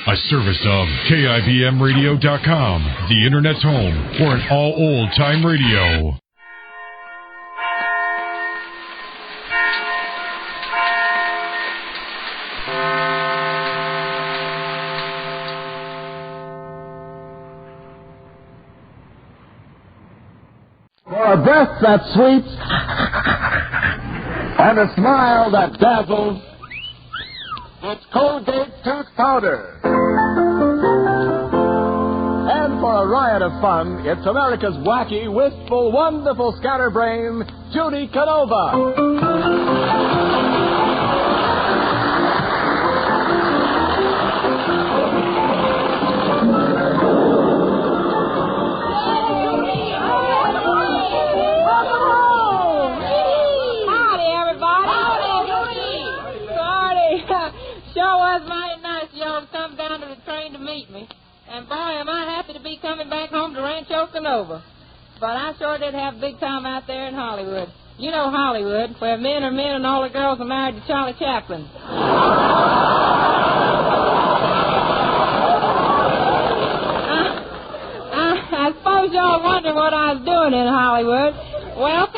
A service of KIBMradio.com, the Internet's home for an all old-time radio. For a breath that sweeps and a smile that dazzles, it's Colgate Tooth Powder. And for a riot of fun, it's America's wacky, wistful, wonderful scatterbrain, Judy Canova. And boy, am I happy to be coming back home to Rancho But I sure did have a big time out there in Hollywood. You know Hollywood, where men are men and all the girls are married to Charlie Chaplin. I suppose y'all wonder what I was doing in Hollywood. Well,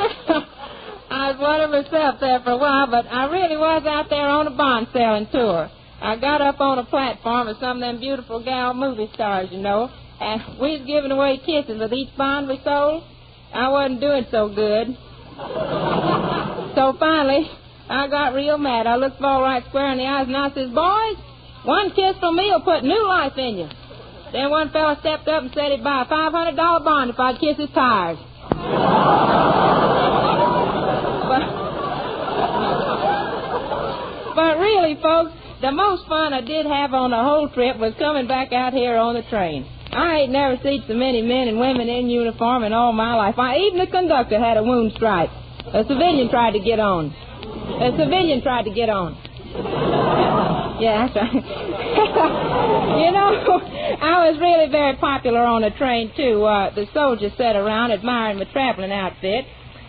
I was wondering myself there for a while, but I really was out there on a bond selling tour. I got up on a platform with some of them beautiful gal movie stars, you know, and we was giving away kisses with each bond we sold. I wasn't doing so good. So finally, I got real mad. I looked all right square in the eyes, and I says, boys, one kiss from me will put new life in you. Then one fella stepped up and said he'd buy a $500 bond if I'd kiss his tires. But really, folks, the most fun I did have on the whole trip was coming back out here on the train. I ain't never seen so many men and women in uniform in all my life. Even the conductor had a wound stripe. A civilian tried to get on. Yeah, that's right. You know, I was really very popular on the train, too. The soldiers sat around admiring my traveling outfit.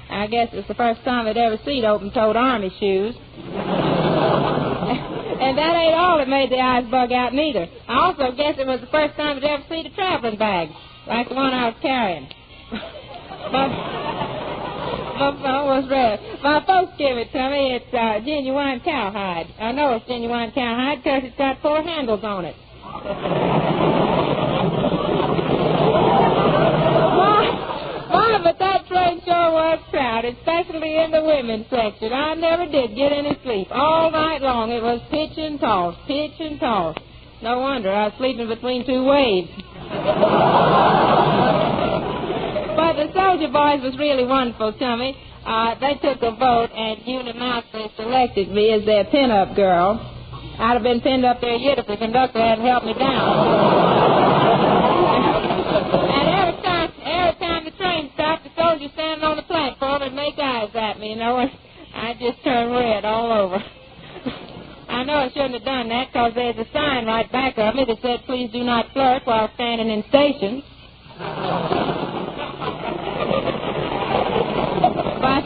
I guess it's the first time they'd ever seen open-toed army shoes. And that ain't all that made the eyes bug out, neither. I also guess it was the first time I'd ever seen a traveling bag, like the one I was carrying. But my folks give it to me. It's genuine cowhide. I know it's genuine cowhide because it's got 4 handles on it. But that train sure was crowded, especially in the women's section. I never did get any sleep. All night long it was pitch and toss. No wonder I was sleeping between 2 waves. But the soldier boys was really wonderful to me. They took a vote and unanimously selected me as their pin-up girl. I'd have been pinned up there yet if the conductor hadn't helped me down. And every time the train stopped, the soldier standing on the platform and make eyes at me, you know, and I just turned red all over. I know I shouldn't have done that because there's a sign right back of me that said, please do not flirt while standing in stations. But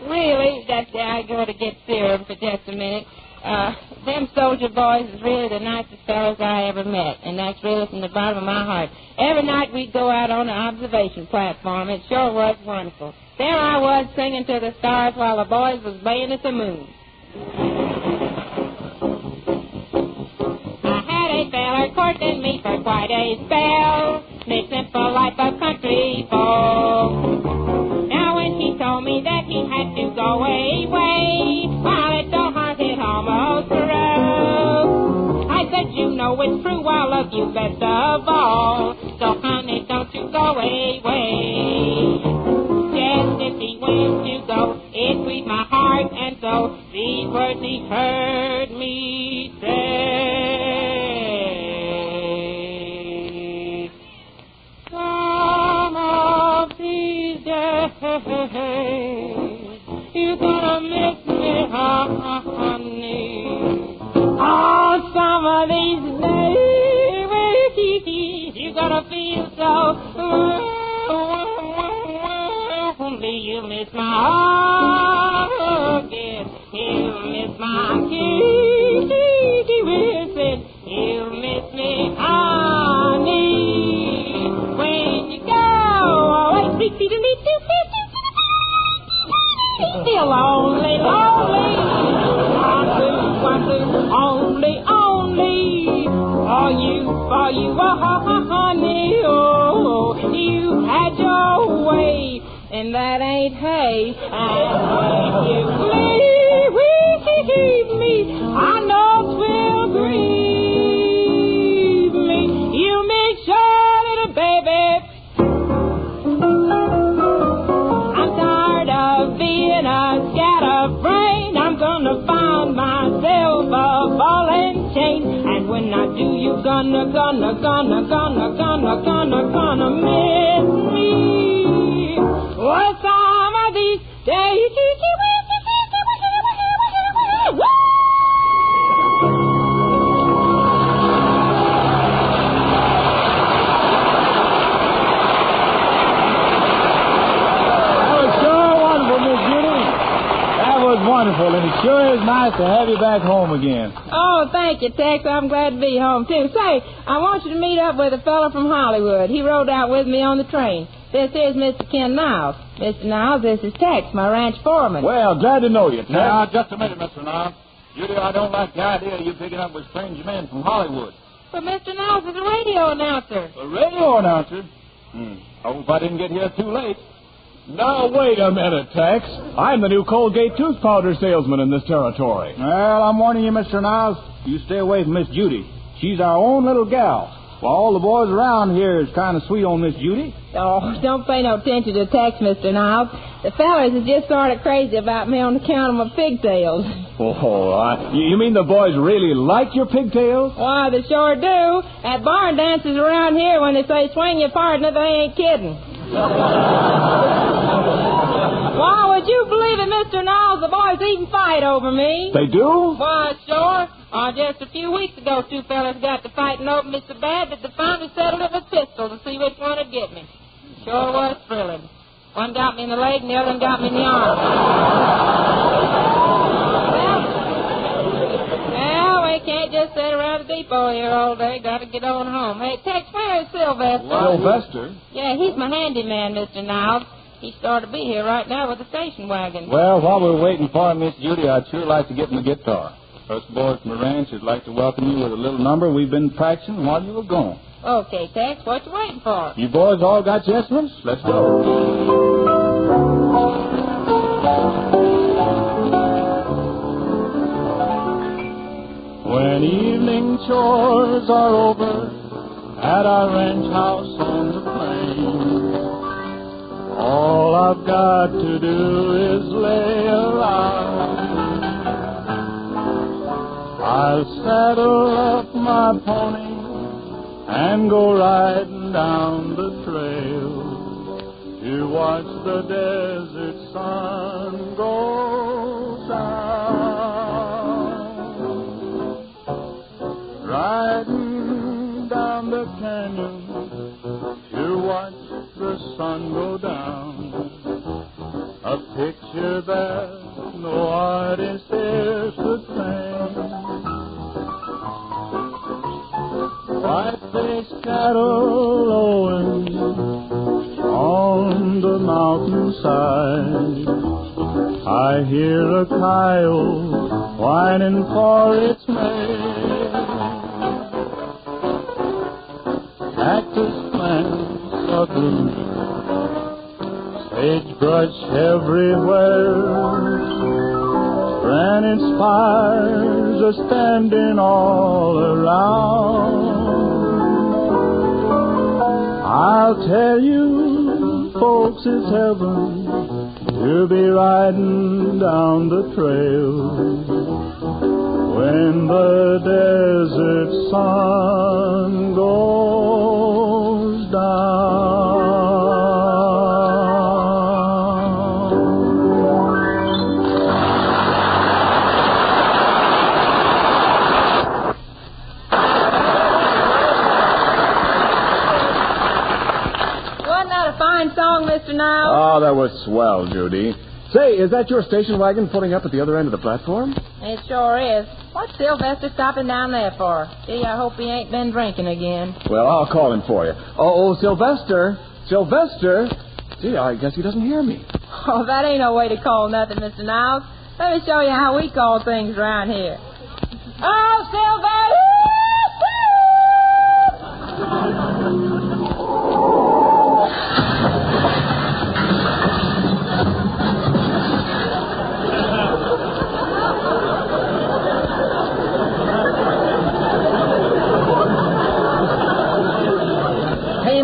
really, I'm going to get serious for just a minute. Them soldier boys is really the nicest fellows I ever met, and that's really from the bottom of my heart. Every night we'd go out on the observation platform. It sure was wonderful. There I was singing to the stars while the boys was baying at the moon. I had a feller courting me for quite a spell, made simple life of country folk. Now when he told me that he had to go away, while it don't hurt it almost broke. I said, you know it's true, I love you best of all, so honey, don't you go away. Just if he went to go, it grieved my heart, and so these words he heard me say. Some of these days you're gonna miss me, honey. Oh, some of these days you're gonna feel so lonely. You'll miss my hugging, you'll miss my kissing, you'll miss and that ain't hay. And if you leave me, I know 'twill grieve me. You make sure, little baby, I'm tired of being a scatterbrain. I'm gonna find myself a ball and chain. And when I do, you gonna miss me. Well, some of these days. Wonderful, and it sure is nice to have you back home again. Oh, thank you, Tex. I'm glad to be home, too. Say, I want you to meet up with a fellow from Hollywood. He rode out with me on the train. This is Mr. Ken Niles. Mr. Niles, this is Tex, my ranch foreman. Well, glad to know you, Tex. Now, just a minute, Mr. Niles. Judy, I don't like the idea of you picking up with strange men from Hollywood. But Mr. Niles is a radio announcer. A radio announcer? I hope I didn't get here too late. Now, wait a minute, Tex. I'm the new Colgate tooth powder salesman in this territory. Well, I'm warning you, Mr. Niles. You stay away from Miss Judy. She's our own little gal. Well, all the boys around here is kind of sweet on Miss Judy. Oh, don't pay no attention to Tex, Mr. Niles. The fellas is just sort of crazy about me on account of my pigtails. Oh, you mean the boys really like your pigtails? Why, they sure do. At barn dances around here, when they say swing your partner, they ain't kidding. Why, would you believe it, Mr. Niles? The boys even fight over me. They do? Why, sure. Just a few weeks ago, two fellas got to fighting over me so bad that they finally settled it with pistols to see which one would get me. Sure was thrilling. One got me in the leg and the other one got me in the arm. Well, we can't just sit around the depot here all day. Got to get on home. Hey, Tex, where is Sylvester? Sylvester? Yeah, he's my handyman, Mr. Niles. He's started to be here right now with the station wagon. Well, while we're waiting for Miss Judy, I'd sure like to get my guitar. Us boys from the ranch would like to welcome you with a little number we've been practicing while you were gone. Okay, Tex, what you waiting for? You boys all got your instruments? Let's go. When evening chores are over at our ranch house on the plain, all I've got to do is lay around. I'll saddle up my pony and go riding down the trail to watch the desert sun go down. Riding down the canyon to watch the sun go down. A picture that no artist ever could paint. White-faced cattle lowing on the mountainside. I hear a coyote whining for its mate. Cactus plants suckling, sagebrush everywhere. Granite spires are standing all around. I'll tell you, folks, it's heaven to be riding down the trail when the desert sun goes down. Song, Mr. Niles? Oh, that was swell, Judy. Say, is that your station wagon pulling up at the other end of the platform? It sure is. What's Sylvester stopping down there for? Gee, I hope he ain't been drinking again. Well, I'll call him for you. Oh, Sylvester. Sylvester. Gee, I guess he doesn't hear me. Oh, that ain't no way to call nothing, Mr. Niles. Let me show you how we call things around here. Oh, Sylvester!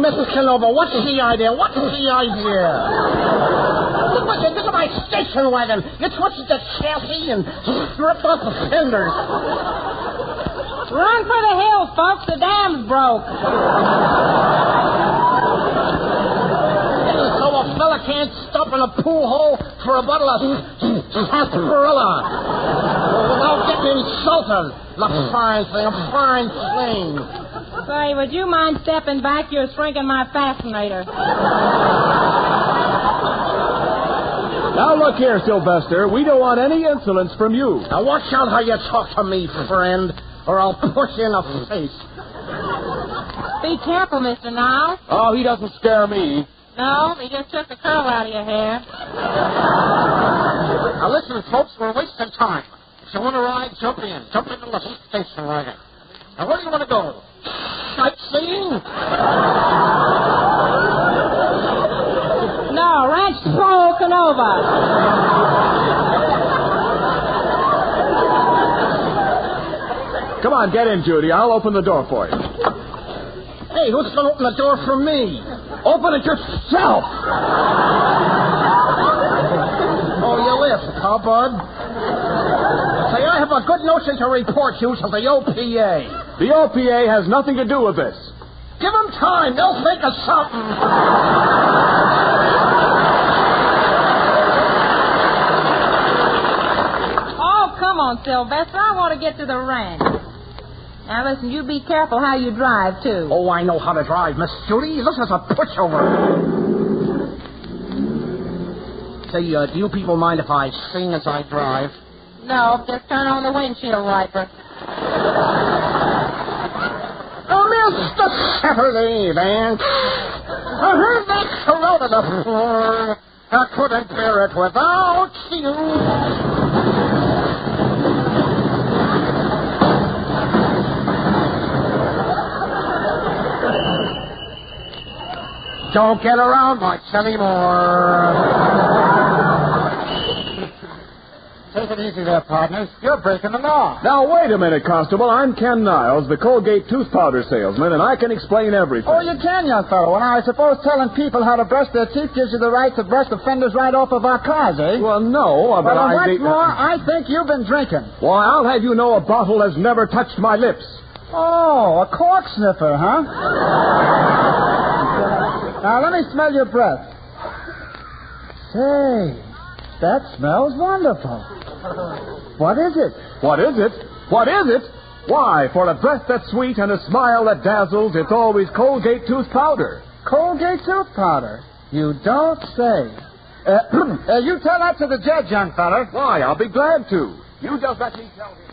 Mrs. Canova, what's the idea? What's the idea? Look at my station wagon. You twisted the chassis and stripped off the fenders. Run for the hills, folks. The dam's broke. So a fella can't stop in a pool hole for a bottle of sarsaparilla without getting insulted. A fine thing. Say, would you mind stepping back? You're shrinking my fascinator. Now, look here, Sylvester. We don't want any insolence from you. Now, watch out how you talk to me, friend, or I'll push you in the face. Be careful, Mr. Niles. Oh, he doesn't scare me. No, he just took the curl out of your hair. Now, listen, folks, we're wasting time. If you want to ride, jump in. Jump into the station wagon. Now, where do you want to go? Sightseeing? No, Rancho Canova. Come on, get in, Judy. I'll open the door for you. Hey, who's going to open the door for me? Open it yourself. Oh, you lift, huh, bud? Say, I have a good notion to report you to the OPA. The OPA has nothing to do with this. Give them time. They'll think of something. Oh, come on, Sylvester. I want to get to the ranch. Now, listen, you be careful how you drive, too. Oh, I know how to drive, Miss Judy. This is a pushover. Say, do you people mind if I sing as I drive? No, just turn on the windshield wiper. Oh, Mr. Saturday, man. I heard that corrode on the floor. I couldn't bear it without you. Don't get around much anymore. Take it easy there, partners. You're breaking the law. Now, wait a minute, Constable. I'm Ken Niles, the Colgate tooth powder salesman, and I can explain everything. Oh, you can, young fellow. And I suppose telling people how to brush their teeth gives you the right to brush the fenders right off of our cars, eh? Well, no, but well, I... what's more, I think you've been drinking. Well, I'll have you know a bottle has never touched my lips. Oh, a cork sniffer, huh? Now, let me smell your breath. Say, that smells wonderful. What is it? What is it? What is it? Why, for a breath that's sweet and a smile that dazzles, it's always Colgate tooth powder. Colgate tooth powder? You don't say. You tell that to the judge, young fella. Why, I'll be glad to. You just let me tell him.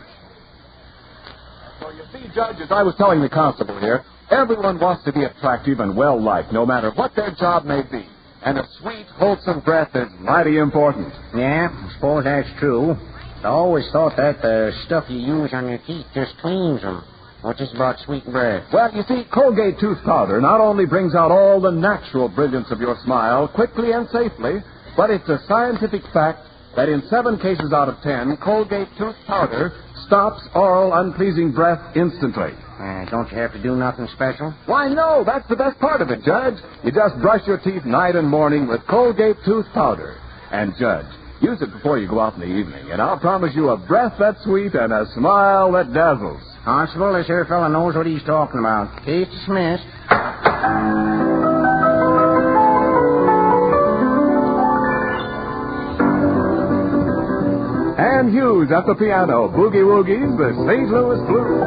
So you see, Judge, as I was telling the constable here, everyone wants to be attractive and well-liked, no matter what their job may be. And a sweet, wholesome breath is mighty important. Yeah, I suppose that's true. I always thought that the stuff you use on your teeth just cleans them. What's this about sweet breath? Well, you see, Colgate tooth powder not only brings out all the natural brilliance of your smile quickly and safely, but it's a scientific fact that in 7 cases out of 10, Colgate tooth powder stops oral unpleasing breath instantly. Don't you have to do nothing special? Why, no, that's the best part of it, Judge. You just brush your teeth night and morning with Colgate tooth powder. And, Judge, use it before you go out in the evening, and I'll promise you a breath that's sweet and a smile that dazzles. Constable, this here fella knows what he's talking about. Case dismissed. Ann Hughes at the piano, Boogie Woogies, the St. Louis Blues.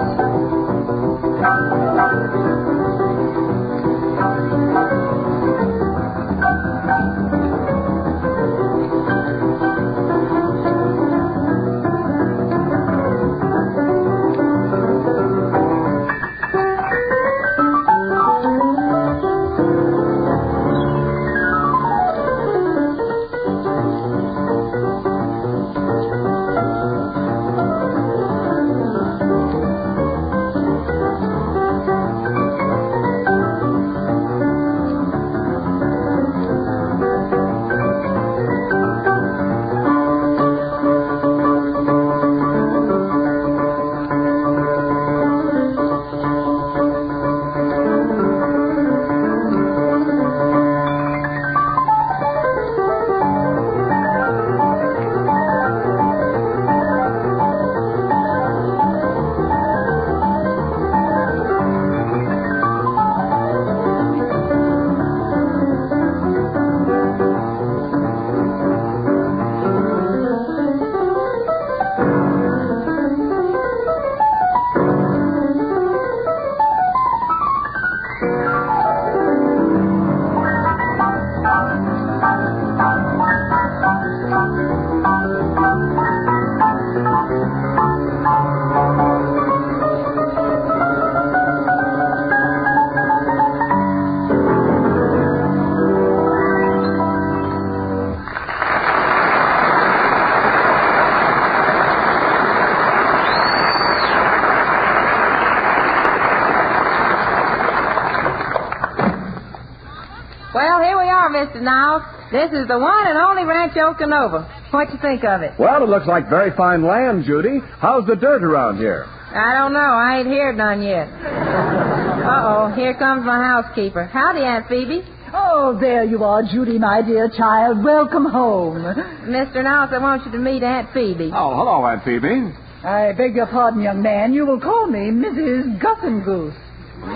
Mr. Niles. This is the one and only Rancho Canova. What you think of it? Well, it looks like very fine land, Judy. How's the dirt around here? I don't know. I ain't heard none yet. Uh-oh, here comes my housekeeper. Howdy, Aunt Phoebe. Oh, there you are, Judy, my dear child. Welcome home. Mr. Niles, I want you to meet Aunt Phoebe. Oh, hello, Aunt Phoebe. I beg your pardon, young man. You will call me Mrs. Gussengoose.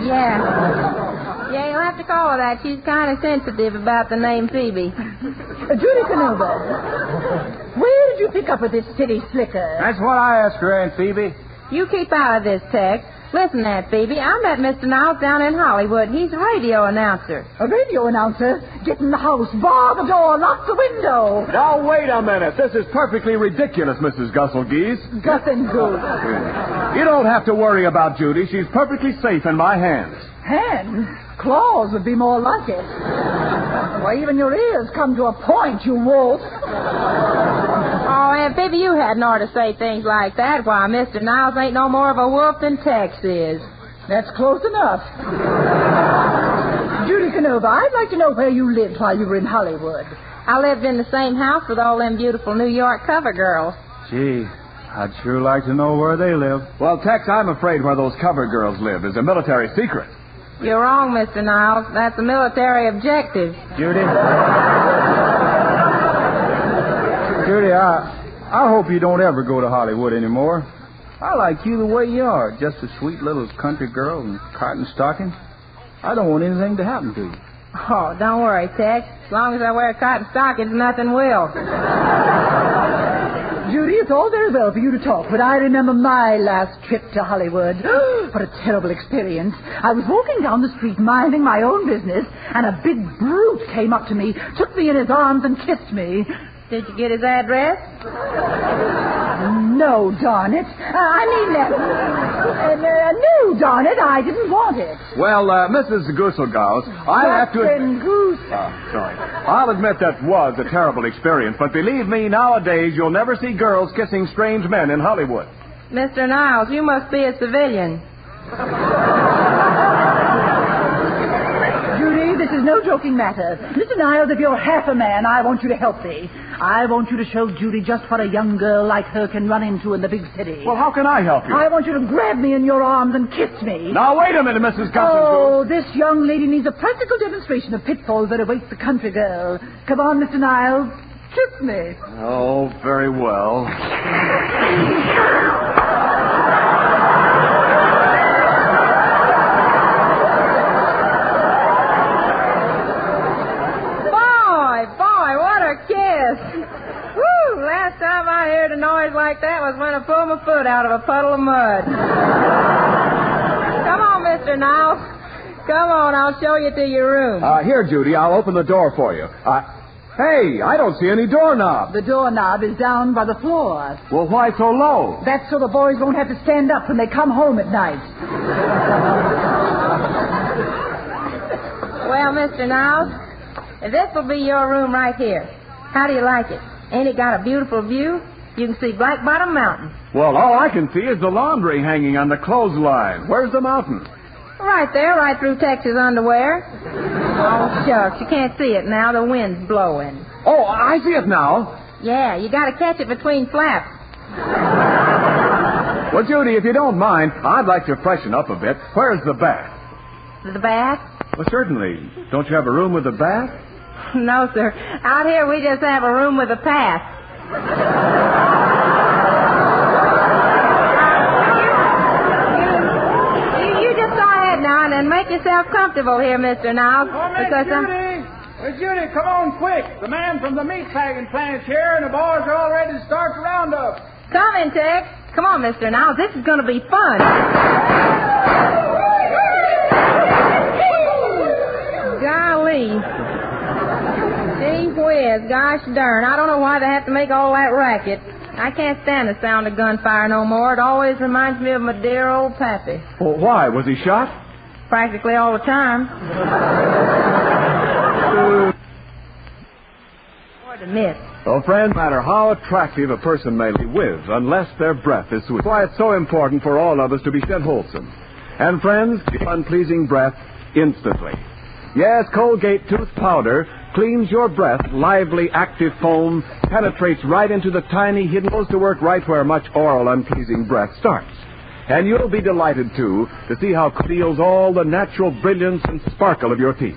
Yeah. Yeah, you'll have to call her that. She's kind of sensitive about the name Phoebe. Judy Canova, where did you pick up with this city slicker? That's what I asked her, Aunt Phoebe. You keep out of this, Tex. Listen, Aunt Phoebe, I met Mr. Niles down in Hollywood. He's a radio announcer. A radio announcer? Get in the house, bar the door, lock the window. Now, wait a minute. This is perfectly ridiculous, Mrs. Gusselgeese. Gussengoose. You don't have to worry about Judy. She's perfectly safe in my hands. Hands? Claws would be more like it. Why, even your ears come to a point, you wolf. Oh, Aunt Phoebe, you hadn't ought to say things like that. Why, Mr. Niles ain't no more of a wolf than Tex is. That's close enough. Judy Canova, I'd like to know where you lived while you were in Hollywood. I lived in the same house with all them beautiful New York cover girls. Gee, I'd sure like to know where they live. Well, Tex, I'm afraid where those cover girls live is a military secret. You're wrong, Mr. Niles. That's a military objective. Judy? Judy, I hope you don't ever go to Hollywood anymore. I like you the way you are, just a sweet little country girl in cotton stockings. I don't want anything to happen to you. Oh, don't worry, Tex. As long as I wear cotton stockings, nothing will. Judy, it's all very well for you to talk, but I remember my last trip to Hollywood. What a terrible experience. I was walking down the street minding my own business, and a big brute came up to me, took me in his arms, and kissed me. Did you get his address? No, darn it. No, darn it, I didn't want it. Well, Mrs. Gusselgeuse, I have to... Goose. Sorry. I'll admit that was a terrible experience, but believe me, nowadays you'll never see girls kissing strange men in Hollywood. Mr. Niles, you must be a civilian. Judy, this is no joking matter. Mr. Niles, if you're half a man, I want you to help me. I want you to show Judy just what a young girl like her can run into in the big city. Well, how can I help you? I want you to grab me in your arms and kiss me. Now, wait a minute, Mrs. Gusselgeuse. Oh, this young lady needs a practical demonstration of pitfalls that awaits the country girl. Come on, Mr. Niles. Kiss me. Oh, very well. Last time I heard a noise like that was when I pulled my foot out of a puddle of mud. Come on, Mr. Niles. Come on, I'll show you to your room. Here, Judy, I'll open the door for you. Hey, I don't see any doorknob. The doorknob is down by the floor. Well, why so low? That's so the boys won't have to stand up when they come home at night. Well, Mr. Niles, this will be your room right here. How do you like it? Ain't it got a beautiful view? You can see Black Bottom Mountain. Well, all I can see is the laundry hanging on the clothesline. Where's the mountain? Right there, right through Texas underwear. Oh, shucks, you can't see it now. The wind's blowing. Oh, I see it now. Yeah, you got to catch it between flaps. Well, Judy, if you don't mind, I'd like to freshen up a bit. Where's the bath? The bath? Well, certainly. Don't you have a room with a bath? No, sir. Out here, we just have a room with a path. You just go ahead now and make yourself comfortable here, Mr. Niles. Because Judy, come on quick. The man from the meat packing plant's here, and the boys are all ready to start the roundup. Come in, Tex. Come on, Mr. Niles. This is going to be fun. Golly. Gee whiz, gosh darn. I don't know why they have to make all that racket. I can't stand the sound of gunfire no more. It always reminds me of my dear old pappy. Well, why? Was he shot? Practically all the time. Hard to miss. Well, friends, no matter how attractive a person may be with, unless their breath is sweet. That's why it's so important for all of us to be still wholesome. And, friends, unpleasing breath instantly. Yes, Colgate tooth powder cleans your breath, lively, active foam penetrates right into the tiny hidden, goes to work right where much oral, unpleasing breath starts. And you'll be delighted, too, to see how it steals all the natural brilliance and sparkle of your teeth.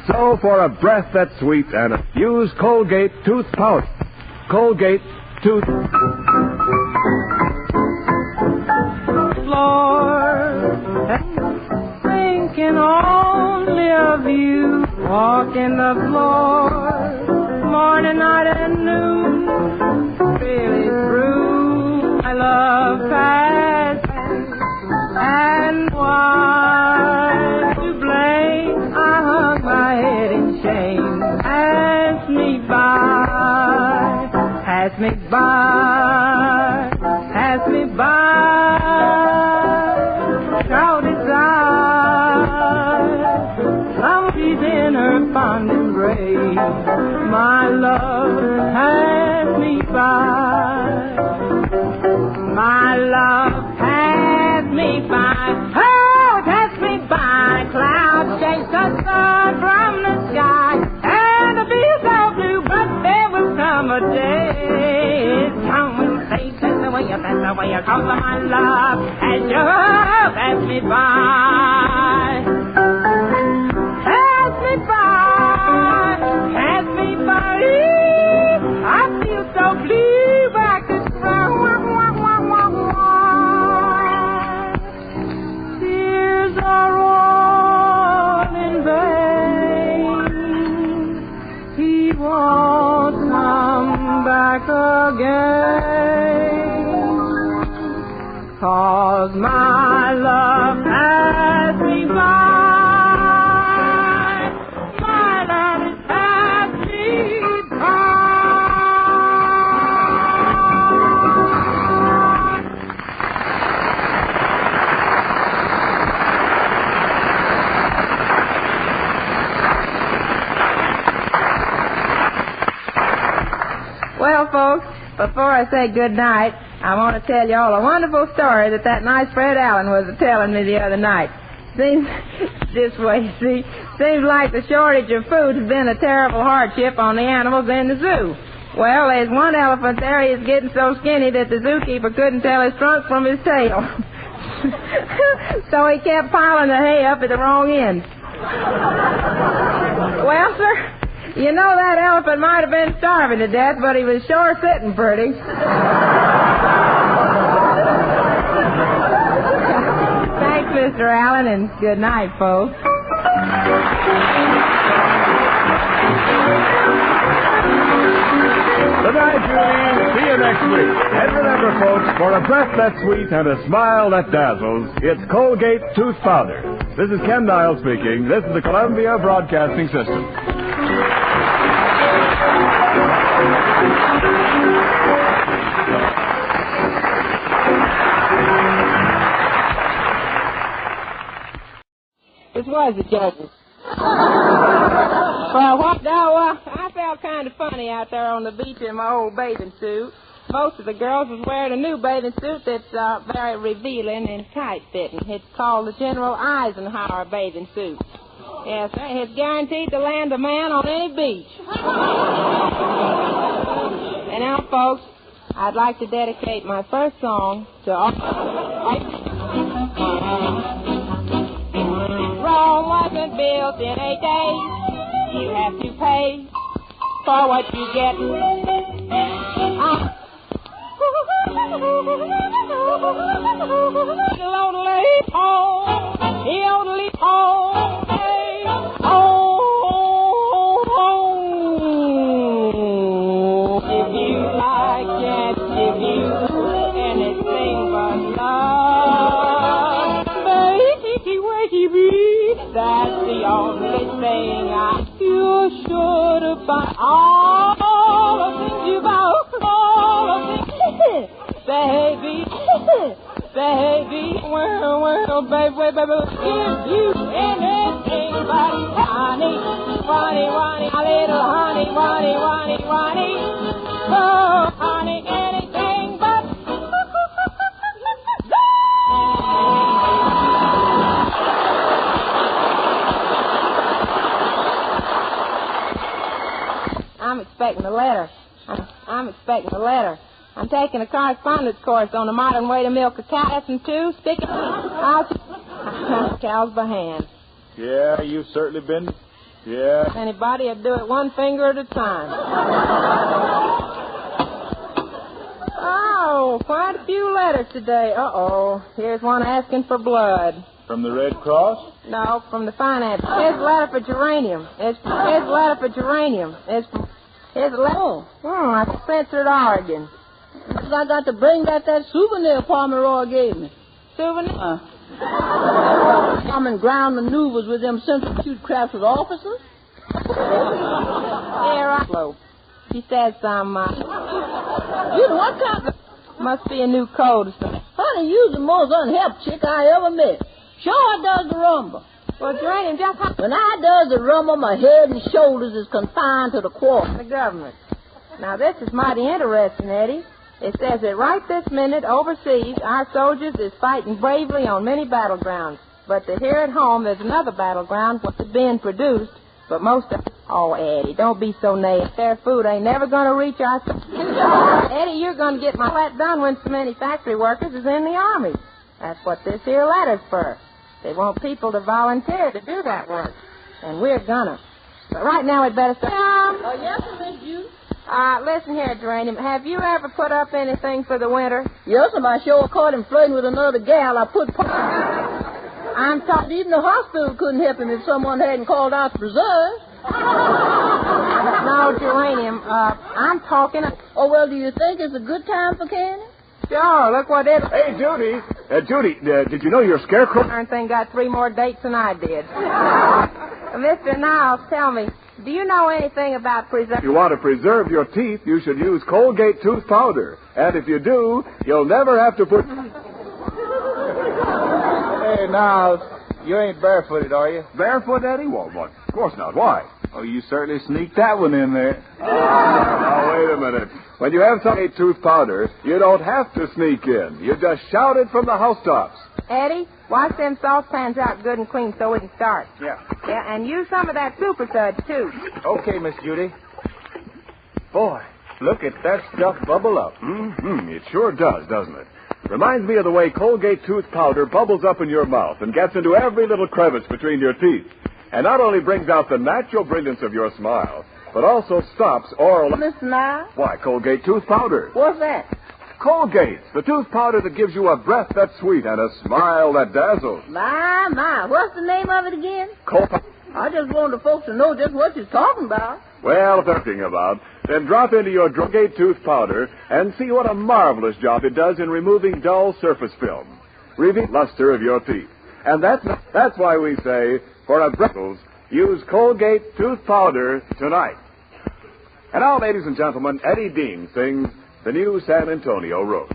So, for a breath that's sweet, and use Colgate Tooth Powder. Colgate Tooth... Thinking only of you, walking the floor, morning, night, and noon, really through. My love passing, and why to blame? I hung my head in shame. Pass me by, pass me by, pass me by. Crowded eyes, somebody's in her fond embrace. My love, pass me by. My love, pass me by. Oh, pass me by. Clouds chase the sun from the sky, and the fields so blue, but there will come a day. Time will say, that's the way you call my love, and you pass me by. Pass me by, pass me by. I feel so blue I could cry. Tears are all in vain. He won't come back again. 'Cause my love passed me by. My love has passed me by. Well, folks, before I say good night, I want to tell you all a wonderful story that nice Fred Allen was telling me the other night. Seems this way, see. Seems like the shortage of food has been a terrible hardship on the animals in the zoo. Well, there's one elephant there. He's getting so skinny that the zookeeper couldn't tell his trunk from his tail. So he kept piling the hay up at the wrong end. Well, sir, you know that elephant might have been starving to death, but he was sure sitting pretty. Thanks, Mr. Allen, and good night, folks. Good night, Judy. See you next week. And remember, folks, for a breath that's sweet and a smile that dazzles, it's Colgate Tooth Powder. This is Ken Niles speaking. This is the Columbia Broadcasting System. This was the judges. Well, I felt kind of funny out there on the beach in my old bathing suit. Most of the girls was wearing a new bathing suit that's very revealing and tight-fitting. It's called the General Eisenhower bathing suit. Yes, sir. It's guaranteed to land a man on any beach. And now, folks, I'd like to dedicate my first song to all... Rome wasn't built in a day. You have to pay for what you get. If you like, can't give you anything but love, baby. That's the only thing I feel sure about. All the things you bought, all the things, baby, well, baby, give you anything but honey, a little honey, oh, honey, anything but. expecting a letter. I'm expecting a letter. I'm taking a correspondence course on the modern way to milk a cow. Lesson 2, sticking cows by hand. Yeah, you've certainly been... Yeah. Anybody would do it one finger at a time. Oh, quite a few letters today. Uh-oh. Here's one asking for blood. From the Red Cross? No, from the finance. Here's a letter for geranium. Here's a letter for geranium. Here's a letter. I Spencer, Oregon. I got to bring back that souvenir Pomeroy gave me. Souvenir? I'm in ground maneuvers with them Central Cute Crafts officers. Here, she says some, You know what kind of... Must be a new code or something. Honey, you's the most unhelped chick I ever met. Sure does the rumble. Well, geranium, just how... When I does the rumble, my head and shoulders is confined to the quarter. The government. Now, this is mighty interesting, Eddie. It says that right this minute, overseas, our soldiers is fighting bravely on many battlegrounds. But here at home, there's another battleground what's being produced, but most of... Oh, Eddie, don't be so naïve. Their food ain't never going to reach our... Eddie, you're going to get my flat done when so many factory workers is in the Army. That's what this here letter's for. They want people to volunteer to do that work. And we're gonna. But right now, we'd better start... Yes, Miss Judy. Listen here, Geranium. Have you ever put up anything for the winter? Yes, and I sure caught him flirting with another gal. I put... I'm talking... Even the hospital couldn't help him if someone hadn't called out to preserve. No, Geranium. I'm talking... Oh, well, do you think it's a good time for canning? Sure, look what it... Hey, Judy. Judy, did you know your scarecrow... Darn thing got 3 more dates than I did. Mr. Niles, tell me, do you know anything about If you want to preserve your teeth, you should use Colgate tooth powder. And if you do, you'll never have to put... Hey, now, you ain't barefooted, are you? Barefoot, Eddie? Well, what? Of course not. Why? Oh, you certainly sneaked that one in there. Now, wait a minute. When you have Colgate tooth powder, you don't have to sneak in. You just shout it from the housetops. Eddie, wash them saucepans out good and clean so we can start. Yeah. Yeah, and use some of that super suds, too. Okay, Miss Judy. Boy, look at that stuff bubble up. Mm-hmm. It sure does, doesn't it? Reminds me of the way Colgate tooth powder bubbles up in your mouth and gets into every little crevice between your teeth. And not only brings out the natural brilliance of your smile, but also stops oral... Mr. Niles? Why, Colgate tooth powder. What's that? Colgate, the tooth powder that gives you a breath that's sweet and a smile that dazzles. My. What's the name of it again? Colgate. I just wanted the folks to know just what you're talking about. Well, if they're thinking about, then drop into your Colgate tooth powder and see what a marvelous job it does in removing dull surface film, revealing luster of your teeth. And that's why we say, for a breakfast, use Colgate tooth powder tonight. And now, ladies and gentlemen, Eddie Dean sings the new San Antonio Rose.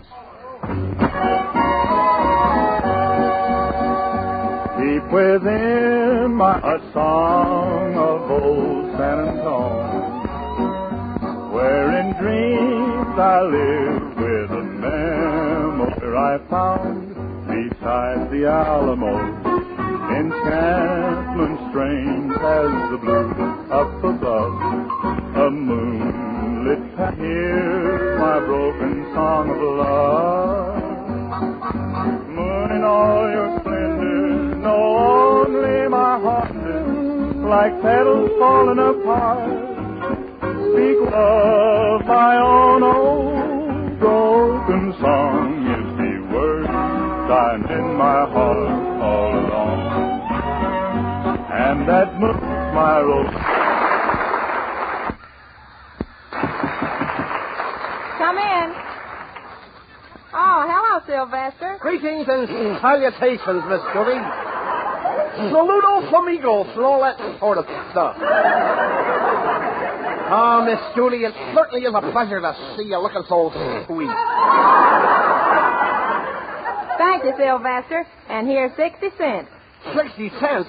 Deep within a song of old San Antonio, where in dreams I live with a memory I found beside the Alamo. Enchantment strange as the blue up above, a moonlit path. Hear my broken song of love. Moon in all your splendor, know only my heart is like petals falling apart. Speak of my own old broken song. You see words dying in my heart all along, and that moves my rose. Come in. Oh, hello, Sylvester. Greetings and salutations, Miss Judy. Saludos, amigos, and all that sort of stuff. Oh, Miss Judy, it certainly is a pleasure to see you looking so sweet. Thank you, Sylvester. And here's 60 cents. 60 cents?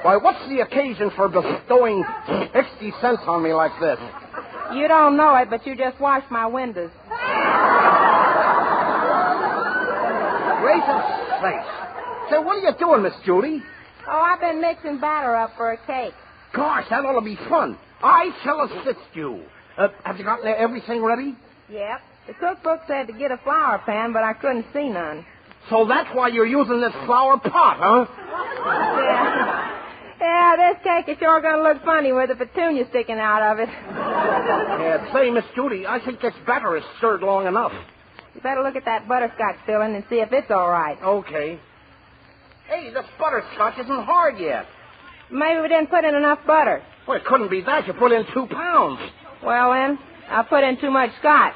Why, what's the occasion for bestowing 60 cents on me like this? You don't know it, but you just washed my windows. Gracious sakes. Say, what are you doing, Miss Judy? Oh, I've been mixing batter up for a cake. Gosh, that ought to be fun. I shall assist you. Have you gotten everything ready? Yep. The cookbook said to get a flour pan, but I couldn't see none. So that's why you're using this flour pot, huh? Yeah, this cake is sure going to look funny with the petunia sticking out of it. Yeah, say, Miss Judy, I think this batter is stirred long enough. You better look at that butterscotch filling and see if it's all right. Okay. Hey, this butterscotch isn't hard yet. Maybe we didn't put in enough butter. Well, it couldn't be that. You put in 2 pounds. Well, then, I put in too much scotch.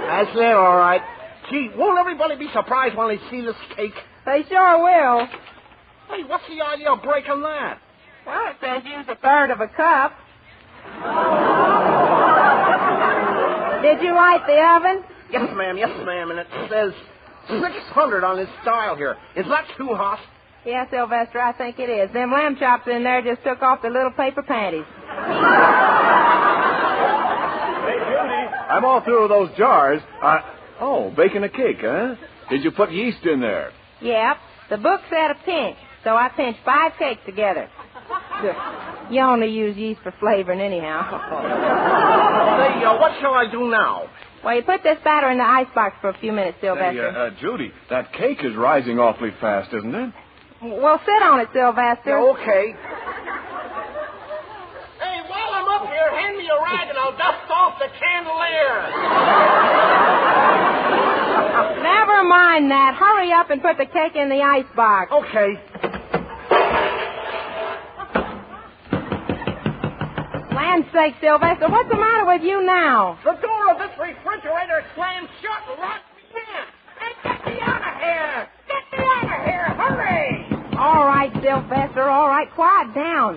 That's it, all right. Gee, won't everybody be surprised when they see this cake? They sure will. Hey, what's the idea of breaking that? Well, it says use a third of a cup. Did you light the oven? Yes, ma'am, and it says 600 on this dial here. Is that too hot? Yeah, Sylvester, I think it is. Them lamb chops in there just took off the little paper panties. Hey, Judy, I'm all through with those jars. Baking a cake, huh? Did you put yeast in there? Yep. The book said a pinch, so I pinched 5 cakes together. You only use yeast for flavoring anyhow. Say, what shall I do now? Well, you put this batter in the icebox for a few minutes, Sylvester. Hey, Judy, that cake is rising awfully fast, isn't it? Well, sit on it, Sylvester. Yeah, okay. Hey, while I'm up here, hand me a rag and I'll dust off the chandelier. Never mind that. Hurry up and put the cake in the icebox. Okay. Land's sake, Sylvester, what's the matter with you now? The door of this refrigerator slammed shut and locked me in. Hey, get me out of here! Get me out of here! Hurry! All right, Sylvester, all right. Quiet down.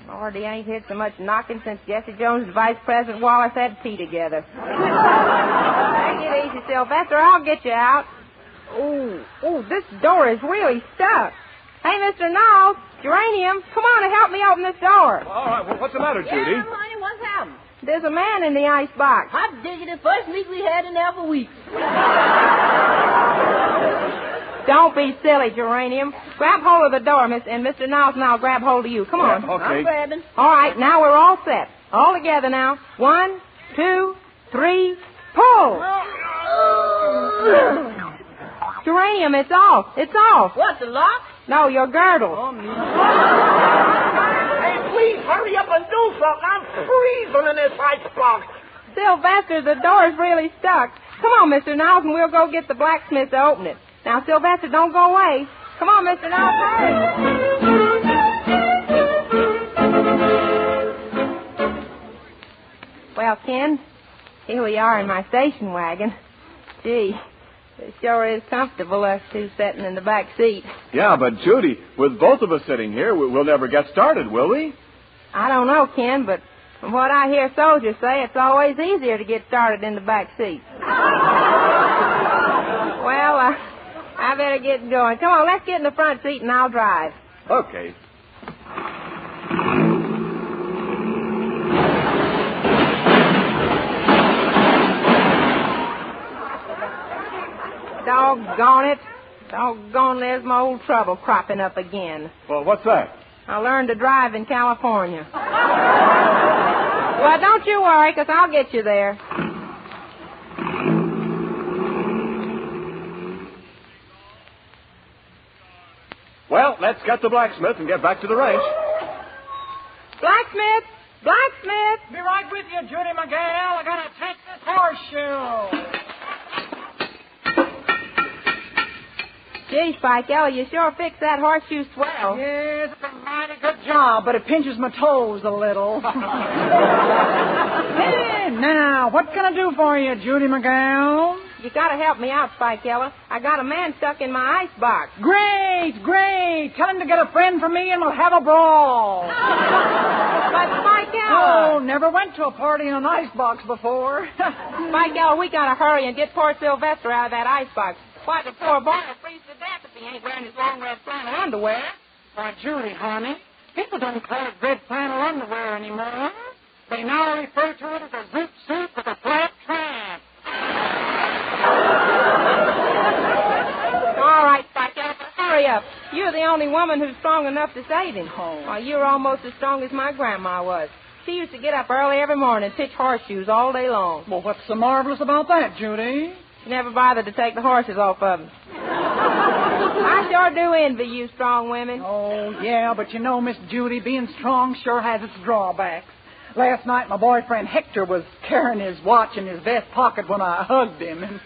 Lord, he ain't hit so much knocking since Jesse Jones and Vice President Wallace had tea together. Take it easy, Sylvester. I'll get you out. Ooh, this door is really stuck. Hey, Mr. Knowles, Geranium, come on and help me open this door. All right, well, what's the matter, Judy? Yeah, honey, what's happened? There's a man in the icebox. I'm digging the first meat we had in there for weeks. Don't be silly, Geranium. Grab hold of the door, Miss, and Mr. Knowles and I'll grab hold of you. Come on. Okay. I'm grabbing. All right, now we're all set. All together now. 1, 2, 3, pull. Geranium, it's off. It's off. What, the lock? No, your girdle. Hey, please hurry up and do something. I'm freezing in this icebox. Sylvester, the door's really stuck. Come on, Mr. Knowles, and we'll go get the blacksmith to open it. Now, Sylvester, don't go away. Come on, Mr. Knowles, hurry. Well, Ken, here we are in my station wagon. Gee, it sure is comfortable, us two sitting in the back seat. Yeah, but Judy, with both of us sitting here, we'll never get started, will we? I don't know, Ken, but from what I hear soldiers say, it's always easier to get started in the back seat. Well, I better get going. Come on, let's get in the front seat and I'll drive. Okay. Doggone it. Doggone, there's my old trouble cropping up again. Well, what's that? I learned to drive in California. Well, don't you worry, because I'll get you there. Well, let's get the blacksmith and get back to the ranch. Blacksmith! Blacksmith! Be right with you, Judy McGill. I gotta take this horseshoe. Gee, Spike Ellie, you sure fixed that horseshoe swell. Yes, it's a mighty good job, but it pinches my toes a little. Hey, now, what can I do for you, Judy McGill? You gotta help me out, Spike Ellie. I got a man stuck in my icebox. Great, great. Tell him to get a friend for me and we'll have a brawl. But Spike Ellie... Oh, never went to a party in an icebox before. Spike Ellie, we gotta hurry and get poor Sylvester out of that icebox. Why, the poor boy will freeze to death if he ain't wearing his long red flannel underwear. Why, Judy, honey, people don't call it red flannel underwear anymore. They now refer to it as a zoot suit with a flat tramp. All right, Spike Ellie, hurry hurry up. You're the only woman who's strong enough to save him. Oh. You're almost as strong as my grandma was. She used to get up early every morning and pitch horseshoes all day long. Well, what's so marvelous about that, Judy? She never bothered to take the horses off of them. I sure do envy you strong women. Oh, yeah, but you know, Miss Judy, being strong sure has its drawbacks. Last night, my boyfriend Hector was carrying his watch in his vest pocket when I hugged him, and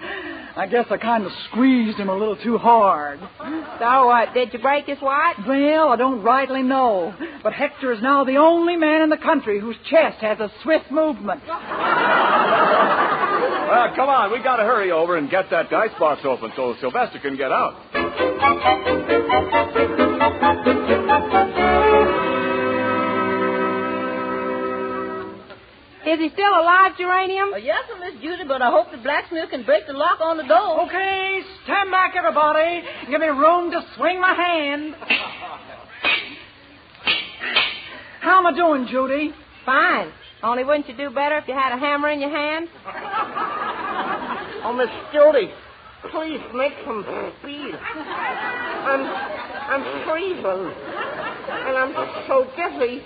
I guess I kind of squeezed him a little too hard. So what, did you break his watch? Well, I don't rightly know, but Hector is now the only man in the country whose chest has a swift movement. Well, come on, we got to hurry over and get that dice box open so Sylvester can get out. Is he still alive, Geranium? Yes, sir, Miss Judy, but I hope the blacksmith can break the lock on the door. Okay, stand back, everybody. Give me room to swing my hand. How am I doing, Judy? Fine. Only wouldn't you do better if you had a hammer in your hand? Oh, Miss Judy, please make some speed. I'm freezing. And I'm so dizzy.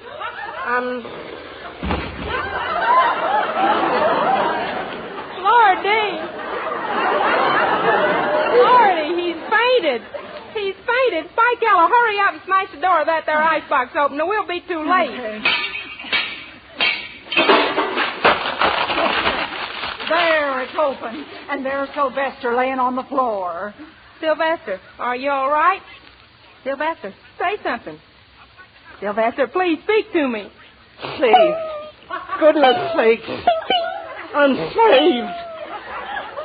Lordy, he's fainted. He's fainted. Spike Ella, hurry up and smash the door of that there icebox open, or we'll be too late. Okay. There, it's open. And there's Sylvester laying on the floor. Sylvester, are you all right? Sylvester, say something. Sylvester, please speak to me. Saved. Goodness sakes. I'm saved.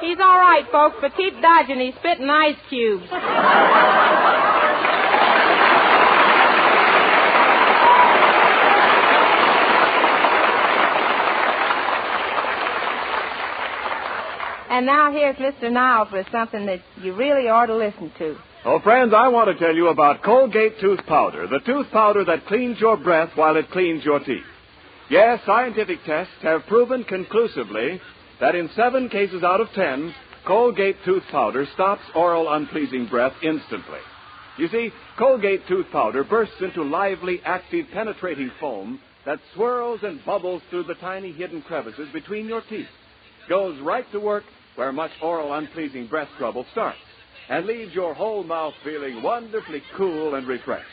He's all right, folks, but keep dodging. He's spitting ice cubes. And now here's Mr. Niles with something that you really ought to listen to. Oh, friends, I want to tell you about Colgate tooth powder, the tooth powder that cleans your breath while it cleans your teeth. Yes, scientific tests have proven conclusively that in 7 cases out of 10, Colgate tooth powder stops oral unpleasing breath instantly. You see, Colgate tooth powder bursts into lively, active, penetrating foam that swirls and bubbles through the tiny hidden crevices between your teeth, goes right to work where much oral unpleasing breath trouble starts, and leaves your whole mouth feeling wonderfully cool and refreshed.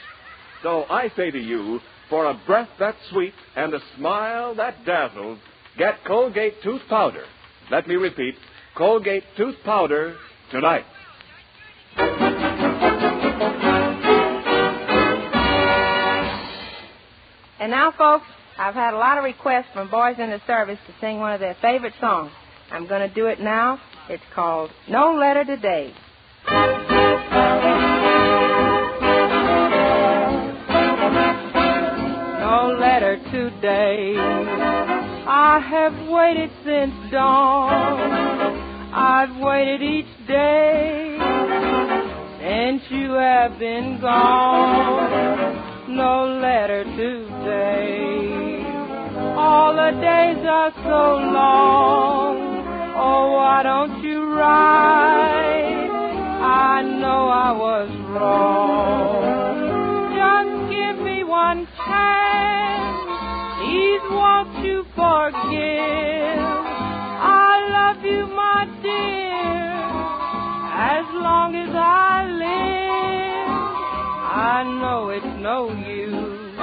So I say to you, for a breath that's sweet and a smile that dazzles, get Colgate tooth powder. Let me repeat, Colgate tooth powder tonight. And now, folks, I've had a lot of requests from boys in the service to sing one of their favorite songs. I'm going to do it now. It's called No Letter Today. No letter today. I have waited since dawn. I've waited each day since you have been gone. No letter today. All the days are so long. Oh, why don't you write? I know I was wrong. Just give me one chance. Please won't you forgive? I love you, my dear, as long as I live. I know it's no use,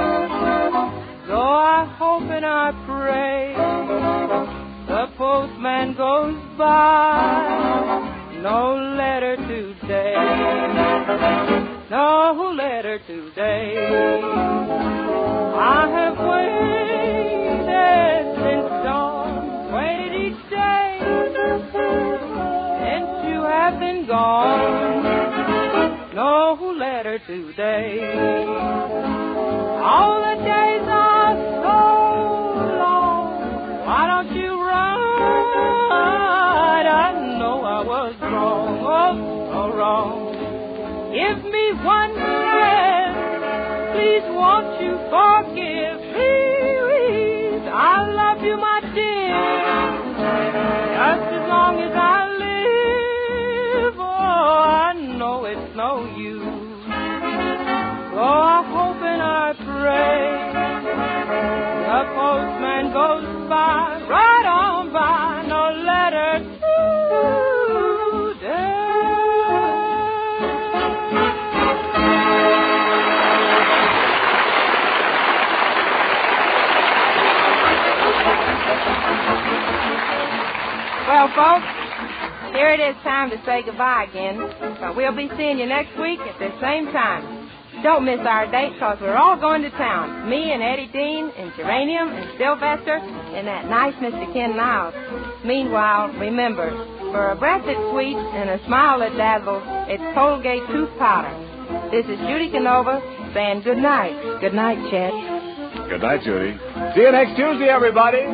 so I hope and I pray the postman goes by. No letter today. No letter today. I have waited since dawn, waited each day since you have been gone. No letter today. All the days are so long. Why don't you ride? I know I was wrong, oh, so wrong. Give me one chance. Please won't you forgive? Please, I love you, my dear, just as long as I live. Oh, I know it's no use, folks. Here it is time to say goodbye again. But we'll be seeing you next week at the same time. Don't miss our date, because we're all going to town. Me and Eddie Dean and Geranium and Sylvester and that nice Mr. Ken Niles. Meanwhile, remember, for a breath that's sweet and a smile that dazzles, it's Colgate Tooth Powder. This is Judy Canova saying good night. Good night, Chet. Good night, Judy. See you next Tuesday, everybody.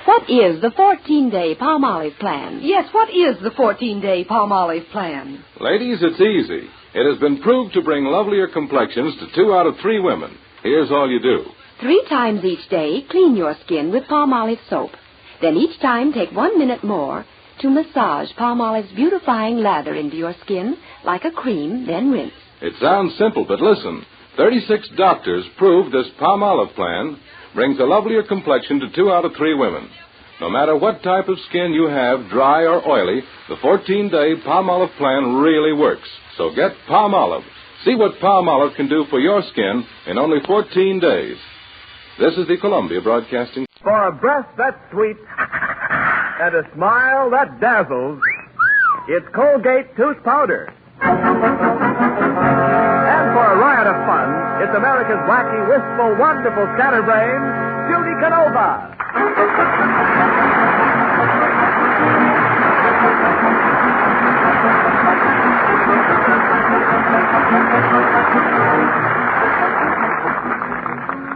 What is the 14-day Palmolive plan? Yes, what is the 14-day Palmolive plan? Ladies, it's easy. It has been proved to bring lovelier complexions to 2 out of 3 women. Here's all you do. 3 times each day, clean your skin with Palmolive soap. Then each time, take 1 minute more to massage Palmolive's beautifying lather into your skin like a cream, then rinse. It sounds simple, but listen. 36 doctors proved this Palmolive plan brings a lovelier complexion to 2 out of 3 women. No matter what type of skin you have, dry or oily, the 14-day Palmolive plan really works. So get Palmolive. See what Palmolive can do for your skin in only 14 days. This is the Columbia Broadcasting. For a breath that's sweet and a smile that dazzles, it's Colgate Tooth Powder. And for a riot of fun, it's America's wacky, wistful, wonderful scatterbrain, Judy Canova.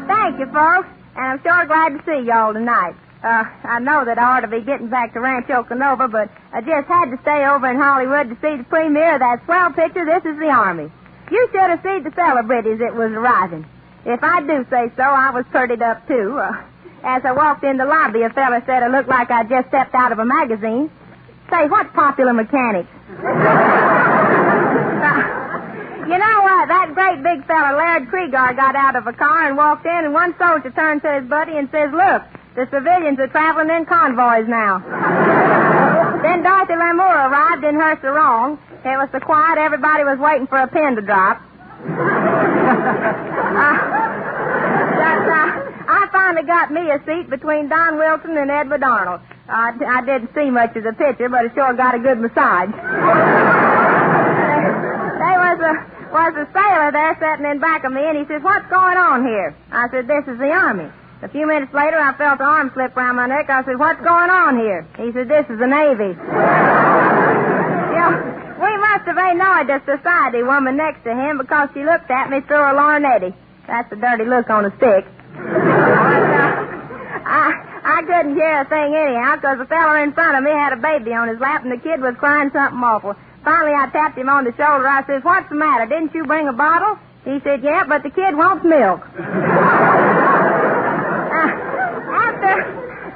Thank you, folks, and I'm sure glad to see y'all tonight. I know that I ought to be getting back to Rancho Canova, but I just had to stay over in Hollywood to see the premiere of that swell picture, This Is the Army. You should have seen the celebrities it was arriving. If I do say so, I was purtied up, too. As I walked in the lobby, a fella said I looked like I just stepped out of a magazine. Say, what's Popular Mechanics? You know what? That great big fella, Laird Krieger, got out of a car and walked in, and one soldier turned to his buddy and says, look, the civilians are traveling in convoys now. Then Dorothy Lamour arrived in her sarong. It was so quiet, everybody was waiting for a pin to drop. I finally got me a seat between Don Wilson and Edward Arnold. I didn't see much of the picture, but I sure got a good massage. There was a sailor there sitting in back of me, and he says, what's going on here? I said, this is the Army. A few minutes later, I felt an arm slip around my neck. I said, what's going on here? He said, this is the Navy. We must have annoyed the society woman next to him because she looked at me through a lorgnette. That's a dirty look on a stick. I couldn't hear a thing anyhow because the fella in front of me had a baby on his lap and the kid was crying something awful. Finally, I tapped him on the shoulder. I says, what's the matter? Didn't you bring a bottle? He said, yeah, but the kid wants milk.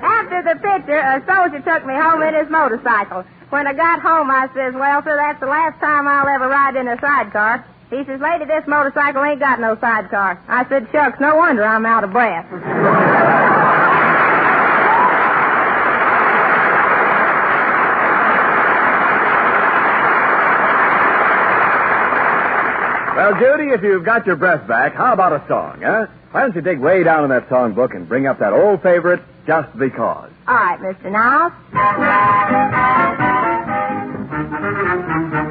After the picture, a soldier took me home in his motorcycle. When I got home, I says, well, sir, that's the last time I'll ever ride in a sidecar. He says, lady, this motorcycle ain't got no sidecar. I said, shucks, no wonder I'm out of breath. Well, Judy, if you've got your breath back, how about a song, huh? Why don't you dig way down in that songbook and bring up that old favorite, Just Because? All right, Mr. Niles.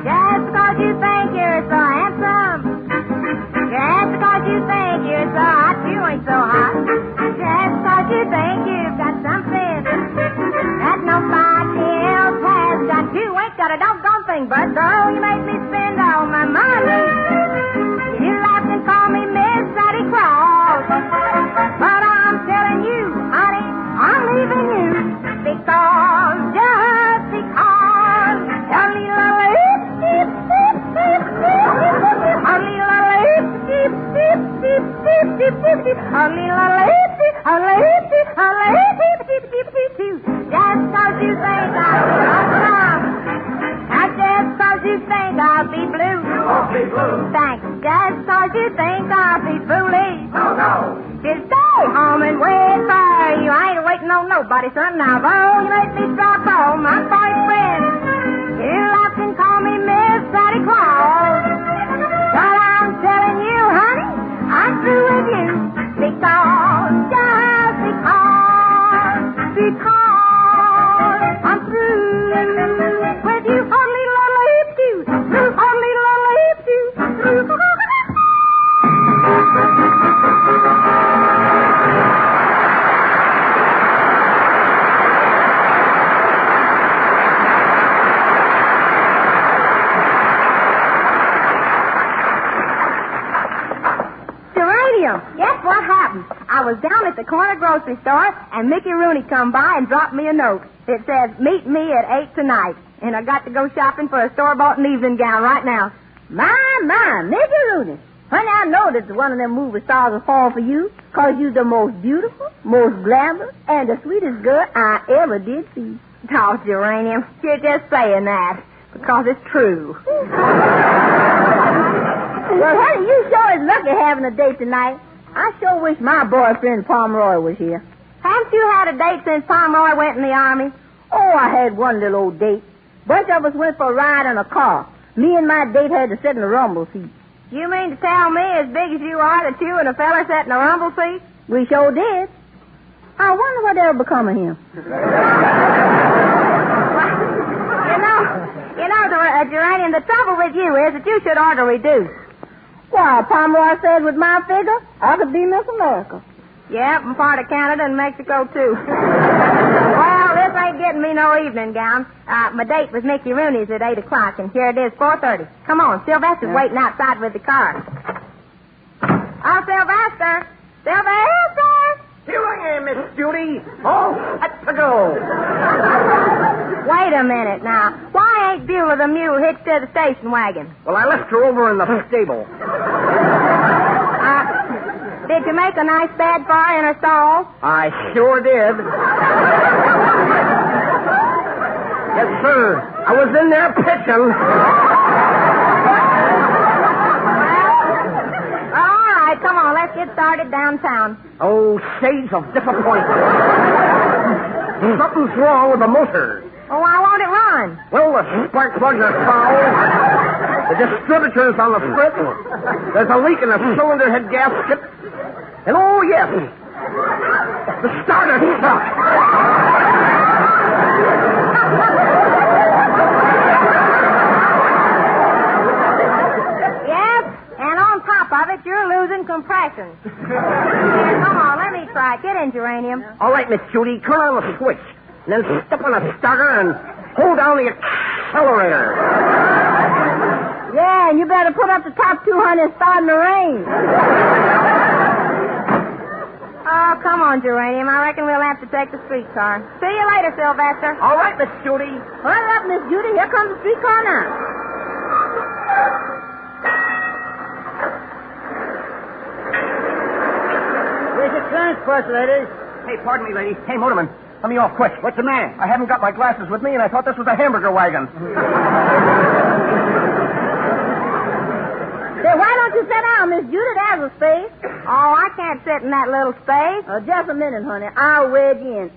Just because you think you're so handsome, just because you think you're so hot, you ain't so hot. Just because you think you've got something that nobody else has got, you ain't got a doggone thing. But though you make me spend all my money, you laugh and call me Miss Santa Claus. But I'm telling you, honey, I'm leaving you because, just because, only just cause you think I'll be awesome, not just cause you think I'll be blue. Thanks, just cause you think I'll be foolish. Just stay home and wait for you. I ain't waiting on nobody, son. Now, though you make me drop all my boyfriend, you laugh and call me Miss Santa Claus. But I'm telling you, honey, I'm through with you because, just because. happened. I was down at the corner grocery store, and Mickey Rooney come by and dropped me a note. It says, meet me at 8 tonight. And I got to go shopping for a store-bought evening gown right now. My, Mickey Rooney. Honey, I know that one of them movie stars will fall for you, 'cause you're the most beautiful, most glamorous, and the sweetest girl I ever did see. Oh, Geranium, you're just saying that, because it's true. Well, honey, you sure is lucky having a date tonight. I sure wish my boyfriend Pomeroy was here. Haven't you had a date since Pomeroy went in the Army? Oh, I had one little old date. Bunch of us went for a ride in a car. Me and my date had to sit in the rumble seat. You mean to tell me, as big as you are, that you and a fella sat in the rumble seat? We sure did. I wonder what ever become of him. Geranium, the trouble with you is that you should ought to reduce. Why, Pomeroy says with my figure, I could be Miss America. Yep, and part of Canada and Mexico, too. Well, this ain't getting me no evening gown. My date with Mickey Rooney's at 8 o'clock, and here it is, 4:30. Come on, Sylvester's waiting outside with the car. Oh, Sylvester! Sylvester! Here I am, Miss Judy. All set to go. Wait a minute now. Why ain't Beulah the mule hitched to the station wagon? Well, I left her over in the stable. Did you make a nice bed for her in her stall? I sure did. Yes, sir. I was in there pitching. All right, come on. Let's get started downtown. Oh, shades of disappointment. Something's wrong with the motor. Oh, why won't it run? Well, the spark plugs are foul. The distributor's on the split. There's a leak in the cylinder head gasket. And, oh, yes, the starter stuck. Yes, and on top of it, you're losing compression. Here, come on, let me try. Get in, Geranium. All right, Miss Judy, turn on the switch. And then step on the starter and hold down the accelerator. Yeah, and you better put up the top 200 and start in the rain. Oh, come on, Geranium. I reckon we'll have to take the streetcar. See you later, Sylvester. All right, Miss Judy. Hurry up, Miss Judy. Here comes the streetcar now. Here's your transport, ladies. Hey, pardon me, lady. Hey, motorman. Let me off quick. What's the matter? I haven't got my glasses with me, and I thought this was a hamburger wagon. Say, why don't you sit down, Miss Judy? There's a space. Oh, I can't sit in that little space. Just a minute, honey. I'll wedge in.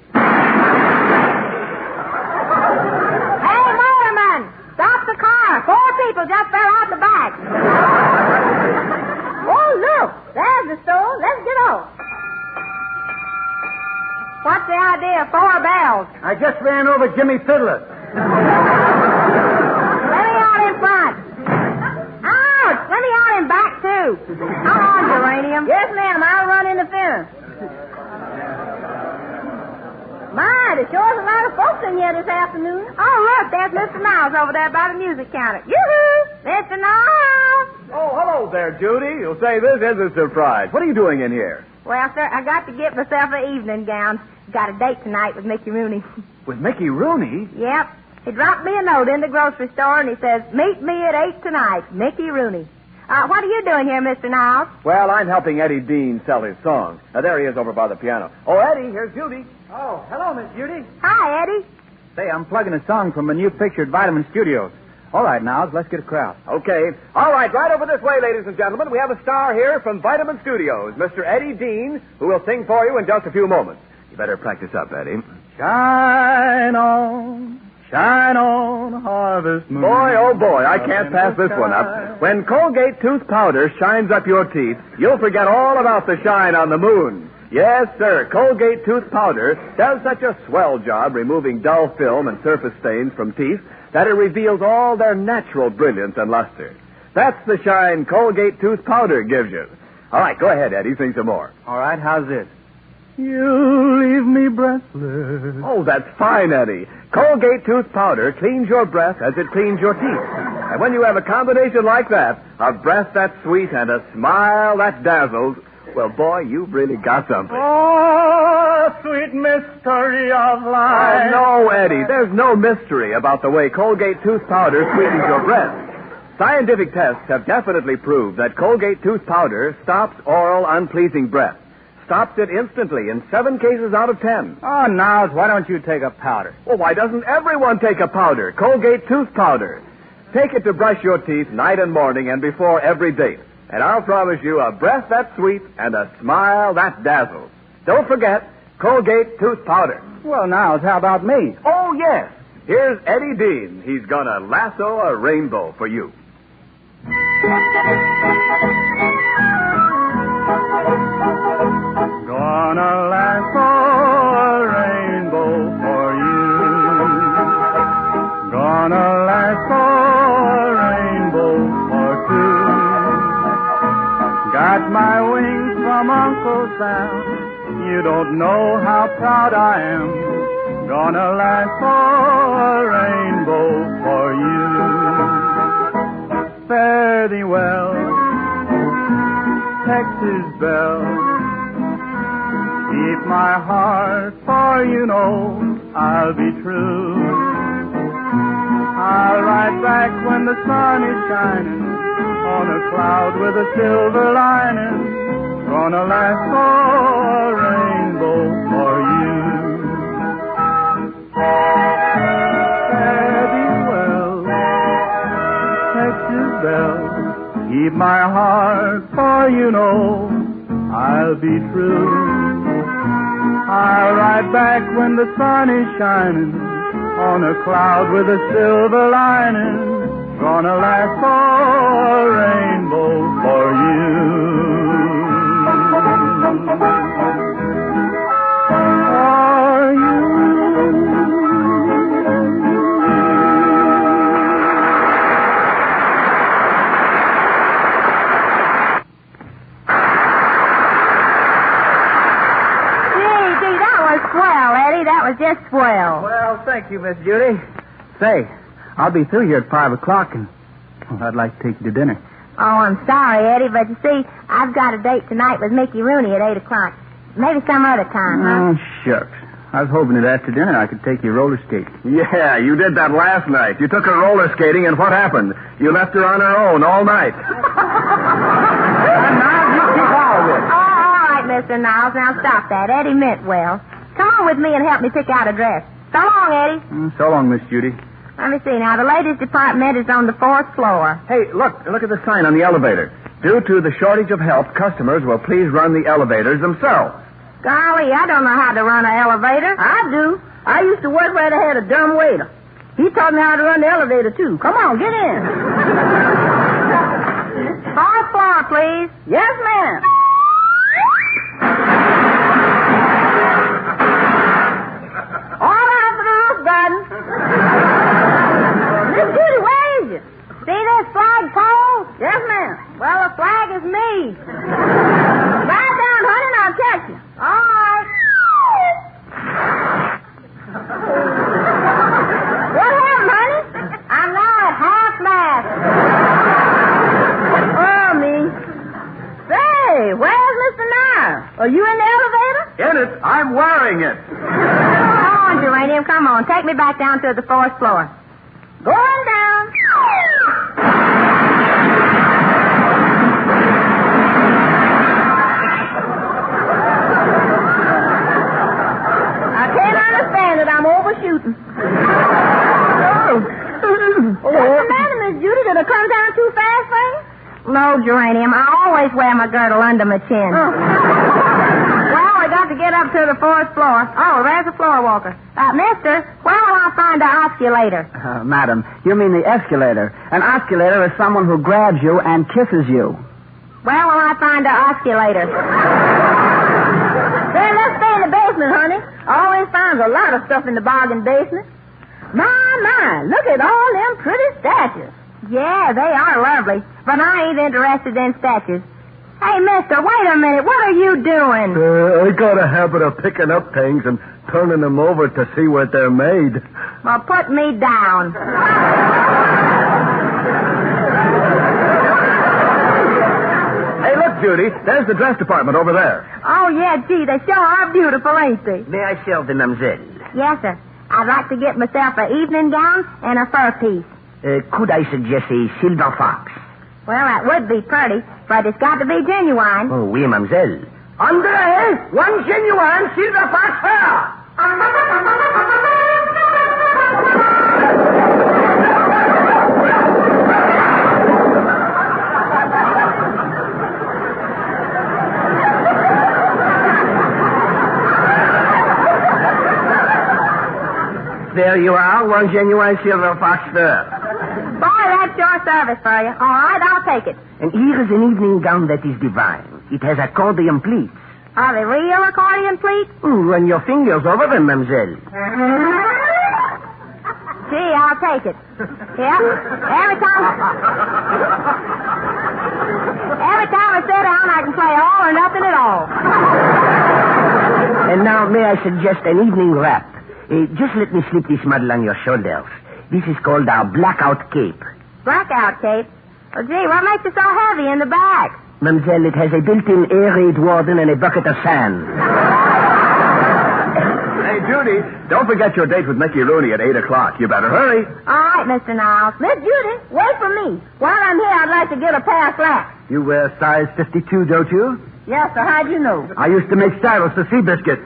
Hey, motorman! Stop the car. 4 people just fell out the back. Oh, look. There's the store. Let's get off. What's the idea of 4 bells? I just ran over Jimmy Fiddler. Let me out in front. Ouch! Let me out in back, too. Come on, Geranium. Yes, ma'am. I'll run interference. My, there sure is a lot of folks in here this afternoon. Oh, look, there's Mr. Niles over there by the music counter. Yoo-hoo! Mr. Niles! Oh, hello there, Judy. You'll say this is a surprise. What are you doing in here? Well, sir, I got to get myself an evening gown. Got a date tonight with Mickey Rooney. With Mickey Rooney? Yep. He dropped me a note in the grocery store, and he says, meet me at 8 tonight, Mickey Rooney. What are you doing here, Mr. Niles? Well, I'm helping Eddie Dean sell his songs. Now, there he is over by the piano. Oh, Eddie, here's Judy. Oh, hello, Miss Judy. Hi, Eddie. Say, I'm plugging a song from a new picture at Vitamin Studios. All right, now, let's get a crowd. Okay. All right, right over this way, ladies and gentlemen. We have a star here from Vitamin Studios, Mr. Eddie Dean, who will sing for you in just a few moments. You better practice up, Eddie. Shine on, harvest moon. Boy, oh boy, I can't pass this one up. When Colgate tooth powder shines up your teeth, you'll forget all about the shine on the moon. Yes, sir, Colgate tooth powder does such a swell job removing dull film and surface stains from teeth that it reveals all their natural brilliance and luster. That's the shine Colgate tooth powder gives you. All right, go ahead, Eddie, sing some more. All right, how's this? You leave me breathless. Oh, that's fine, Eddie. Colgate tooth powder cleans your breath as it cleans your teeth. And when you have a combination like that, a breath that's sweet and a smile that dazzles, Well, boy, you've really got something. Oh, sweet mystery of life. Oh, no, Eddie. There's no mystery about the way Colgate tooth powder sweetens your breath. Scientific tests have definitely proved that Colgate tooth powder stops oral unpleasing breath. Stops it instantly in 7 cases out of 10. Oh, Niles, why don't you take a powder? Well, why doesn't everyone take a powder? Colgate tooth powder. Take it to brush your teeth night and morning and before every date. And I'll promise you a breath that's sweet and a smile that dazzles. Don't forget, Colgate tooth powder. Well, Niles, how about me? Oh, yes. Here's Eddie Dean. He's gonna lasso a rainbow for you. Gonna lasso a rainbow for you. Gonna lasso a rainbow for two. Got my wings from Uncle Sam. You don't know how proud I am. Gonna lasso a rainbow for you. Fare thee well, Texas belle. Keep my heart, for you know I'll be true. I'll ride back when the sun is shining on a cloud with a silver lining. Gonna lasso a rainbow for you. Fare thee well, Texas belle. Keep my heart, for you know I'll be true. I'll ride back when the sun is shining on a cloud with a silver lining. Gonna lasso a rainbow for you. For you. Swell, Eddie. That was just swell. Well, thank you, Miss Judy. Say, I'll be through here at 5 o'clock, and I'd like to take you to dinner. Oh, I'm sorry, Eddie, but you see, I've got a date tonight with Mickey Rooney at 8 o'clock. Maybe some other time, huh? Oh, shucks. I was hoping that after dinner I could take you roller skating. Yeah, you did that last night. You took her roller skating, and what happened? You left her on her own all night. Now, you keep all of it. Oh, all right, Mr. Niles. Now, stop that. Eddie meant well. Come on with me and help me pick out a dress. So long, Eddie. So long, Miss Judy. Let me see. Now, the ladies' department is on the 4th floor. Hey, look at the sign on the elevator. Due to the shortage of help, customers will please run the elevators themselves. Golly, I don't know how to run an elevator. I do. I used to work where they had a dumb waiter. He taught me how to run the elevator, too. Come on, get in. 4th floor, please. Yes, ma'am. All right for the roof garden. Miss Judy, where is you? See this flagpole? Yes, ma'am. Well, the flag is me. Ride down, honey, and I'll catch you. All right. What happened, honey? I'm now at half-mast. Oh, me. Say, where's Mr. Nair? Are you in the elevator? In it, I'm wearing it. Come on, Geranium, come on. Take me back down to the 4th floor. Going down. I can't understand it. I'm overshooting. What's the matter, Miss Judy? Did it come down too fast for you? No, Geranium. I always wear my girdle under my chin. Oh. Well, I got to get up to the 4th floor. Oh, there's a floor walker. Mister, where will I find the osculator? Madam, you mean the escalator. An osculator is someone who grabs you and kisses you. Where will I find the osculator? Then let's stay in the basement, honey. I always find a lot of stuff in the bargain basement. My, look at all them pretty statues. Yeah, they are lovely, but I ain't interested in statues. Hey, mister, wait a minute. What are you doing? I got a habit of picking up things and turning them over to see what they're made. Well, put me down. Hey, look, Judy. Judy. There's the dress department over there. Oh, yeah, gee, they sure are beautiful, ain't they? May I serve the mademoiselle? Yes, sir. I'd like to get myself an evening gown and a fur piece. Could I suggest a silver fox? Well, that would be pretty, but it's got to be genuine. Oh, oui, mademoiselle. Andre, one genuine silver fox fur. There you are, one genuine silver fox fur. Boy, that's your service for you. All right, I'll take it. And here is an evening gown that is divine. It has accordion pleats. Are they real accordion pleats? Run your fingers over them, mademoiselle. Gee, I'll take it. Yep. Every time I sit down, I can play all or nothing at all. And now, may I suggest an evening wrap? Just let me slip this muddle on your shoulders. This is called our blackout cape. Blackout cape? Oh, gee, what makes it so heavy in the back? Mademoiselle, it has a built-in air raid warden and a bucket of sand. Hey, Judy, don't forget your date with Mickey Rooney at 8 o'clock. You better hurry. All right, Mr. Niles. Miss Judy, wait for me. While I'm here, I'd like to get a pair of slacks. You wear size 52, don't you? Yes, sir. How'd you know? I used to make styles for Seabiscuit.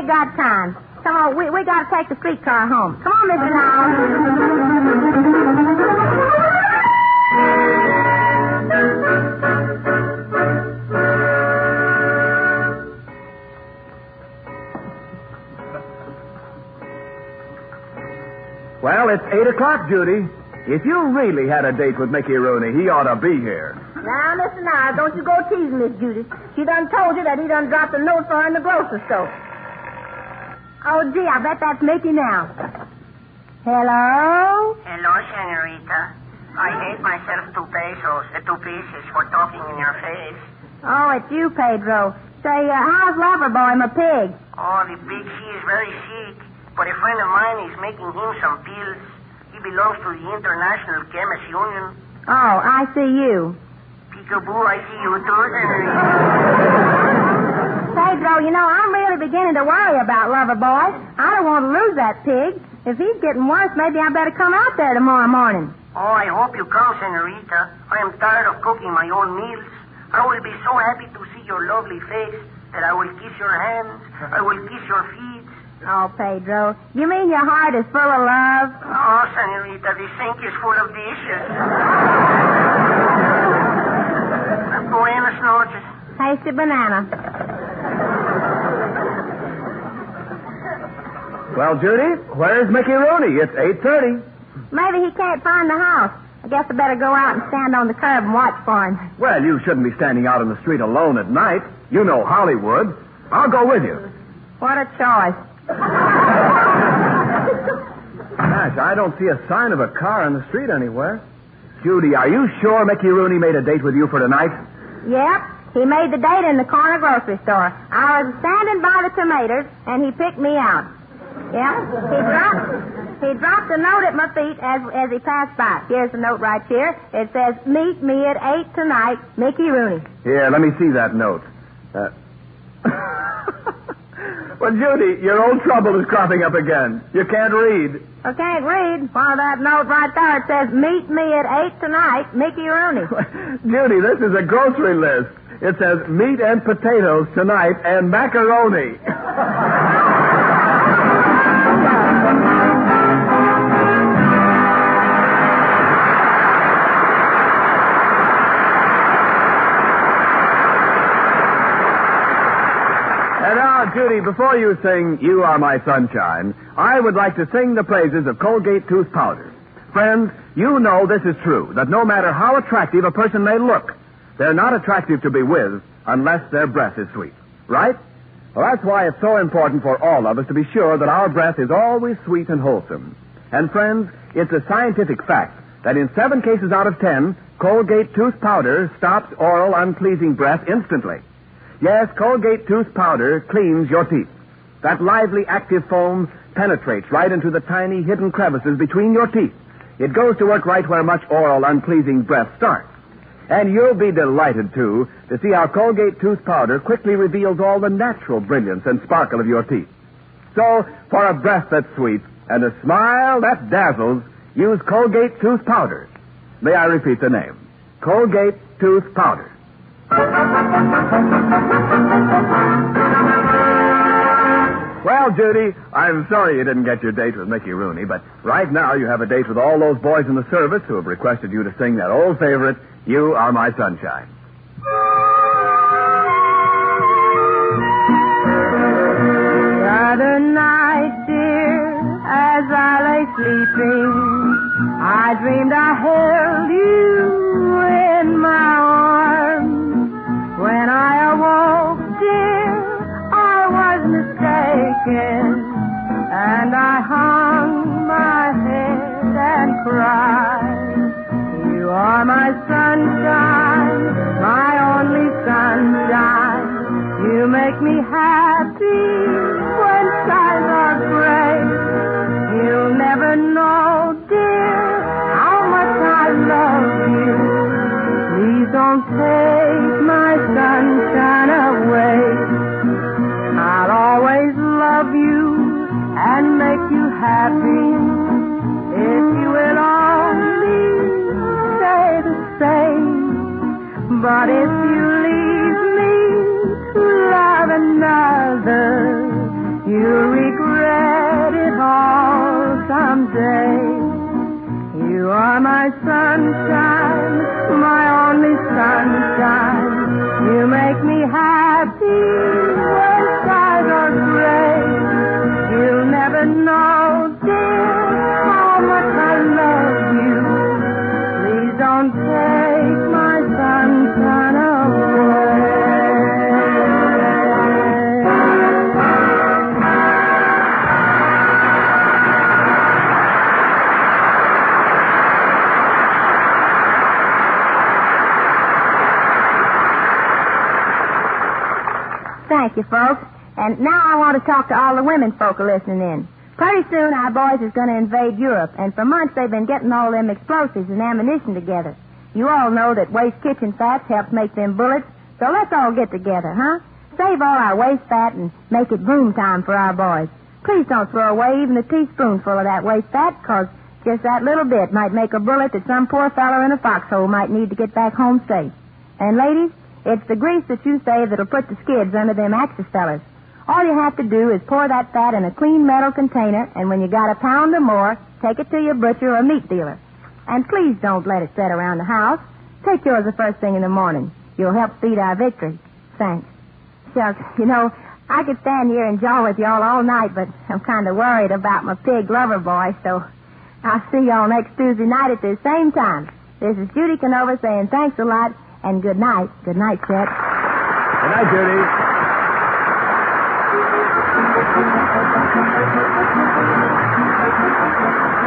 Got time. Come on, we got to take the streetcar home. Come on, Mr. Niles. Well, it's 8 o'clock, Judy. If you really had a date with Mickey Rooney, he ought to be here. Now, Mr. Niles, don't you go teasing Miss Judy. She done told you that he done dropped a note for her in the grocery store. Oh, gee, I bet that's Mickey now. Hello? Hello, senorita. I hate myself 2 pesos, 2 pieces for talking in your face. Oh, it's you, Pedro. Say, how's Loverboy, my pig? Oh, the pig, he is very sick. But a friend of mine is making him some pills. He belongs to the International Chemist Union. Oh, I see you. Peekaboo, I see you too, senorita. Pedro, you know, I'm really beginning to worry about Loverboy. I don't want to lose that pig. If he's getting worse, maybe I better come out there tomorrow morning. Oh, I hope you come, senorita. I am tired of cooking my own meals. I will be so happy to see your lovely face that I will kiss your hands. I will kiss your feet. Oh, Pedro, you mean your heart is full of love? Oh, senorita, the sink is full of dishes. Buenas noches. Tasty banana. Well, Judy, where's Mickey Rooney? It's 8:30. Maybe he can't find the house. I guess I better go out and stand on the curb and watch for him. Well, you shouldn't be standing out in the street alone at night. You know Hollywood. I'll go with you. What a choice. Gosh, I don't see a sign of a car on the street anywhere. Judy, are you sure Mickey Rooney made a date with you for tonight? Yep. He made the date in the corner grocery store. I was standing by the tomatoes, and he picked me out. Yeah, he dropped a note at my feet as he passed by. Here's the note right here. It says, "Meet me at 8 tonight, Mickey Rooney." Here, let me see that note. Well, Judy, your old trouble is cropping up again. You can't read. I can't read. Well, that note right there, it says, "Meet me at 8 tonight, Mickey Rooney." Judy, this is a grocery list. It says meat and potatoes tonight and macaroni. And now, Judy, before you sing "You Are My Sunshine," I would like to sing the praises of Colgate Tooth Powder. Friends, you know this is true, that no matter how attractive a person may look, they're not attractive to be with unless their breath is sweet. Right? Well, that's why it's so important for all of us to be sure that our breath is always sweet and wholesome. And, friends, it's a scientific fact that in 7 cases out of 10, Colgate Tooth Powder stops oral unpleasing breath instantly. Yes, Colgate Tooth Powder cleans your teeth. That lively, active foam penetrates right into the tiny hidden crevices between your teeth. It goes to work right where much oral, unpleasing breath starts. And you'll be delighted, too, to see how Colgate tooth powder quickly reveals all the natural brilliance and sparkle of your teeth. So, for a breath that's sweet and a smile that dazzles, use Colgate tooth powder. May I repeat the name? Colgate tooth powder. Well, Judy, I'm sorry you didn't get your date with Mickey Rooney, but right now you have a date with all those boys in the service who have requested you to sing that old favorite, You Are My Sunshine. The other night, dear, as I lay sleeping, I dreamed I held you in my arms. When I awoke, dear, I was mistaken, and I hung my head and cried. You are my sunshine, my only sunshine. You make me happy when skies are gray. You'll never know, dear, how much I love you. Please don't take my sunshine away. I'll always love you and make you happy if you will only stay the same. But if you leave me to love another, you'll regret it all someday. You are my sunshine, my only sunshine. You make me happy when skies are gray. You'll never know, dear, how much I love you. Please don't take my sunshine away. Thank you, folks. And now I want to talk to all the women folk who are listening in. Pretty soon our boys is going to invade Europe, and for months they've been getting all them explosives and ammunition together. You all know that waste kitchen fats helps make them bullets, so let's all get together, huh? Save all our waste fat and make it boom time for our boys. Please don't throw away even a teaspoonful of that waste fat, because just that little bit might make a bullet that some poor fellow in a foxhole might need to get back home safe. And ladies, it's the grease that you save that'll put the skids under them Axis fellas. All you have to do is pour that fat in a clean metal container, and when you got a pound or more, take it to your butcher or meat dealer. And please don't let it sit around the house. Take yours the first thing in the morning. You'll help feed our victory. Thanks. Shucks, you know, I could stand here and jaw with y'all all night, but I'm kind of worried about my pig lover boy, so I'll see y'all next Tuesday night at the same time. This is Judy Canova saying thanks a lot, and good night. Good night, Chet. Good night, Judy.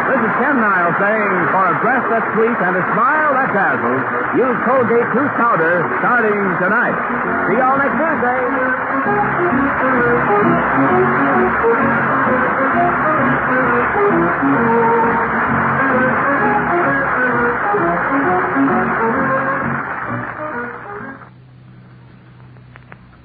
This is Ken Niles saying, for a breath that's sweet and a smile that dazzles, use Colgate tooth powder starting tonight. See y'all next Tuesday.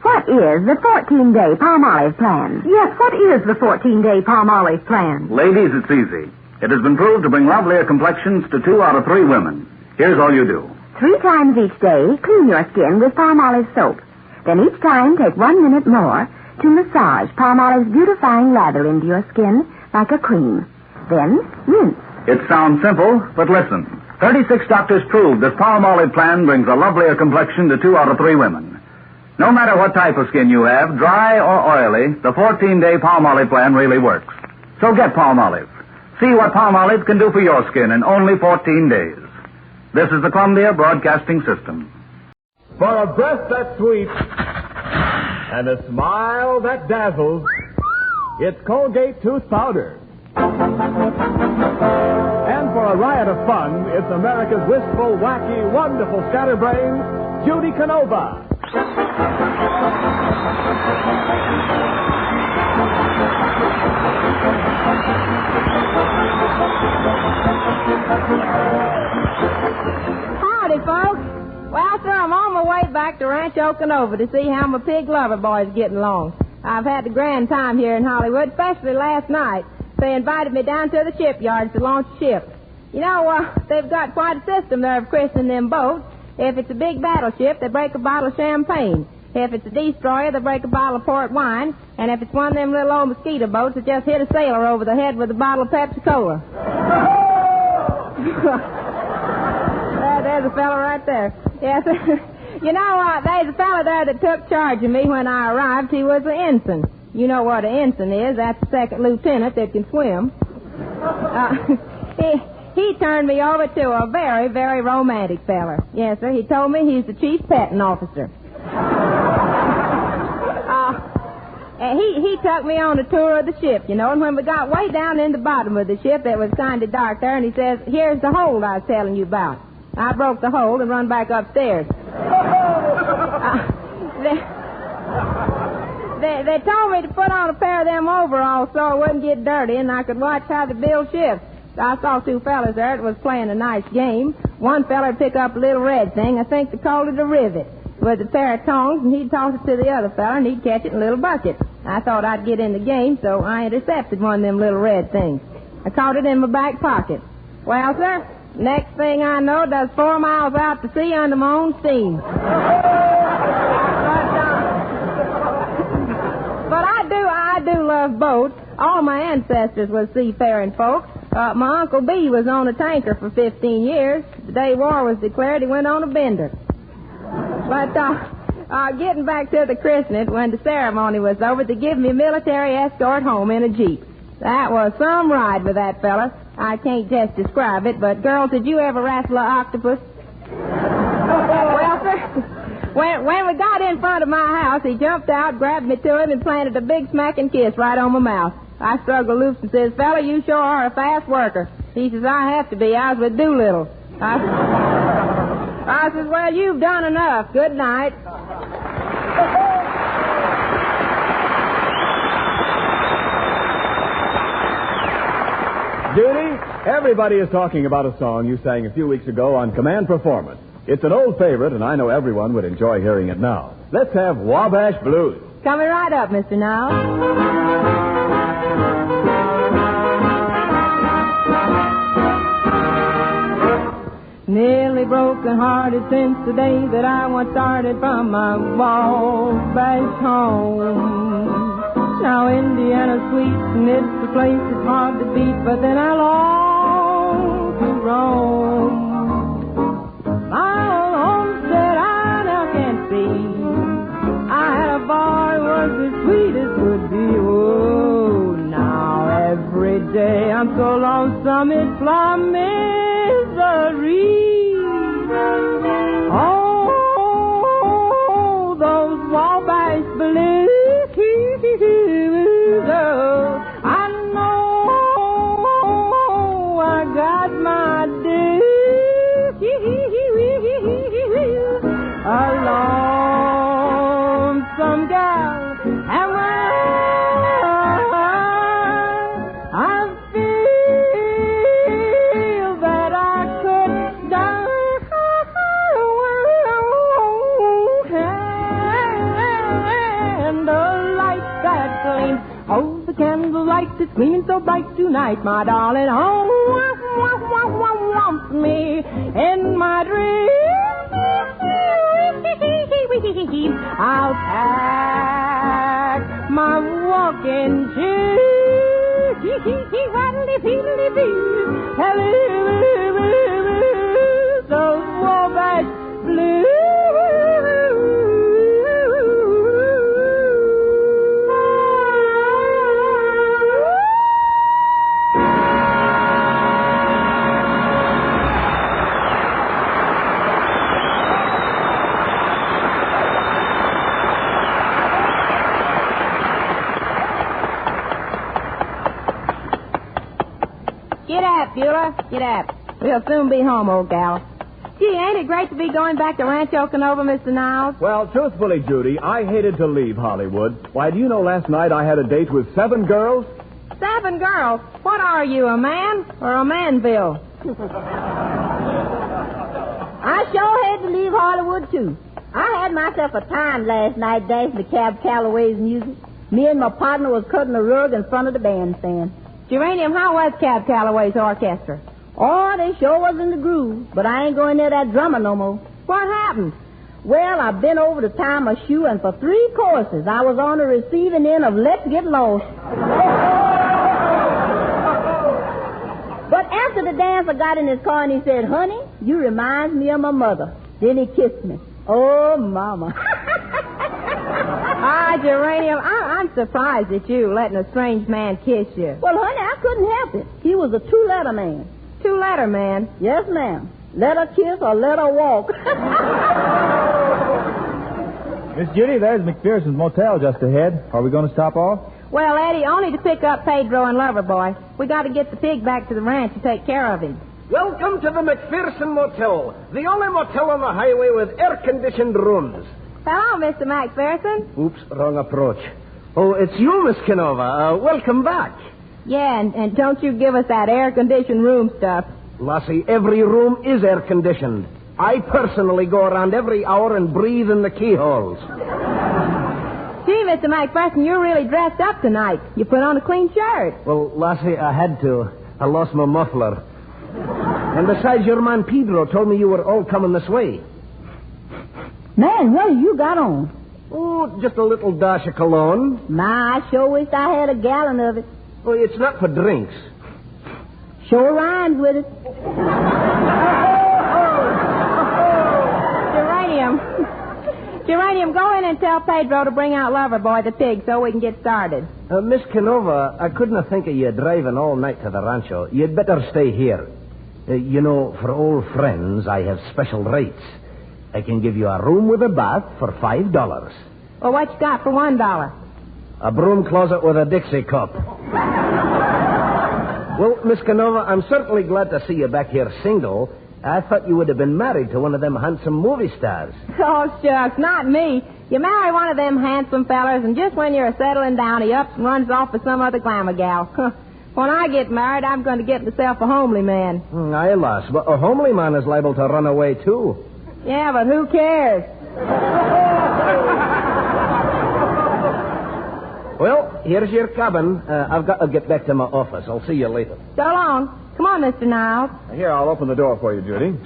What is the 14-day Palmolive plan? Yes, what is the 14-day Palmolive plan? Ladies, it's easy. It has been proved to bring lovelier complexions to 2 out of 3 women. Here's all you do. 3 times each day, clean your skin with Palmolive soap. Then each time, take 1 minute more to massage Palmolive's beautifying lather into your skin like a cream. Then, rinse. It sounds simple, but listen. 36 doctors proved this Palmolive plan brings a lovelier complexion to 2 out of 3 women. No matter what type of skin you have, dry or oily, the 14-day Palmolive plan really works. So get Palmolive. See what Palmolive can do for your skin in only 14 days. This is the Columbia Broadcasting System. For a breath that's sweet and a smile that dazzles, it's Colgate tooth powder. And for a riot of fun, it's America's wistful, wacky, wonderful scatterbrain, Judy Canova. Rancho Canova to see how my pig lover boy's getting along. I've had a grand time here in Hollywood, especially last night. They invited me down to the shipyards to launch a ship. You know, they've got quite a system there of christening them boats. If it's a big battleship, they break a bottle of champagne. If it's a destroyer, they break a bottle of port wine. And if it's one of them little old mosquito boats, they just hit a sailor over the head with a bottle of Pepsi-Cola. There's a fella right there. Yes. You know, there's a fella there that took charge of me when I arrived. He was an ensign. You know what an ensign is. That's a second lieutenant that can swim. He turned me over to a very, very romantic feller. Yes, sir. He told me he's the chief petting officer. He took me on a tour of the ship, you know, and when we got way down in the bottom of the ship, it was kind of dark there, and he says, here's the hole I was telling you about. I broke the hole and run back upstairs. They told me to put on a pair of them overalls so I wouldn't get dirty and I could watch how they build ships. I saw two fellas there that was playing a nice game. One fella would pick up a little red thing. I think they called it a rivet, with a pair of tongs, and he'd toss it to the other fella, and he'd catch it in a little bucket. I thought I'd get in the game, so I intercepted one of them little red things. I caught it in my back pocket. Well, sir, next thing I know, it does 4 miles out to sea under my own steam. But I do love boats. All my ancestors was seafaring folks. My Uncle B was on a tanker for 15 years. The day war was declared, he went on a bender. But getting back to the christening, when the ceremony was over, they gave me a military escort home in a Jeep. That was some ride with that fella. I can't just describe it, but girls, did you ever wrestle an octopus? Well, sir, when we got in front of my house, he jumped out, grabbed me to him, and planted a big smacking kiss right on my mouth. I struggled loose and says, fella, you sure are a fast worker. He says, I have to be. I was with Doolittle. I says, well, you've done enough. Good night. Judy, everybody is talking about a song you sang a few weeks ago on Command Performance. It's an old favorite, and I know everyone would enjoy hearing it now. Let's have Wabash Blues. Coming right up, Mr. Niles. Nearly broken-hearted since the day that I once started from my Wabash home. Now Indiana's sweet and it's a place that's hard to beat, but then I long to roam. My old homestead I now can't see. I had a boy who was as sweet as could be. Oh, now every day I'm so lonesome it's from misery. Oh, those Wabash blues. Oh, I know I got my dues. A lonesome gal, and I feel that I could die. Oh, the candlelight is gleaming so bright tonight, my darling. Oh, wants me in my dreams. I'll pack my walking shoes. Those Wabash blues. Get up, Beulah. Get up. We'll soon be home, old gal. Gee, ain't it great to be going back to Rancho Canova, Mr. Niles? Well, truthfully, Judy, I hated to leave Hollywood. Why, do you know last night I had a date with 7 girls? 7 girls? What are you, a man or a manville? I sure had to leave Hollywood, too. I had myself a time last night dancing to Cab Calloway's music. Me and my partner was cutting a rug in front of the bandstand. Geranium, how was Cab Calloway's orchestra? Oh, they sure was in the groove, but I ain't going near that drummer no more. What happened? Well, I've been over to tie my shoe, and for 3 courses, I was on the receiving end of Let's Get Lost. But after the dance, I got in his car, and he said, honey, you remind me of my mother. Then he kissed me. Oh, Mama. Geranium, I'm surprised at you letting a strange man kiss you. Well, honey, I couldn't help it. He was a 2-letter man. 2-letter man? Yes, ma'am. Let her kiss or let her walk. Miss Judy, there's McPherson's Motel just ahead. Are we going to stop off? Well, Eddie, only to pick up Pedro and Loverboy. We got to get the pig back to the ranch to take care of him. Welcome to the McPherson Motel, the only motel on the highway with air-conditioned rooms. Hello, Mr. McPherson. Oops, wrong approach. Oh, it's you, Miss Canova. Welcome back. Yeah, and don't you give us that air-conditioned room stuff. Lassie, every room is air-conditioned. I personally go around every hour and breathe in the keyholes. Gee, Mr. McPherson, you're really dressed up tonight. You put on a clean shirt. Well, Lassie, I had to. I lost my muffler. And besides, your man Pedro told me you were all coming this way. Man, what have you got on? Oh, just a little dash of cologne. My, I sure wish I had a gallon of it. Oh, it's not for drinks. Sure rhymes with it. Geranium, go in and tell Pedro to bring out Loverboy the pig so we can get started. Miss Canova, I couldn't think of you driving all night to the Rancho. You'd better stay here. You know, for old friends, I have special rates. I can give you a room with a bath for $5. Well, what you got for $1? A broom closet with a Dixie cup. Well, Miss Canova, I'm certainly glad to see you back here single. I thought you would have been married to one of them handsome movie stars. Oh, shucks, not me. You marry one of them handsome fellers, and just when you're settling down, he ups and runs off with some other glamour gal. When I get married, I'm going to get myself a homely man. Aye, lass, but a homely man is liable to run away, too. Yeah, but who cares? Well, here's your cabin. I've got to get back to my office. I'll see you later. So long. Come on, Mr. Niles. Here, I'll open the door for you, Judy.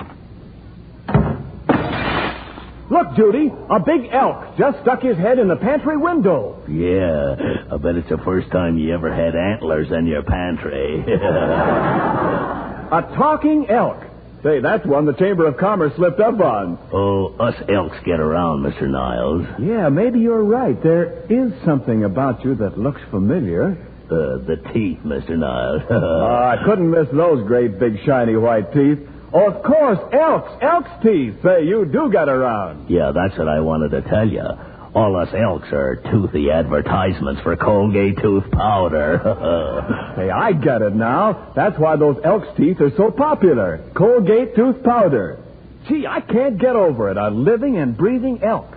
Look, Judy, a big elk just stuck his head in the pantry window. Yeah, I bet it's the first time you ever had antlers in your pantry. A talking elk. Say, that's one the Chamber of Commerce slipped up on. Oh, us elks get around, Mr. Niles. Yeah, maybe you're right. There is something about you that looks familiar. The teeth, Mr. Niles. I couldn't miss those great big shiny white teeth. Oh, of course, elk's teeth. Say, you do get around. Yeah, that's what I wanted to tell you. All us elks are toothy advertisements for Colgate tooth powder. Hey, I get it now. That's why those elk's teeth are so popular. Colgate tooth powder. Gee, I can't get over it. A living and breathing elk.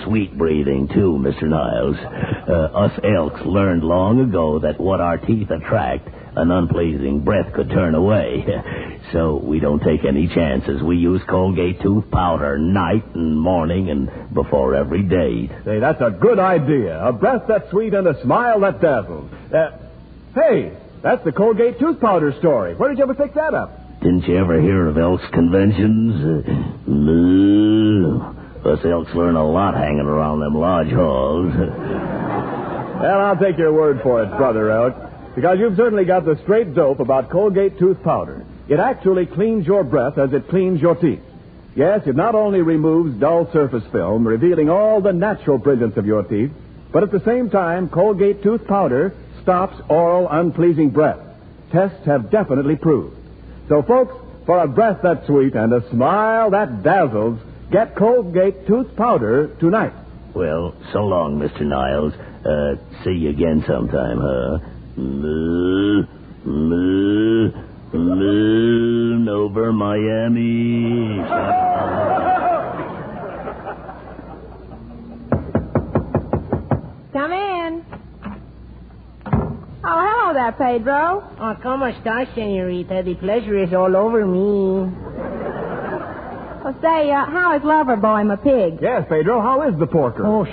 Sweet breathing, too, Mr. Niles. Us elks learned long ago that what our teeth attract, an unpleasing breath could turn away. So we don't take any chances. We use Colgate tooth powder night and morning and before every date. Say, that's a good idea. A breath that's sweet and a smile that dazzles. Hey, that's the Colgate tooth powder story. Where did you ever pick that up? Didn't you ever hear of elks conventions? Us elks learn a lot hanging around them lodge halls. Well, I'll take your word for it, Brother Elk, because you've certainly got the straight dope about Colgate tooth powder. It actually cleans your breath as it cleans your teeth. Yes, it not only removes dull surface film, revealing all the natural brilliance of your teeth, but at the same time, Colgate tooth powder stops oral unpleasing breath. Tests have definitely proved. So, folks, for a breath that's sweet and a smile that dazzles, get Colgate tooth powder tonight. Well, so long, Mr. Niles. See you again sometime, huh? Moon over Miami. Come in. Oh, hello there, Pedro. Oh, ¿cómo estás, señorita? The pleasure is all over me. Well, say, how is Loverboy, my pig? Yes, Pedro, how is the porker? Oh,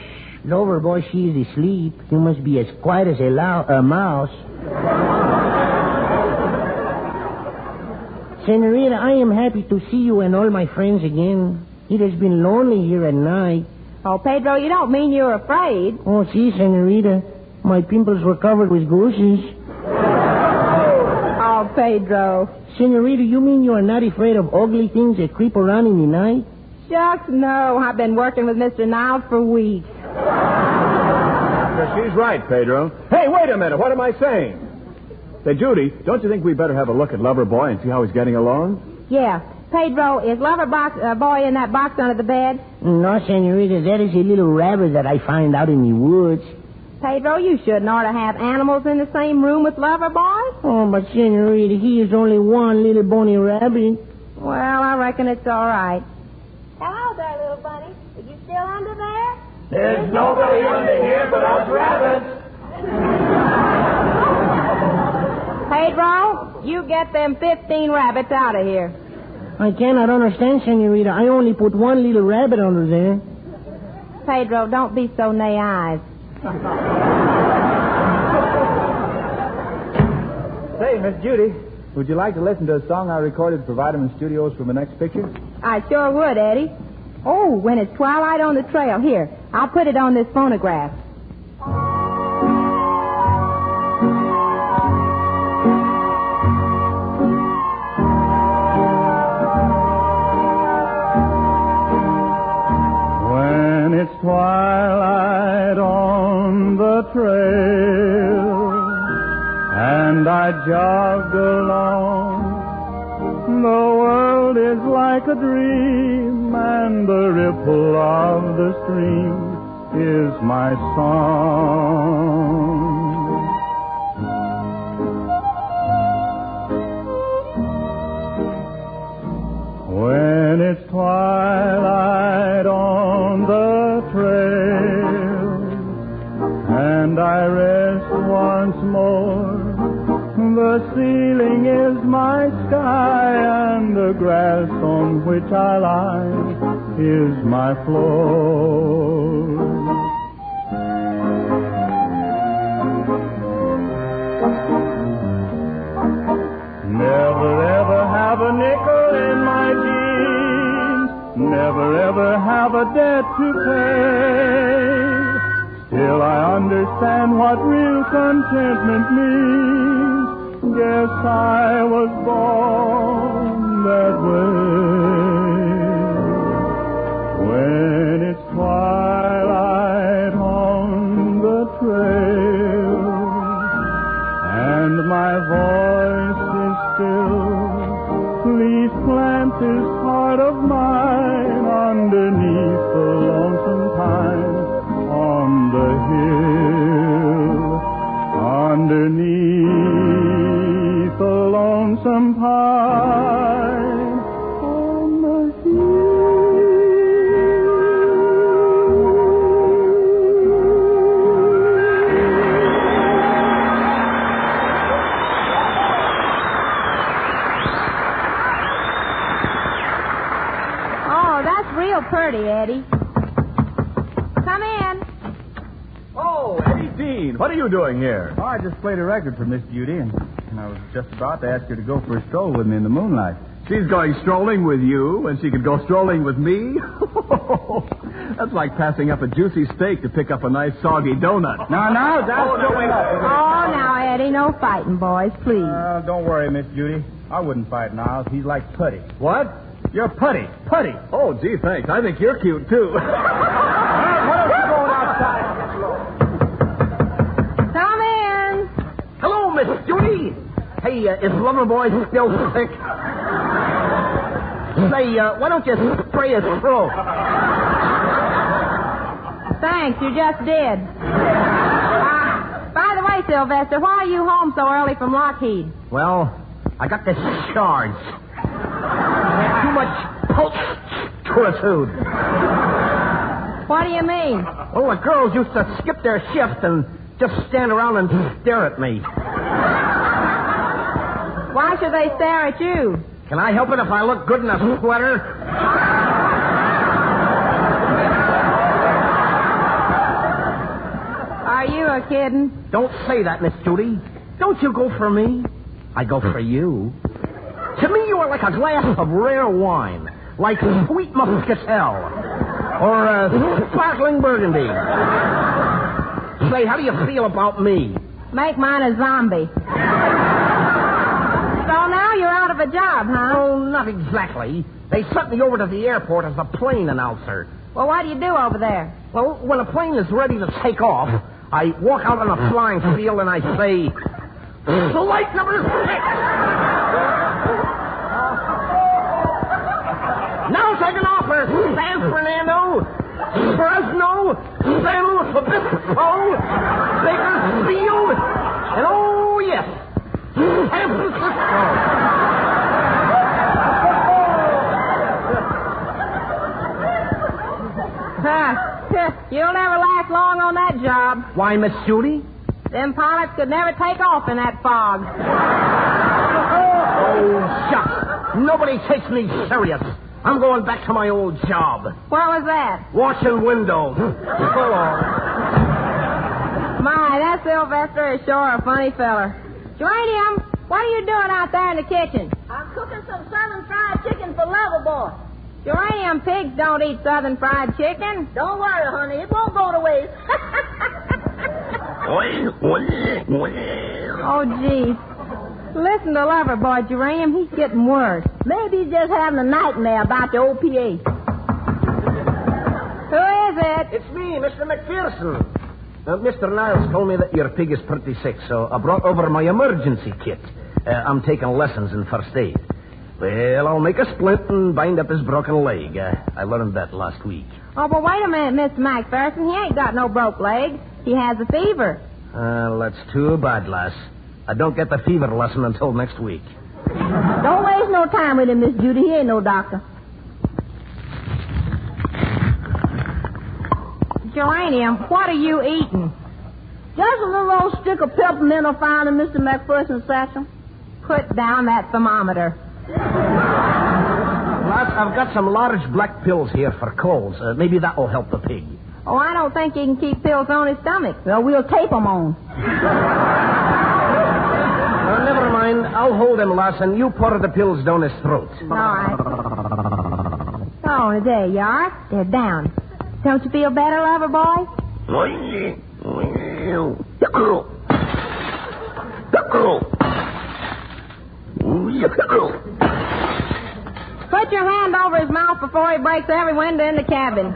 Loverboy, she is asleep. You must be as quiet as a mouse. Senorita, I am happy to see you and all my friends again. It has been lonely here at night. Oh, Pedro, you don't mean you're afraid. Oh, see, Senorita, my pimples were covered with gooses. Oh, Pedro. Senorita, you mean you are not afraid of ugly things that creep around in the night? Shucks, no. I've been working with Mr. Niles for weeks. She's right, Pedro. Hey, wait a minute. What am I saying? Say, Judy, don't you think we better have a look at Loverboy and see how he's getting along? Yeah. Pedro, is Loverboy in that box under the bed? No, Senorita, that is a little rabbit that I found out in the woods. Pedro, you shouldn't ought to have animals in the same room with Loverboy. Oh, but Senorita, he is only one little bony rabbit. Well, I reckon it's all right. Hello there, little bunny. Are you still under there? There's nobody under here but us rabbits. Pedro, you get them 15 rabbits out of here. I cannot understand, Senorita. I only put one little rabbit under there. Pedro, don't be so nay-eyes. Say, Miss Judy, would you like to listen to a song I recorded for Vitamin Studios for my next picture? I sure would, Eddie. Oh, when it's twilight on the trail. Here, I'll put it on this phonograph. When it's twilight on the trail and I jog along, the world is like a dream and the ripple of the stream is my song. When it's twilight on the trail and I rest once more, the ceiling is my sky and the grass on which I lie is my floor. Never ever have a nickel in my jeans, never ever have a debt to pay. Still I understand what real contentment means. Guess I was born that way. When it's twilight on the trail and my voice is still, please plant this heart of mine underneath the lonesome pine on the hill, underneath the lonesome pine on the hill. Oh, that's real pretty, Eddie. Come in. Oh, Eddie Dean, what are you doing here? Oh, I just played a record for Miss Judy, and I was just about to ask her to go for a stroll with me in the moonlight. She's going strolling with you when she could go strolling with me? That's like passing up a juicy steak to pick up a nice soggy donut. No, that's wait up. Oh, now, Eddie, no fighting, boys, please. Don't worry, Miss Judy. I wouldn't fight Niles. He's like Putty. What? You're Putty. Putty. Oh, gee, thanks. I think you're cute, too. What else you going outside? Come in. Hello, Miss Judy. Hey, is Loverboy still sick? Say, why don't you spray his throat? Thanks, you just did. By the way, Sylvester, why are you home so early from Lockheed? Well, I got this charge. Too much pulchritude. What do you mean? Well, the girls used to skip their shift and just stand around and stare at me. Why should they stare at you? Can I help it if I look good in a sweater? you're kidding. Don't say that, Miss Judy. Don't you go for me? I go for you. To me, you are like a glass of rare wine. Like sweet muscatel. Or sparkling burgundy. Say, how do you feel about me? Make mine a zombie. So now you're out of a job, huh? Oh, not exactly. They sent me over to the airport as a plane announcer. Well, what do you do over there? Well, when a plane is ready to take off, I walk out on a flying field and I say, flight number 6! Now taking off for San Fernando, Fresno, San Luis Obispo, Bakersfield, and oh, yes, San Francisco. You'll never last long on that job. Why, Miss Judy? Them pilots could never take off in that fog. Oh, shucks. Nobody takes me serious. I'm going back to my old job. What was that? Washing windows. So long. My, that Sylvester is sure a funny feller. Geranium, what are you doing out there in the kitchen? I'm cooking some southern fried chicken for Loverboy. Geranium, pigs don't eat southern fried chicken. Don't worry, honey. It won't go to waste. Oh, gee. Listen to Loverboy, Geranium. He's getting worse. Maybe he's just having a nightmare about the OPA. Who is it? It's me, Mr. McPherson. Mr. Niles told me that your pig is pretty sick, so I brought over my emergency kit. I'm taking lessons in first aid. Well, I'll make a splint and bind up his broken leg. I learned that last week. Oh, but wait a minute, Mr. McPherson. He ain't got no broke leg. He has a fever. That's too bad, lass. I don't get the fever lesson until next week. Don't waste no time with him, Miss Judy. He ain't no doctor. Geranium, what are you eating? Just a little old stick of peppermint I found in Mr. McPherson's satchel. Put down that thermometer. Lass, I've got some large black pills here for colds. Maybe that will help the pig. Oh, I don't think he can keep pills on his stomach. Well, we'll tape them on. Never mind. I'll hold him, lass, and you pour the pills down his throat. All right. Oh, there you are. They're down. Don't you feel better, Loverboy? Put your hand over his mouth before he breaks every window in the cabin.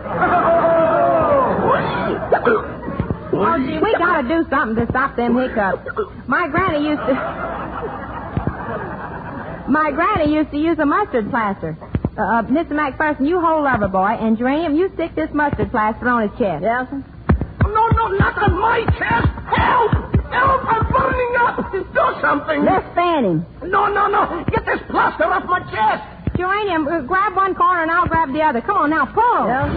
Oh, gee, we gotta do something to stop them hiccups. My granny used to use a mustard plaster. Mr. McPherson, you hold Loverboy, and Geranium, you stick this mustard plaster on his chest. Yes, sir? No, not on my chest. Help! Help! I'm burning up! Do something! Let's fan him. No. Get this plaster off my chest! Geranium, grab one corner and I'll grab the other. Come on now, pull. Yes.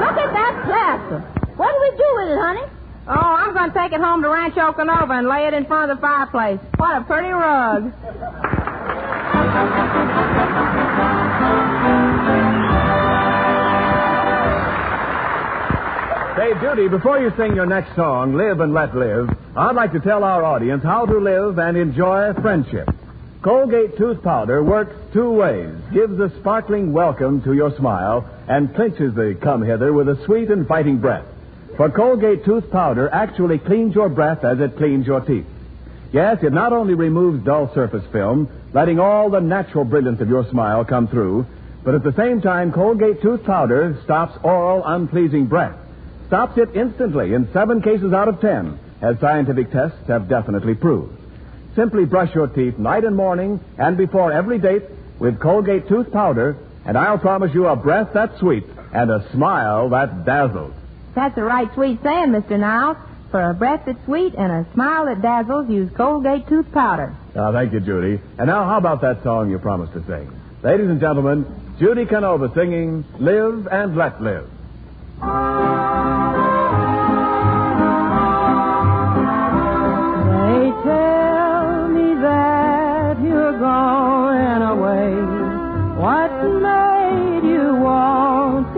Look at that plaster. What do we do with it, honey? Oh, I'm going to take it home to Rancho Canova and lay it in front of the fireplace. What a pretty rug. Say, Judy, before you sing your next song, Live and Let Live, I'd like to tell our audience how to live and enjoy friendship. Colgate tooth powder works two ways, gives a sparkling welcome to your smile, and clinches the come hither with a sweet and fighting breath. For Colgate tooth powder actually cleans your breath as it cleans your teeth. Yes, it not only removes dull surface film, letting all the natural brilliance of your smile come through, but at the same time, Colgate tooth powder stops oral unpleasing breath. Stops it instantly in 7 cases out of 10, as scientific tests have definitely proved. Simply brush your teeth night and morning and before every date with Colgate tooth powder, and I'll promise you a breath that's sweet and a smile that dazzles. That's a right sweet saying, Mr. Niles. For a breath that's sweet and a smile that dazzles, use Colgate tooth powder. Thank you, Judy. And now, how about that song you promised to sing? Ladies and gentlemen, Judy Canova singing Live and Let Live. They tell me that you're going away. What made you want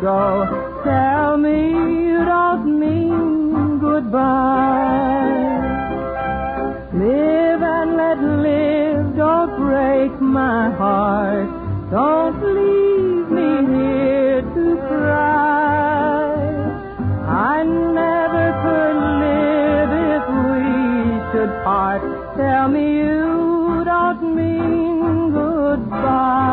go. Tell me you don't mean goodbye. Live and let live, don't break my heart. Don't leave me here to cry. I never could live if we should part. Tell me you don't mean goodbye.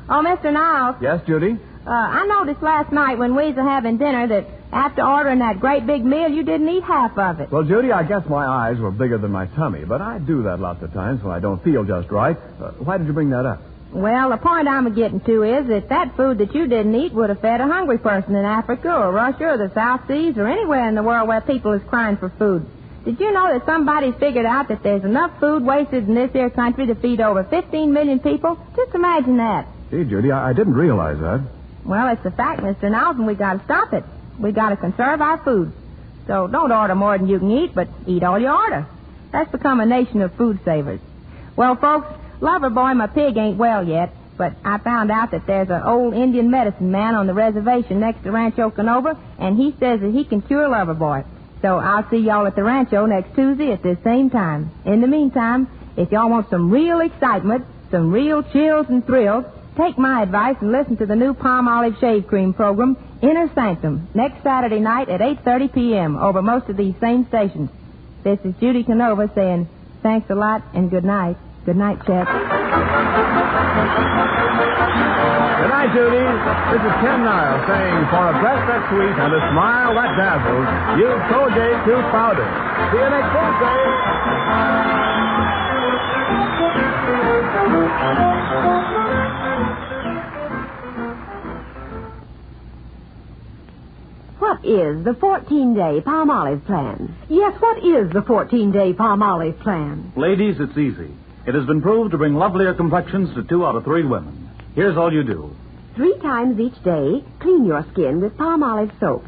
Oh, Mr. Niles. Yes, Judy? I noticed last night when we was having dinner that after ordering that great big meal, you didn't eat half of it. Well, Judy, I guess my eyes were bigger than my tummy, but I do that lots of times when I don't feel just right. Why did you bring that up? Well, the point I'm getting to is that food that you didn't eat would have fed a hungry person in Africa or Russia or the South Seas or anywhere in the world where people is crying for food. Did you know that somebody's figured out that there's enough food wasted in this here country to feed over 15 million people? Just imagine that. Gee, Judy, I didn't realize that. Well, it's a fact, Mr. Niles, and we got to stop it. We got to conserve our food. So don't order more than you can eat, but eat all you order. Let's become a nation of food savers. Well, folks, Loverboy, my pig, ain't well yet, but I found out that there's an old Indian medicine man on the reservation next to Rancho Canova, and he says that he can cure Loverboy. So I'll see y'all at the Rancho next Tuesday at this same time. In the meantime, if y'all want some real excitement, some real chills and thrills, take my advice and listen to the new Palm Olive Shave Cream program, Inner Sanctum, next Saturday night at 8:30 p.m. over most of these same stations. This is Judy Canova saying thanks a lot and good night. Good night, Chet. Good night, Judy. This is Ken Niles saying, for a breath that's sweet and a smile that dazzles, use Colgate Tooth Powder. See you next Tuesday. What is the 14-day Palm Olive plan? Yes, what is the 14-day Palm Olive plan? Ladies, it's easy. It has been proved to bring lovelier complexions to 2 out of 3 women. Here's all you do. 3 times each day, clean your skin with Palm Olive soap.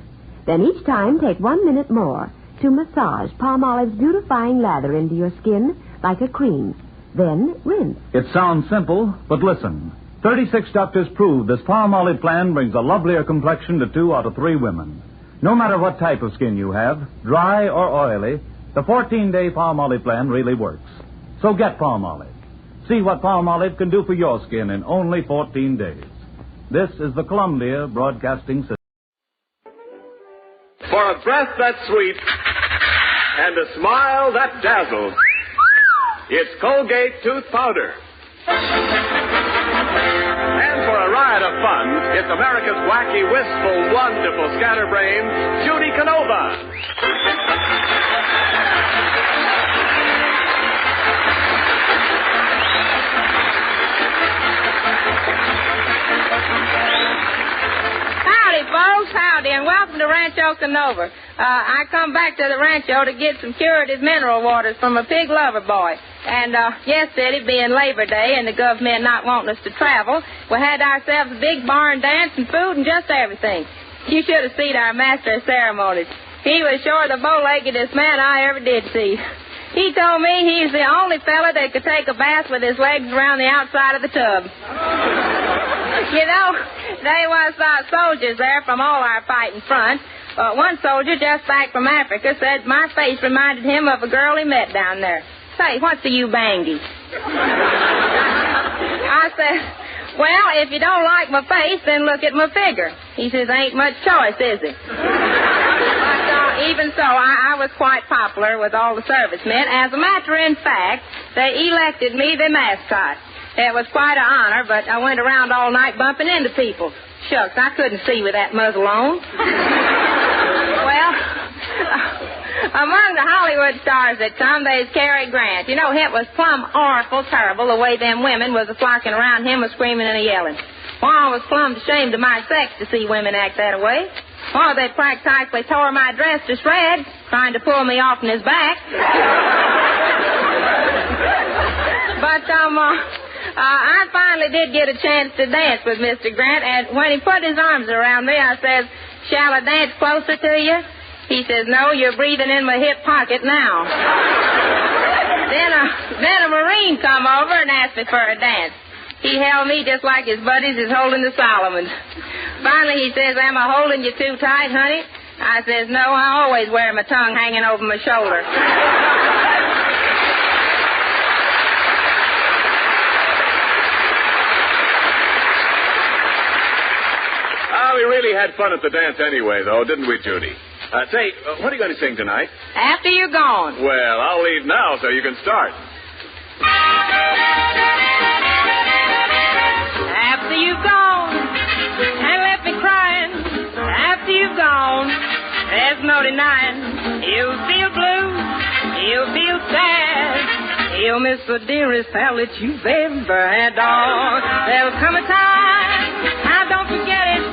Then each time, take 1 minute more to massage Palm Olive's beautifying lather into your skin like a cream. Then rinse. It sounds simple, but listen. 36 doctors prove this Palm Olive plan brings a lovelier complexion to 2 out of 3 women. No matter what type of skin you have, dry or oily, the 14-day Palm Olive plan really works. So get Palm Olive. See what Palm Olive can do for your skin in only 14 days. This is the Columbia Broadcasting System. For a breath that's sweet and a smile that dazzles, it's Colgate Tooth Powder. And for a riot of fun, it's America's wacky, wistful, wonderful scatterbrain, Judy Canova. Howdy, folks. Howdy, and welcome to Rancho Canova. I come back to the Rancho to get some curative mineral waters from a pig lover boy. And yesterday, being Labor Day and the government not wanting us to travel, we had ourselves a big barn dance and food and just everything. You should have seen our master of ceremonies. He was sure the bow-leggedest man I ever did see. He told me he's the only fella that could take a bath with his legs around the outside of the tub. You know, there was soldiers there from all our fighting fronts. One soldier just back from Africa said my face reminded him of a girl he met down there. Say, what's a you-bangy? I said, well, if you don't like my face, then look at my figure. He says, ain't much choice, is it? But even so, I was quite popular with all the servicemen. As a matter of fact, they elected me the mascot. It was quite an honor, but I went around all night bumping into people. Shucks, I couldn't see with that muzzle on. Well, among the Hollywood stars that come, there's Cary Grant. You know, it was plumb awful terrible the way them women was flocking around him a screaming and a yelling. Well, I was plumb ashamed of my sex to see women act that way. Oh, they practically tore my dress to shreds, trying to pull me off in his back. But, I finally did get a chance to dance with Mr. Grant, and when he put his arms around me, I says, shall I dance closer to you? He says, no, you're breathing in my hip pocket now. Then a Marine come over and asked me for a dance. He held me just like his buddies is holding the Solomons. Finally, he says, am I holding you too tight, honey? I says, no, I always wear my tongue hanging over my shoulder. We really had fun at the dance anyway, though, didn't we, Judy? Say, what are you going to sing tonight? After you're gone. Well, I'll leave now so you can start. After you've gone and left me crying, after you've gone, there's no denying. You'll feel blue, you'll feel sad, you'll miss the dearest pal that you've ever had. Oh, there'll come a time, now don't forget it,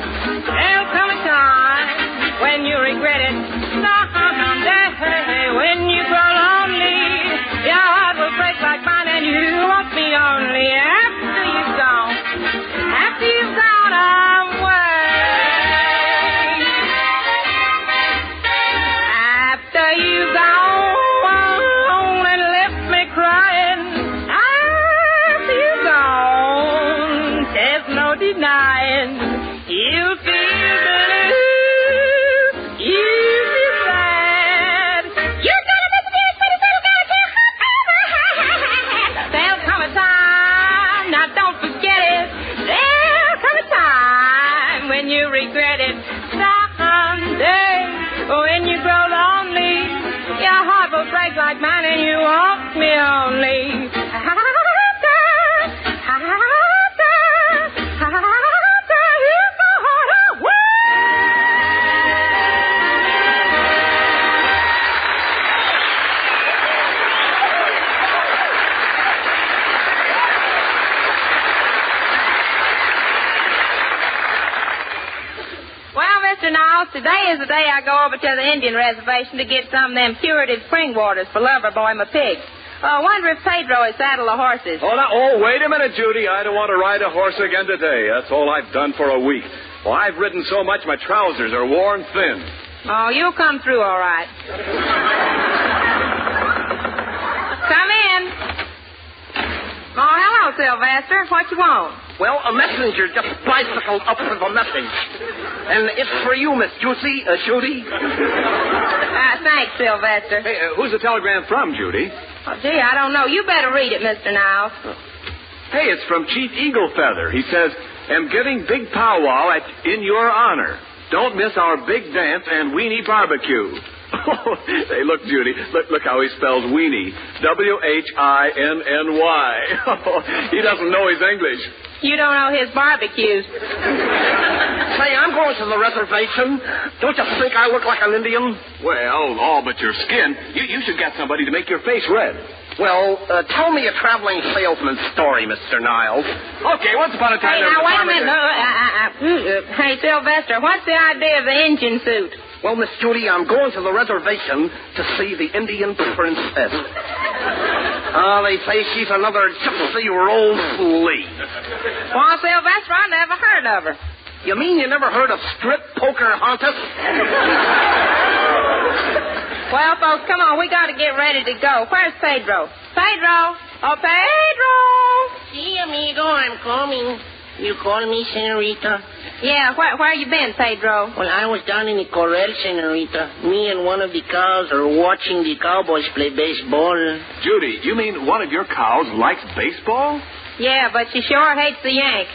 there'll come a time when you regret it. Someday, when you grow lonely, your heart will break like mine and you won't be only after you've gone. After you've gone away. After you've gone and left me crying. After you've gone, there's no denying. You'll feel blue. You'll feel sad. You're gonna miss this, but it's gonna there'll come a time, now don't forget it. There'll come a time when you regret it. Someday, when you grow lonely, your heart will break like mine and you won't be only. Today is the day I go over to the Indian reservation to get some of them curative spring waters for Loverboy, my pig. Wonder if Pedro has saddled the horses. Wait a minute, Judy. I don't want to ride a horse again today. That's all I've done for a week. Well, I've ridden so much my trousers are worn thin. Oh, you'll come through all right. Come in. Oh, hello, Sylvester. What you want? Well, a messenger just bicycled up with a message. And it's for you, Miss Juicy, Judy. Thanks, Sylvester. Hey, who's the telegram from, Judy? Oh, gee, I don't know. You better read it, Mr. Niles. Hey, it's from Chief Eagle Feather. He says, am giving big powwow in your honor. Don't miss our big dance and weenie barbecue. Hey, look, Judy. Look how he spells weenie. W-H-I-N-N-Y. He doesn't know his English. You don't know his barbecues. Say, I'm going to the reservation. Don't you think I look like an Indian? Well, all but your skin. You should get somebody to make your face red. Well, tell me a traveling salesman's story, Mr. Niles. Okay, once upon a time... Hey, now, wait a minute. Hey, Sylvester, what's the idea of the engine suit? Well, Miss Judy, I'm going to the reservation to see the Indian princess. They say she's another gypsy Rosalie. Well, Sylvester, I never heard of her. You mean you never heard of strip poker hauntess? Well, folks, come on. We got to get ready to go. Where's Pedro? Pedro! Oh, Pedro! Si, amigo, I'm coming. You call me, senorita? Yeah, where you been, Pedro? Well, I was down in the corral, senorita. Me and one of the cows are watching the Cowboys play baseball. Judy, you mean one of your cows likes baseball? Yeah, but she sure hates the Yank.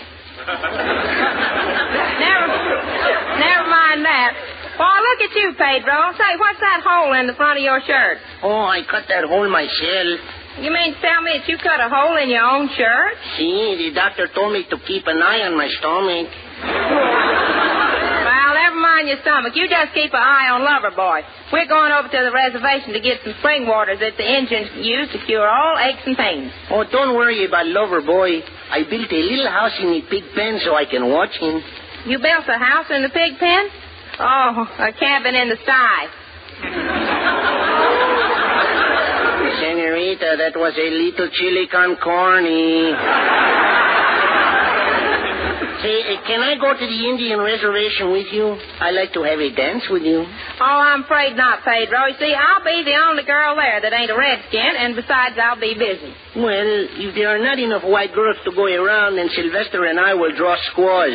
Never mind that. Oh, look at you, Pedro. Say, what's that hole in the front of your shirt? Oh, I cut that hole myself. You mean to tell me that you cut a hole in your own shirt? See, the doctor told me to keep an eye on my stomach. Well, never mind your stomach. You just keep an eye on Loverboy. We're going over to the reservation to get some spring waters that the Indians use to cure all aches and pains. Oh, don't worry about Loverboy. I built a little house in the pig pen so I can watch him. You built a house in the pig pen? Oh, a cabin in the sty. Senorita, that was a little chili con carne. Say, can I go to the Indian reservation with you? I'd like to have a dance with you. Oh, I'm afraid not, Pedro. You see, I'll be the only girl there that ain't a redskin, and besides, I'll be busy. Well, if there are not enough white girls to go around, then Sylvester and I will draw squaws.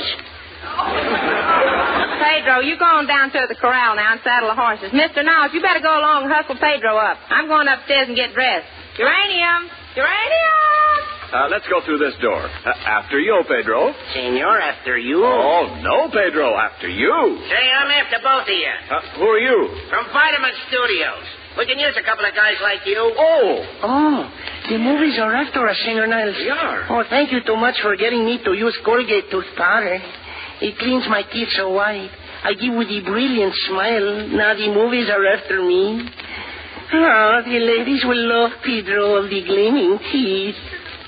Pedro, you go on down to the corral now and saddle the horses. Mr. Niles, you better go along and hustle Pedro up. I'm going upstairs and get dressed. Uranium! Let's go through this door. After you, Pedro. Senor, after you. Oh, no, Pedro, after you. Say, I'm after both of you. Who are you? From Vitamin Studios. We can use a couple of guys like you. Oh, the movies are after us, Senor Niles. They are. Oh, thank you too much for getting me to use Colgate tooth powder. It cleans my teeth so white. I give with a brilliant smile. Now the movies are after me. Oh, the ladies will love Pedro of the gleaming teeth.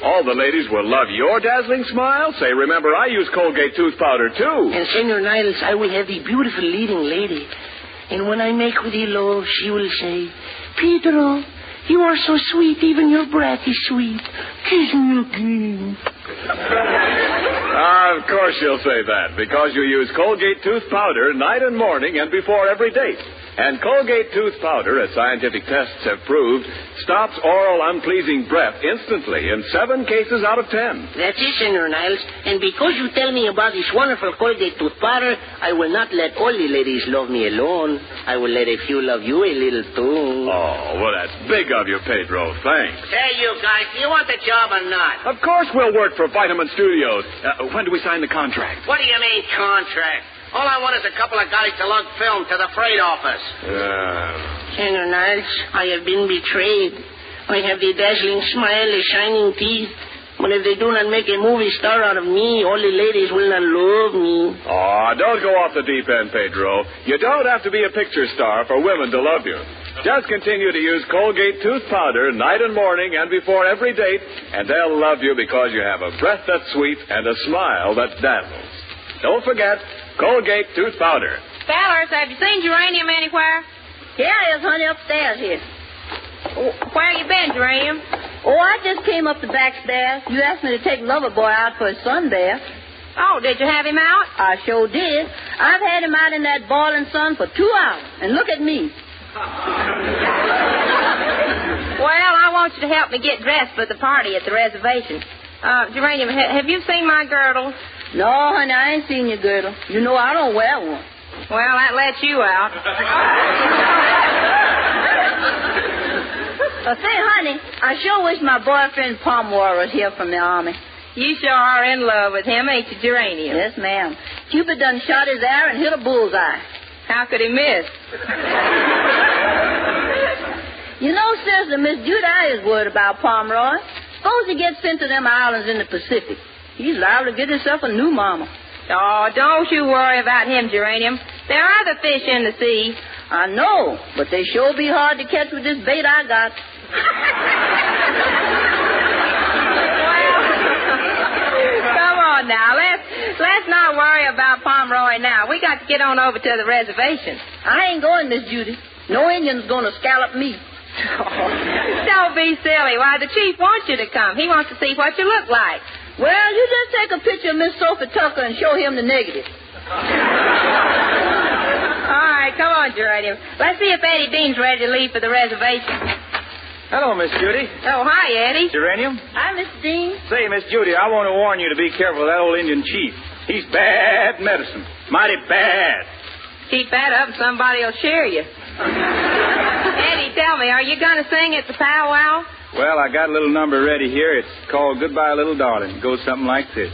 All the ladies will love your dazzling smile. Say, remember, I use Colgate tooth powder, too. And, Senor Niles, I will have the beautiful leading lady. And when I make with the love, she will say, Pedro, you are so sweet, even your breath is sweet. Kiss me again. Of course you'll say that, because you use Colgate tooth powder night and morning and before every date. And Colgate tooth powder, as scientific tests have proved, stops oral unpleasing breath instantly in 7 cases out of 10. That's it, Senor Niles. And because you tell me about this wonderful Colgate tooth powder, I will not let all the ladies love me alone. I will let a few love you a little, too. Oh, well, that's big of you, Pedro. Thanks. Say, you guys, do you want the job or not? Of course we'll work for Vitamin Studios. When do we sign the contract? What do you mean, contract? All I want is a couple of guys to lug film to the freight office. Senor Niles, I have been betrayed. I have the dazzling smile, the shining teeth. But if they do not make a movie star out of me, all the ladies will not love me. Oh, don't go off the deep end, Pedro. You don't have to be a picture star for women to love you. Just continue to use Colgate tooth powder night and morning and before every date, and they'll love you because you have a breath that's sweet and a smile that dazzles. Don't forget Colgate tooth powder. Fellers, have you seen Geranium anywhere? Here he is, honey, upstairs here. Where you been, Geranium? Oh, I just came up the back stairs. You asked me to take Loverboy out for his sunbath. Oh, did you have him out? I sure did. I've had him out in that boiling sun for 2 hours. And look at me. Well, I want you to help me get dressed for the party at the reservation. Geranium, have you seen my girdle? No, honey, I ain't seen your girdle. You know I don't wear one. Well, that lets you out. Say, honey, I sure wish my boyfriend Pomeroy was here from the Army. You sure are in love with him, ain't you, Geranium? Yes, ma'am. Cupid done shot his arrow and hit a bullseye. How could he miss? You know, Sister, Miss Judy is worried about Pomeroy. Suppose he gets sent to them islands in the Pacific. He's liable to get himself a new mama. Oh, don't you worry about him, Geranium. There are other fish in the sea. I know, but they sure be hard to catch with this bait I got. Come on now, let's not worry about Pomeroy now. We got to get on over to the reservation. I ain't going, Miss Judy. No Indian's going to scallop me. Don't be silly. Why, the chief wants you to come. He wants to see what you look like. Well, you just take a picture of Miss Sophie Tucker and show him the negative. All right, come on, Geranium. Let's see if Eddie Bean's ready to leave for the reservation. Hello, Miss Judy. Oh, hi, Eddie. Geranium? Hi, Miss Dean. Say, Miss Judy, I want to warn you to be careful of that old Indian chief. He's bad medicine. Mighty bad. Keep that up and somebody will shear you. Eddie, tell me, are you going to sing at the powwow? Well, I got a little number ready here. It's called Goodbye, Little Darling. It goes something like this.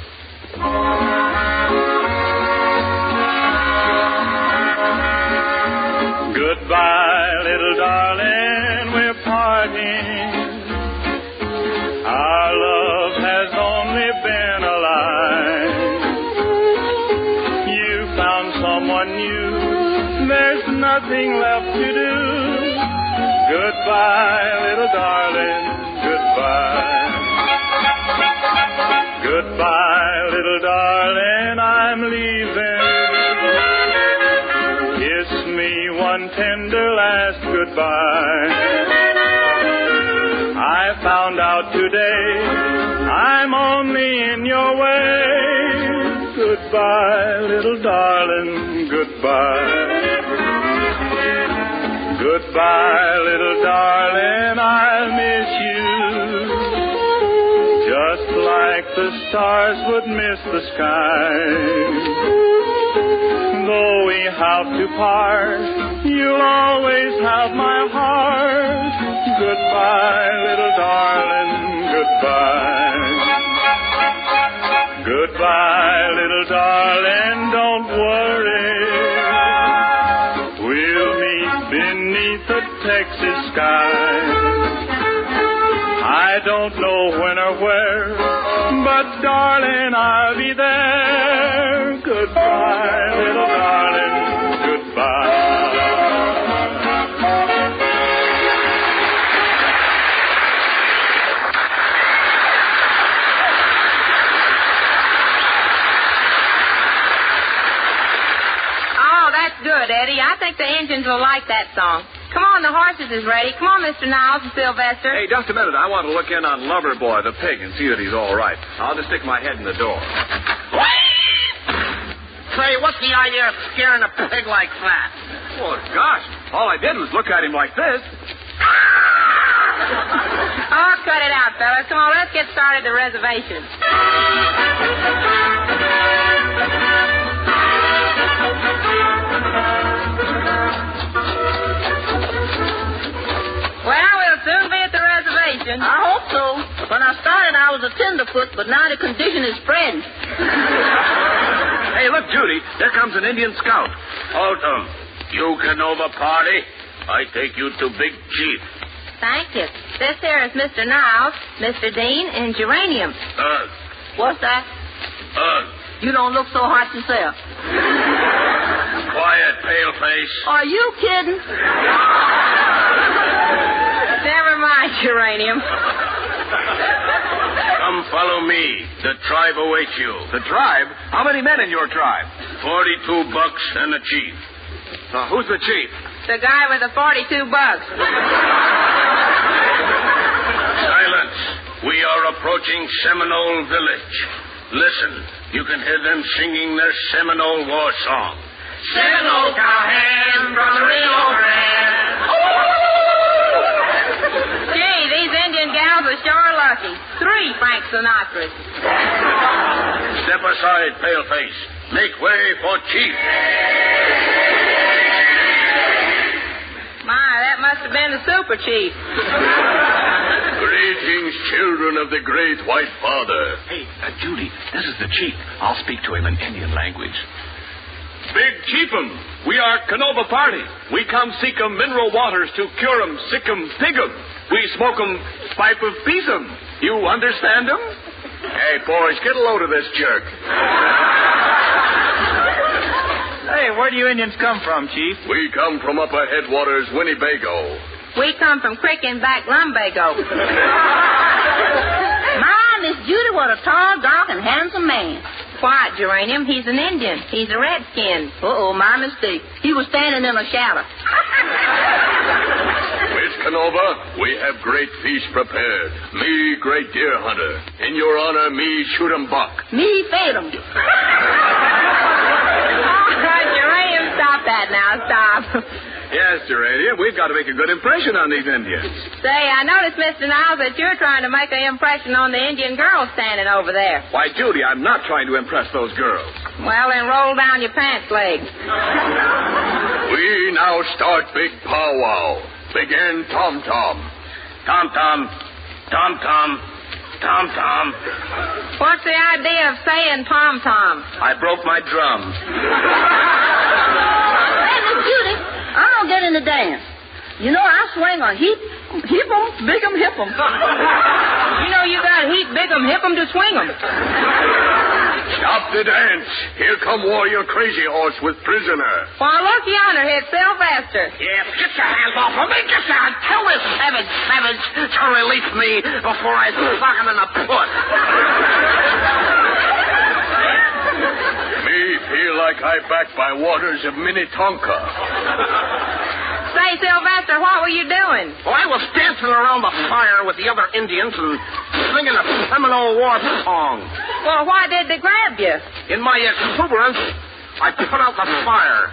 Goodbye, little darling, we're parting. Our love has only been a lie. You found someone new, there's nothing left to do. Goodbye, little darling, goodbye. Goodbye, little darling, I'm leaving. Kiss me one tender last goodbye. I found out today I'm only in your way. Goodbye, little darling, goodbye. Goodbye, little darling, I'll miss you. Just like the stars would miss the sky. Though we have to part, you'll always have my heart. Goodbye, little darling, goodbye. Goodbye, little darling, don't worry. We'll meet beneath the Texas sky. I don't know when or where, but darling, I'll be there. Goodbye, little darling, goodbye. Good, Eddie. I think the Indians will like that song. Come on, the horses is ready. Come on, Mr. Niles and Sylvester. Hey, just a minute. I want to look in on Loverboy, the pig, and see that he's all right. I'll just stick my head in the door. Say, what's the idea of scaring a pig like that? Oh, gosh. All I did was look at him like this. Oh, cut it out, fellas. Come on, let's get started the reservation. Well, we'll soon be at the reservation. I hope so. When I started, I was a tenderfoot, but now the condition is friend. Hey, look, Judy. There comes an Indian scout. Autumn, you Canova party? I take you to Big Chief. Thank you. This here is Mr. Niles, Mr. Dean, and Geranium. What's that? You don't look so hot yourself. Quiet, paleface. Are you kidding? Never mind, Geranium. Come follow me. The tribe awaits you. The tribe? How many men in your tribe? 42 bucks and a chief. Who's the chief? The guy with the 42 bucks. Silence. We are approaching Seminole Village. Listen, you can hear them singing their Seminole war song. Seminole cowhand from the Rio Grande. Gee, these Indian gals are sure lucky. 3 Frank Sinatras. Step aside, paleface. Make way for Chief. My, that must have been the super chief. Greetings, children of the great white father. Hey, Judy, this is the chief. I'll speak to him in Indian language. Big Chief'em, we are Canova party. We come seek 'em mineral waters to cure 'em, sick 'em, pig 'em. We smoke 'em, pipe of peace 'em. You understand 'em? Hey, boys, get a load of this jerk. Hey, where do you Indians come from, Chief? We come from upper headwaters, Winnebago. We come from Creek and Back Lumbago. My, Miss Judy, what a tall, dark, and handsome man. Quiet, Geranium. He's an Indian. He's a redskin. Uh-oh, my mistake. He was standing in a shadow. Miss Canova, we have great feast prepared. Me, great deer hunter. In your honor, me shoot 'em buck. Me fed him. Geranium, stop that now. Stop. Yes, Gerania, we've got to make a good impression on these Indians. Say, I noticed, Mr. Niles, that you're trying to make an impression on the Indian girls standing over there. Why, Judy, I'm not trying to impress those girls. Well, then roll down your pants legs. We now start big powwow. Begin tom-tom. Tom-tom, tom-tom, tom-tom. What's the idea of saying tom-tom? I broke my drum. Hey, Miss Judy, I don't get in the dance. You know, I swing on heap 'em, big 'em, hip 'em. You know you got heap big 'em, hip 'em to swing 'em. Stop the dance. Here come Warrior Crazy Horse with prisoner. Well, look yonder, it's Sylvester. Yeah, get your hands off of me. Get your tell this savage to release me before I sock him in the foot. Me feel like I back by waters of Minnetonka. Say, Sylvester, what were you doing? Well, I was dancing around the fire with the other Indians and singing a Seminole war song. Well, why did they grab you? In my exuberance, I put out the fire.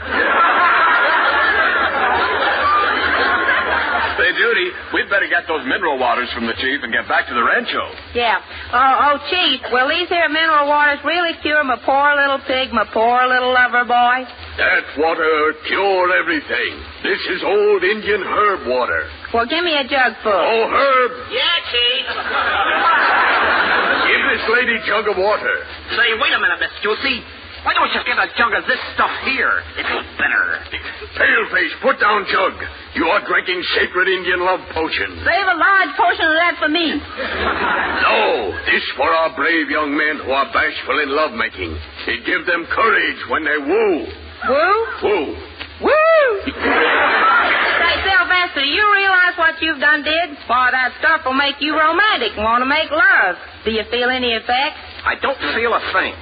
Say, Judy, we'd better get those mineral waters from the chief and get back to the Rancho. Yeah. Oh, Chief, will these here mineral waters really cure my poor little pig, my poor little lover boy? That water cure everything. This is old Indian herb water. Well, give me a jug full. Oh, herb. Yeah, Chief. Give this lady a jug of water. Say, wait a minute, Miss Juicy. Why don't you get a jug of this stuff here? It's better. Paleface, put down jug. You are drinking sacred Indian love potion. Save a large portion of that for me. No, this for our brave young men who are bashful in lovemaking. It gives them courage when they woo. Woo? Woo. Woo! Say, Sylvester, do you realize what you've done did? Why, that stuff will make you romantic and want to make love. Do you feel any effect? I don't feel a thing.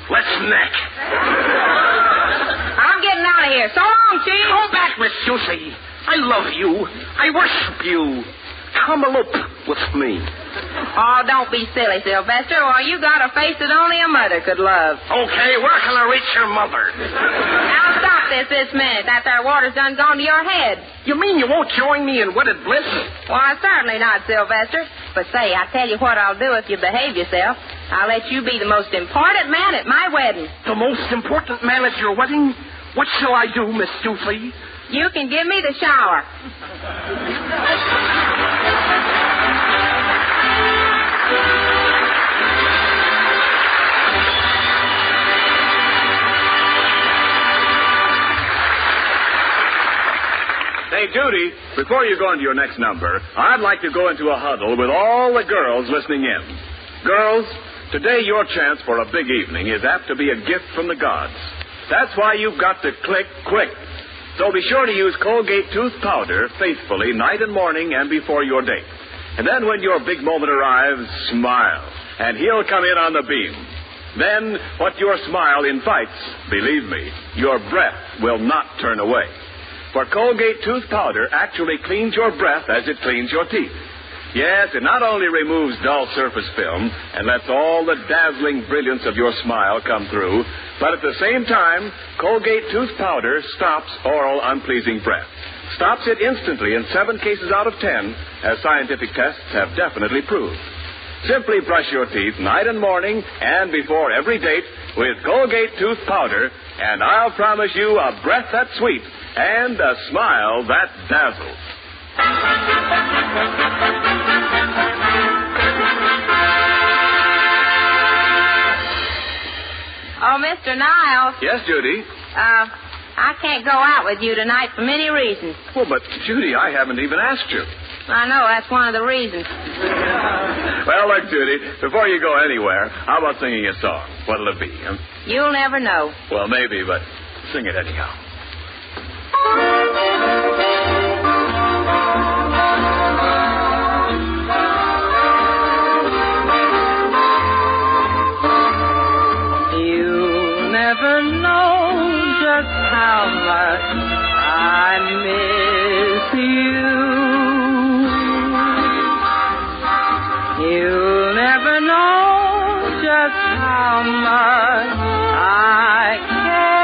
Let's neck. I'm getting out of here. So long, Chief. Go back, Miss Juicy. I love you. I worship you. Come elope with me. Oh, don't be silly, Sylvester, or you got a face that only a mother could love. Okay, where can I reach your mother? Now stop this minute. That there water's done gone to your head. You mean you won't join me in wedded bliss? Why, certainly not, Sylvester. But say, I tell you what I'll do if you behave yourself. I'll let you be the most important man at my wedding. The most important man at your wedding? What shall I do, Miss Doofy? You can give me the shower. Hey, Judy, before you go into your next number, I'd like to go into a huddle with all the girls listening in. Girls, today your chance for a big evening is apt to be a gift from the gods. That's why you've got to click quick. So be sure to use Colgate tooth powder faithfully night and morning and before your date. And then when your big moment arrives, smile, and he'll come in on the beam. Then what your smile invites, believe me, your breath will not turn away. For Colgate tooth powder actually cleans your breath as it cleans your teeth. Yes, it not only removes dull surface film and lets all the dazzling brilliance of your smile come through, but at the same time, Colgate tooth powder stops oral unpleasing breath. Stops it instantly in 7 cases out of 10, as scientific tests have definitely proved. Simply brush your teeth night and morning and before every date with Colgate tooth powder, and I'll promise you a breath that's sweet and a smile that dazzles. Oh, Mr. Niles. Yes, Judy? I can't go out with you tonight for many reasons. Well, but, Judy, I haven't even asked you. I know, that's one of the reasons. Well, look, Judy, before you go anywhere, how about singing a song? What'll it be, huh? You'll never know. Well, maybe, but sing it anyhow. You'll never know just how much I miss you. You'll never know just how much I care.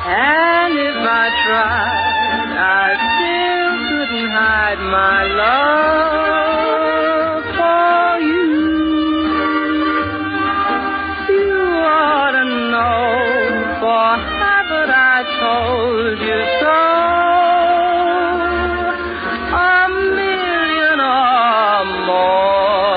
And if I tried, I still couldn't hide my love for you. You ought to know, for haven't I told you so? A million or more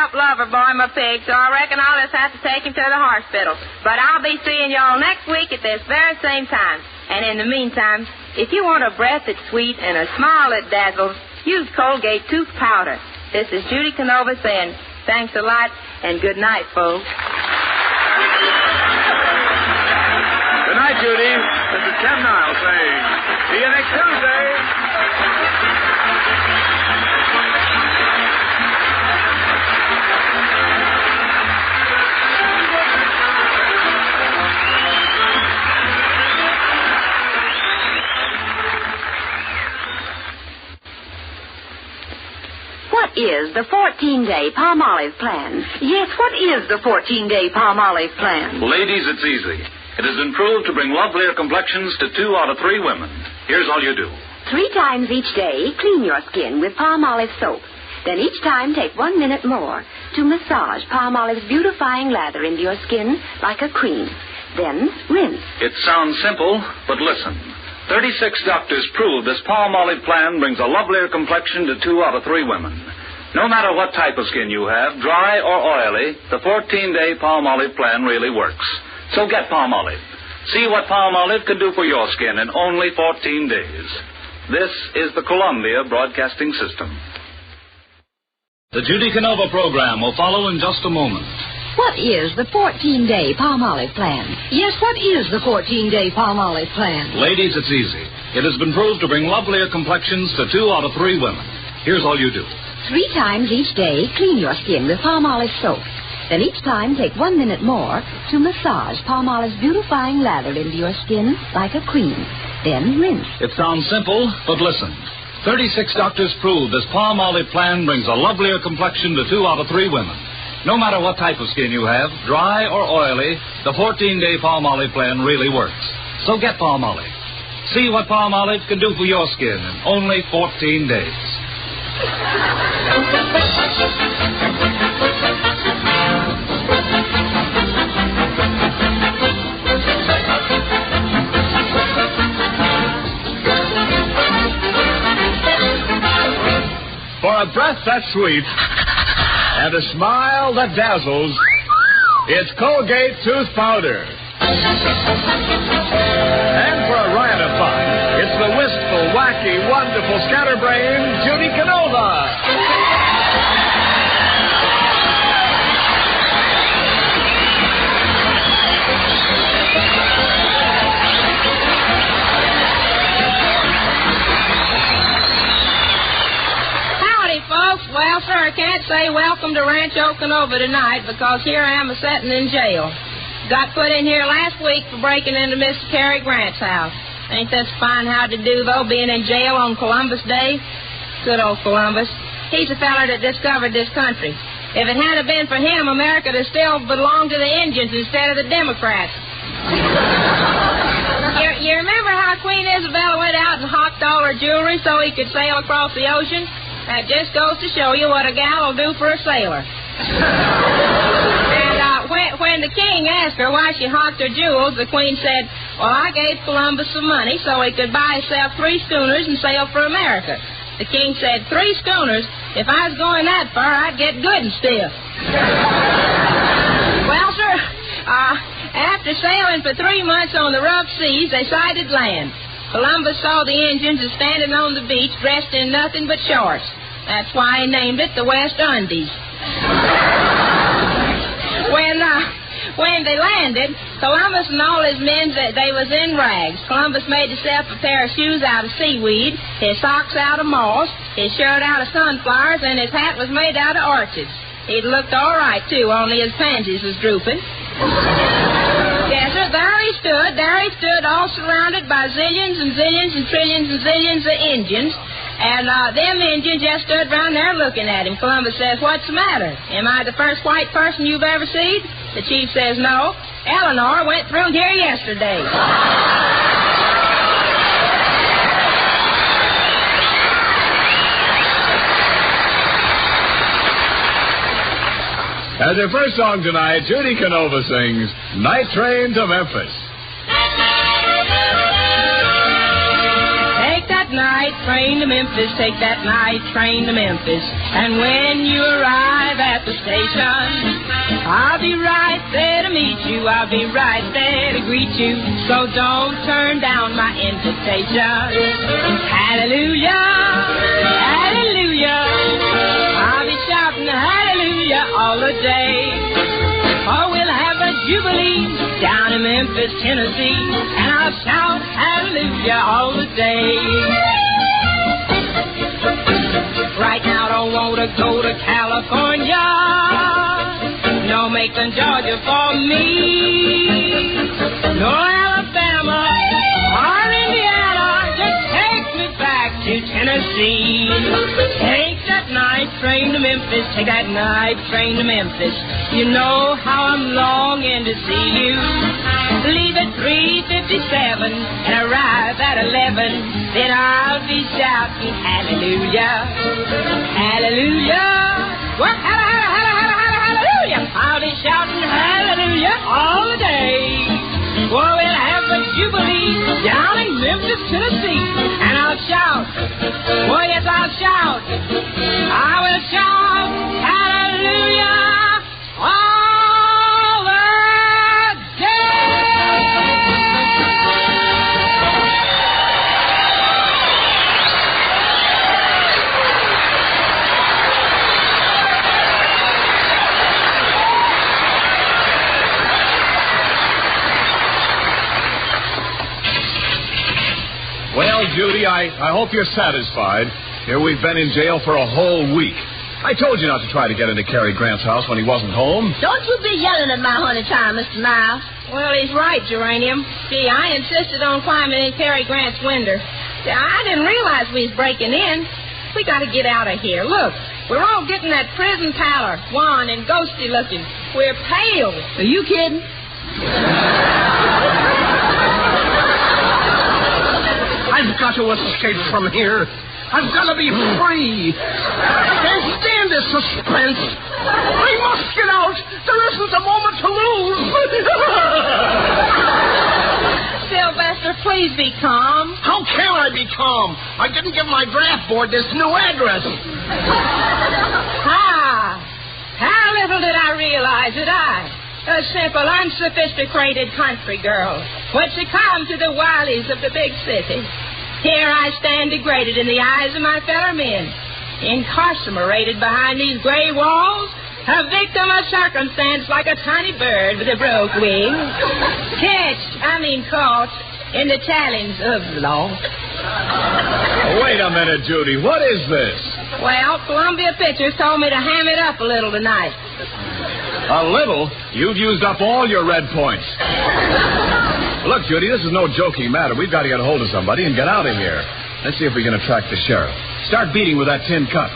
help Loverboy, my pig, so I reckon I'll just have to take him to the hospital. But I'll be seeing y'all next week at this very same time. And in the meantime, if you want a breath that's sweet and a smile that dazzles, use Colgate tooth powder. This is Judy Canova saying thanks a lot and good night, folks. Good night, Judy. This is Ken Niles saying, see you next Tuesday. What is the 14-day Palmolive plan? Yes, what is the 14-day Palmolive plan? Ladies, it's easy. It has been proved to bring lovelier complexions to 2 out of 3 women. Here's all you do. 3 times each day, clean your skin with Palmolive soap. Then each time, take 1 minute more to massage Palmolive's beautifying lather into your skin like a cream. Then rinse. It sounds simple, but listen. 36 doctors prove this Palmolive plan brings a lovelier complexion to 2 out of 3 women. No matter what type of skin you have, dry or oily, the 14-day Palmolive plan really works. So get Palmolive. See what Palmolive can do for your skin in only 14 days. This is the Columbia Broadcasting System. The Judy Canova program will follow in just a moment. What is the 14-day Palmolive plan? Yes, what is the 14-day Palmolive plan? Ladies, it's easy. It has been proved to bring lovelier complexions to 2 out of 3 women. Here's all you do. 3 times each day, clean your skin with Palmolive soap. Then each time, take 1 minute more to massage Palmolive's beautifying lather into your skin like a cream. Then rinse. It sounds simple, but listen. 36 doctors prove this Palmolive plan brings a lovelier complexion to 2 out of 3 women. No matter what type of skin you have, dry or oily, the 14-day Palmolive plan really works. So get Palmolive. See what Palmolive can do for your skin in only 14 days. For a breath that's sweet and a smile that dazzles, it's Colgate tooth powder. And for a riot of fun, it's the wistful, wacky, wonderful scatterbrain, Judy Canova. Folks, well, sir, I can't say welcome to Rancho Canova tonight because here I am a-setting in jail. Got put in here last week for breaking into Mr. Cary Grant's house. Ain't that fine how to do, though, being in jail on Columbus Day? Good old Columbus. He's the feller that discovered this country. If it hadn't been for him, America would still belong to the Indians instead of the Democrats. You remember how Queen Isabella went out and hawked all her jewelry so he could sail across the ocean? That just goes to show you what a gal will do for a sailor. And when the king asked her why she hawked her jewels, the queen said, well, I gave Columbus some money so he could buy himself 3 schooners and sail for America. The king said, 3 schooners? If I was going that far, I'd get good and stiff. Well, sir, after sailing for 3 months on the rough seas, they sighted land. Columbus saw the Indians standing on the beach dressed in nothing but shorts. That's why he named it the West Indies. When they landed, Columbus and all his men, they was in rags. Columbus made himself a pair of shoes out of seaweed, his socks out of moss, his shirt out of sunflowers, and his hat was made out of orchids. He'd looked all right, too, only his pansies was drooping. Yes, sir, there he stood, all surrounded by zillions and zillions and trillions and zillions of Indians. And them Indians just stood around there looking at him. Columbus says, what's the matter? Am I the first white person you've ever seen? The chief says, no. Eleanor went through here yesterday. As their first song tonight, Judy Canova sings Night Train to Memphis. Take that night night train to Memphis. Take that night train to Memphis. And when you arrive at the station, I'll be right there to meet you. I'll be right there to greet you. So don't turn down my invitation. Hallelujah, hallelujah. I'll be shouting hallelujah all the day. Oh, we'll have a jubilee down in Memphis, Tennessee, and I'll shout hallelujah all the day. Right now, I don't want to go to California, no Macon, Georgia for me, no Alabama or Indiana, just take me back to Tennessee. Take that night train to Memphis, take that night train to Memphis. You know how I'm longing to see you. Leave at 3:57 and arrive at 11. Then I'll be shouting hallelujah, hallelujah. What? Hallelujah. I'll be shouting hallelujah all the day. Well, we'll have a jubilee down in Memphis, Tennessee. And I'll shout. Well, yes, I'll shout. I will shout hallelujah all the Well, Judy, I hope you're satisfied. Here we've been in jail for a whole week. I told you not to try to get into Cary Grant's house when he wasn't home. Don't you be yelling at my honey child, Mr. Niles. Well, he's right, Geranium. Gee, I insisted on climbing in Cary Grant's window. I didn't realize we was breaking in. We got to get out of here. Look, we're all getting that prison pallor, wan and ghosty looking. We're pale. Are you kidding? I've got to escape from here. I've got to be free. I can't stand this suspense. I must get out. There isn't a moment to lose. Sylvester, please be calm. How can I be calm? I didn't give my draft board this new address. How little did I realize that a simple, unsophisticated country girl, would succumb to the wiles of the big city. Here I stand degraded in the eyes of my fellow men, incarcerated behind these gray walls, a victim of circumstance like a tiny bird with a broke wing, caught in the talons of the law. Wait a minute, Judy. What is this? Well, Columbia Pictures told me to ham it up a little tonight. A little? You've used up all your red points. Look, Judy, this is no joking matter. We've got to get a hold of somebody and get out of here. Let's see if we can attract the sheriff. Start beating with that tin cup.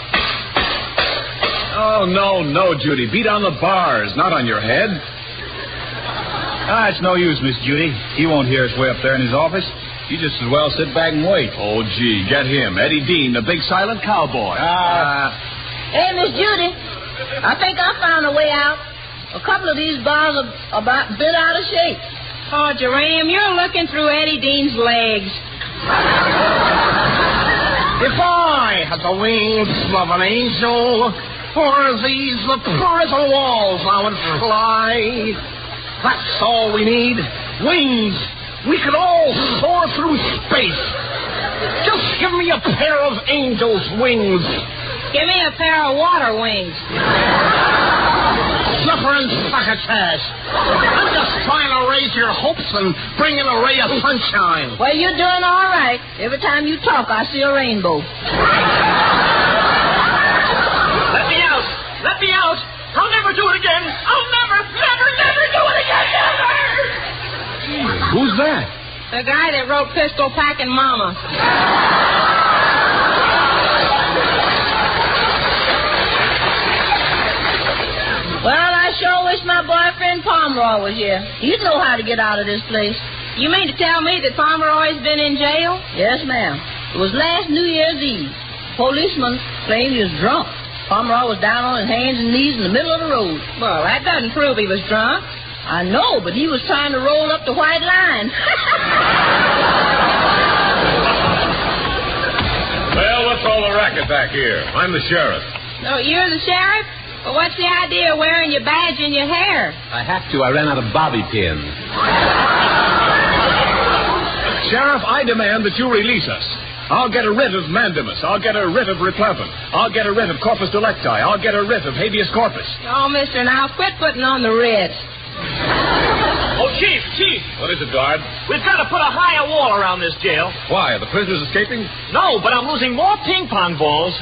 Oh, no, Judy. Beat on the bars, not on your head. It's no use, Miss Judy. He won't hear us way up there in his office. You just as well sit back and wait. Oh, gee, get him. Eddie Dean, the big silent cowboy. Hey, Miss Judy, I think I found a way out. A couple of these bars are about bit out of shape. Oh, Geranium, you're looking through Eddie Dean's legs. If I had the wings of an angel, or these the prison walls I would fly. That's all we need. Wings. We could all soar through space. Just give me a pair of angel's wings. Give me a pair of water wings. Snuffer and succotash. I'm just trying to raise your hopes and bring in a ray of sunshine. Well, you're doing all right. Every time you talk, I see a rainbow. Let me out. Let me out. I'll never do it again. I'll never do it again. Never. Who's that? The guy that wrote Pistol Packin' Mama. Well, I sure wish my boyfriend Pomeroy was here. He'd know how to get out of this place. You mean to tell me that Pomeroy's been in jail? Yes, ma'am. It was last New Year's Eve. Policeman claimed he was drunk. Pomeroy was down on his hands and knees in the middle of the road. Well, that doesn't prove he was drunk. I know, but he was trying to roll up the white line. back here. I'm the sheriff. No, you're the sheriff? Well, what's the idea of wearing your badge in your hair? I have to. I ran out of bobby pins. Sheriff, I demand that you release us. I'll get a writ of mandamus. I'll get a writ of replevin. I'll get a writ of corpus delicti. I'll get a writ of habeas corpus. Oh, mister, now quit putting on the writ. Oh, Chief. What is it, guard? We've got to put a higher wall around this jail. Why? Are the prisoners escaping? No, but I'm losing more ping pong balls.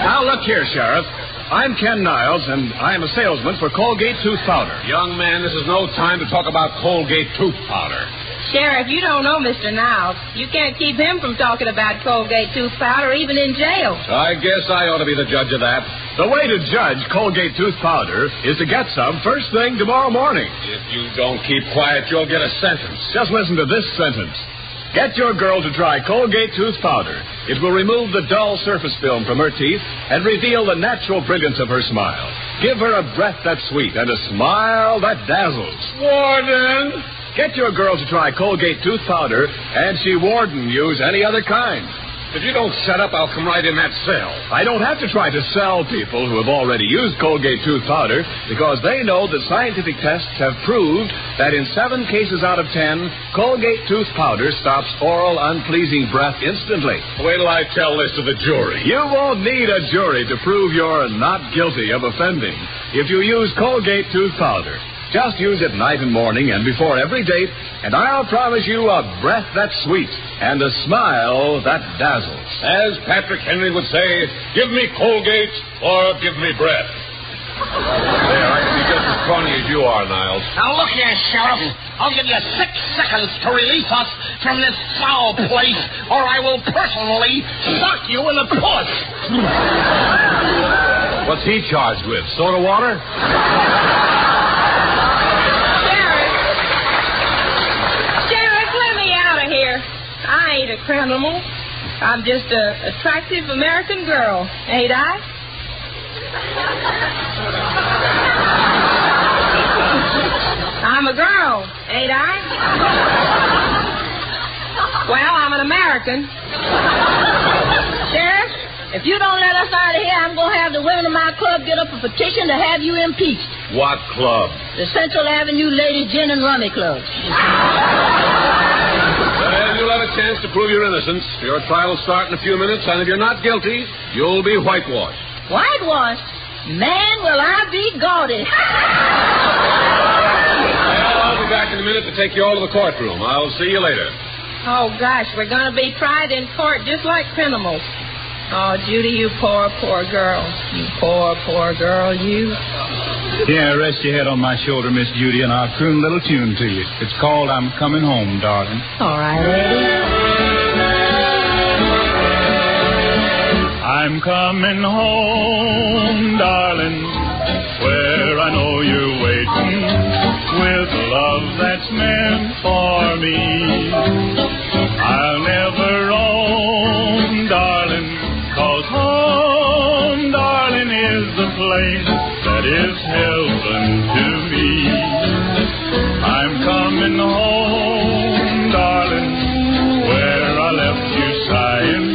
Now, look here, Sheriff. I'm Ken Niles, and I am a salesman for Colgate tooth powder. Young man, this is no time to talk about Colgate tooth powder. Sheriff, you don't know Mr. Niles. You can't keep him from talking about Colgate tooth powder, even in jail. I guess I ought to be the judge of that. The way to judge Colgate tooth powder is to get some first thing tomorrow morning. If you don't keep quiet, you'll get a sentence. Just listen to this sentence. Get your girl to try Colgate tooth powder. It will remove the dull surface film from her teeth and reveal the natural brilliance of her smile. Give her a breath that's sweet and a smile that dazzles. Warden! Get your girl to try Colgate tooth powder, and she wouldn't use any other kind. If you don't shut up, I'll come right in that cell. I don't have to try to sell people who have already used Colgate tooth powder because they know that scientific tests have proved that in 7 cases out of 10, Colgate tooth powder stops oral unpleasing breath instantly. Wait till I tell this to the jury. You won't need a jury to prove you're not guilty of offending if you use Colgate tooth powder. Just use it night and morning and before every date, and I'll promise you a breath that's sweet and a smile that dazzles. As Patrick Henry would say, give me Colgate or give me breath. There, I can be just as scrawny as you are, Niles. Now, look here, Sheriff. I'll give you 6 seconds to release us from this foul place, or I will personally sock you in the puss. What's he charged with? Soda water? I ain't a criminal. I'm just a attractive American girl, ain't I? I'm a girl, ain't I? Well, I'm an American. Sheriff, if you don't let us out of here, I'm going to have the women of my club get up a petition to have you impeached. What club? The Central Avenue Lady Gin and Rummy Club. Well, you'll have a chance to prove your innocence. Your trial will start in a few minutes, and if you're not guilty, you'll be whitewashed. Whitewashed? Man, will I be gaudy. Well, I'll be back in a minute to take you all to the courtroom. I'll see you later. Oh, gosh, we're going to be tried in court just like criminals. Oh, Judy, you poor, poor girl. You poor, poor girl, you. Yeah, rest your head on my shoulder, Miss Judy, and I'll croon a little tune to you. It's called I'm Coming Home, Darling. All right, lady. I'm coming home, darling, where I know you're waiting with love that's meant for me. I'll never roam, darling, 'cause home, darling, is the place that is heaven to me. I'm coming home, darling, where I left you sighing.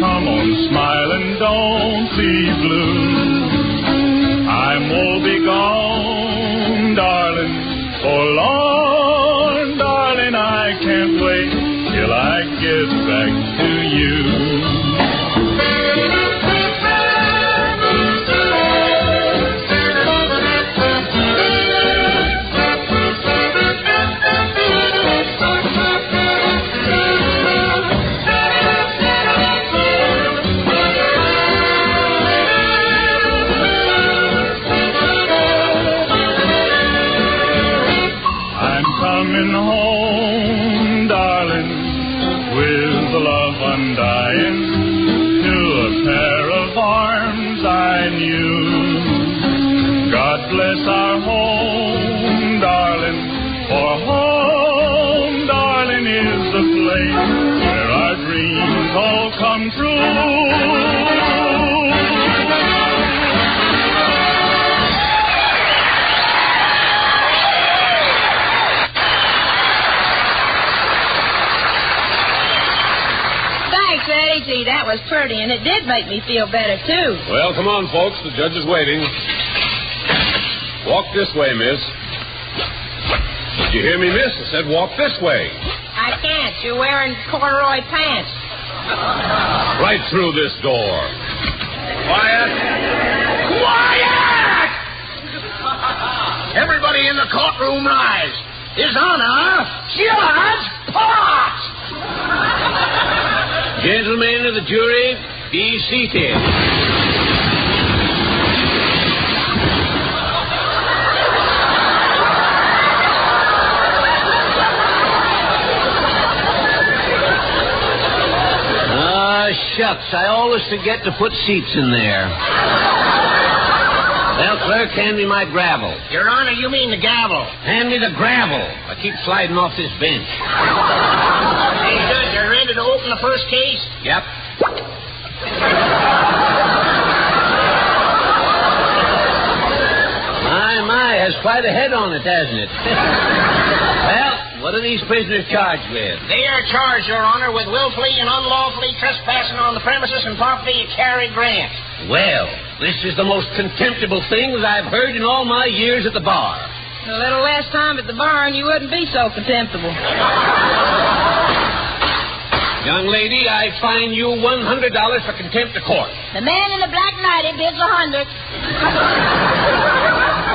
Come on, smile and don't be blue. I won't be gone, darling, for long, darling. I can't wait till I get back to you. Coming home, darling, with the love undying, to a pair of arms I knew. God bless our home, darling, for home, darling, is the place where our dreams all come true. gee, that was pretty, and it did make me feel better, too. Well, come on, folks. The judge is waiting. Walk this way, miss. Did you hear me, miss? I said walk this way. I can't. You're wearing corduroy pants. Right through this door. Quiet! Quiet! Everybody in the courtroom rise. His Honor, Judge Potts! Gentlemen of the jury, be seated. Shucks, I always forget to put seats in there. Well, clerk, hand me my gravel. Your Honor, you mean the gavel. Hand me the gravel. I keep sliding off this bench. Hey, Judge, you ready to open the first case? Yep. My, has quite a head on it, hasn't it? Well, what are these prisoners charged with? They are charged, Your Honor, with willfully and unlawfully trespassing on the premises and property of Cary Grant. Well, this is the most contemptible thing that I've heard in all my years at the bar. A little less time at the bar and you wouldn't be so contemptible. Young lady, I fine you $100 for contempt of court. The man in the black nightie bids $100.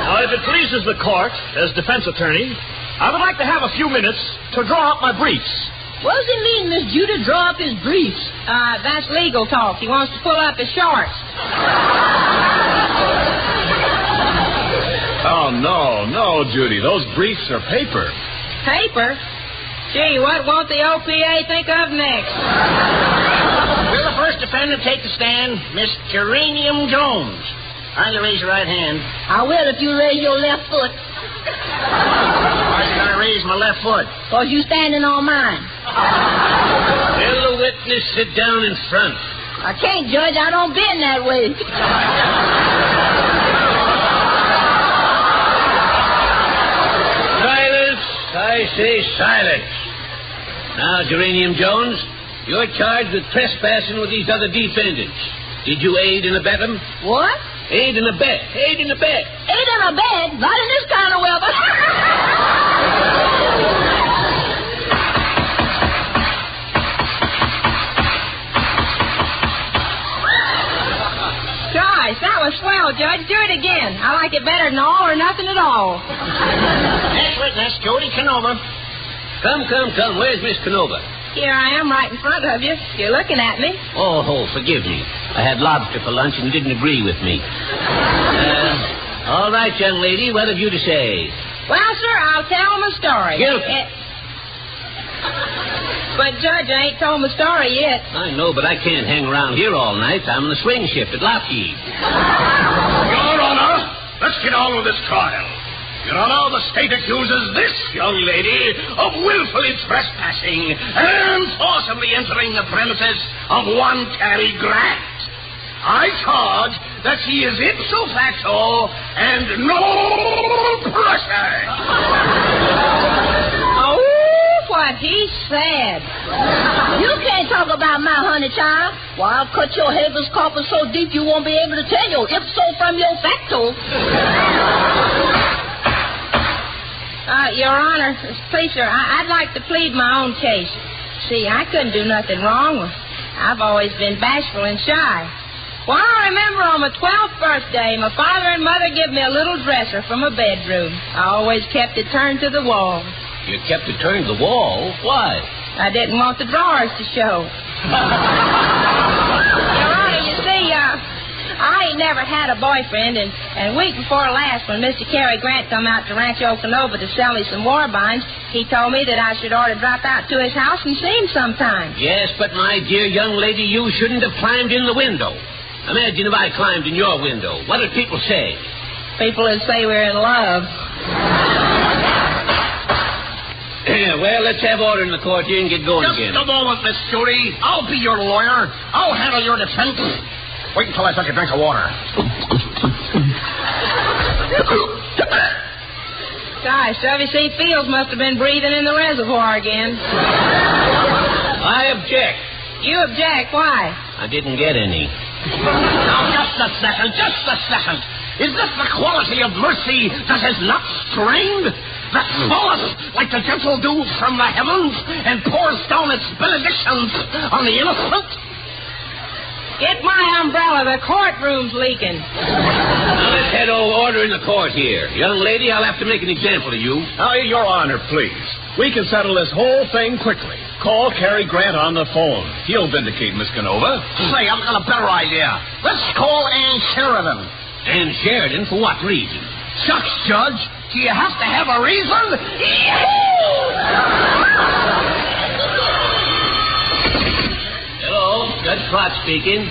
Now, if it pleases the court, as defense attorney, I would like to have a few minutes to draw up my briefs. What does he mean, Miss Judy, draw up his briefs? That's legal talk. He wants to pull up his shorts. Oh, no, Judy. Those briefs are paper. Paper? Gee, what won't the OPA think of next? Will the first defendant take the stand? Miss Geranium Jones. Kindly raise your right hand. I will if you raise your left foot. Why should I raise my left foot? Because you standing on mine. Will the witness sit down in front? I can't, Judge. I don't bend that way. Silence! I say silence. Now, Geranium Jones, you're charged with trespassing with these other defendants. Did you aid and abet them? What? Aid and abet. Aid and abet. Aid and abet? Not in this kind of weather. Gosh, that was swell, Judge. Do it again. I like it better than all or nothing at all. Next witness, Judy Canova. Come. Where's Miss Canova? Here I am right in front of you. You're looking at me. Oh, forgive me. I had lobster for lunch and you didn't agree with me. All right, young lady, what have you to say? Well, sir, I'll tell him a story. Guilty. But, Judge, I ain't told my story yet. I know, but I can't hang around here all night. I'm on the swing shift at Lockheed. Your Honor, let's get on with this trial. Your Honor, the state accuses this young lady of willfully trespassing and forcibly entering the premises of one Cary Grant. I charge that she is ipso facto and no pressure. Oh, what he said. You can't talk about my honey child. Why, I'll cut your habeas corpus so deep you won't be able to tell your ipso from your facto. Your Honor, please, sir, I'd like to plead my own case. See, I couldn't do nothing wrong. I've always been bashful and shy. Well, I remember on my 12th birthday, my father and mother gave me a little dresser from a bedroom. I always kept it turned to the wall. You kept it turned to the wall? Why? I didn't want the drawers to show. Your Honor, you see, I ain't never had a boyfriend, and week before last, when Mr. Cary Grant come out to Rancho Canova to sell me some warbines, he told me that I should ought to drop out to his house and see him sometime. Yes, but my dear young lady, you shouldn't have climbed in the window. Imagine if I climbed in your window. What would people say? People would say we're in love. Well, let's have order in the court here and get going again. Just a moment, Miss Judy. I'll be your lawyer. I'll handle your defense. Wait until I take a drink of water. Gosh, WC Fields must have been breathing in the reservoir again. I object. You object. Why? I didn't get any. Now, just a second. Is this the quality of mercy that is not strained? That falleth like the gentle dew from the heavens and pours down its benedictions on the innocent? Get my umbrella. The courtroom's leaking. Now, let's head order in the court here. Young lady, I'll have to make an example of you. Now, Your Honor, please. We can settle this whole thing quickly. Call Cary Grant on the phone. He'll vindicate Miss Canova. Say, I've got a better idea. Let's call Ann Sheridan. Ann Sheridan? For what reason? Shucks, Judge. Do you have to have a reason? Hello, Judge Trot speaking.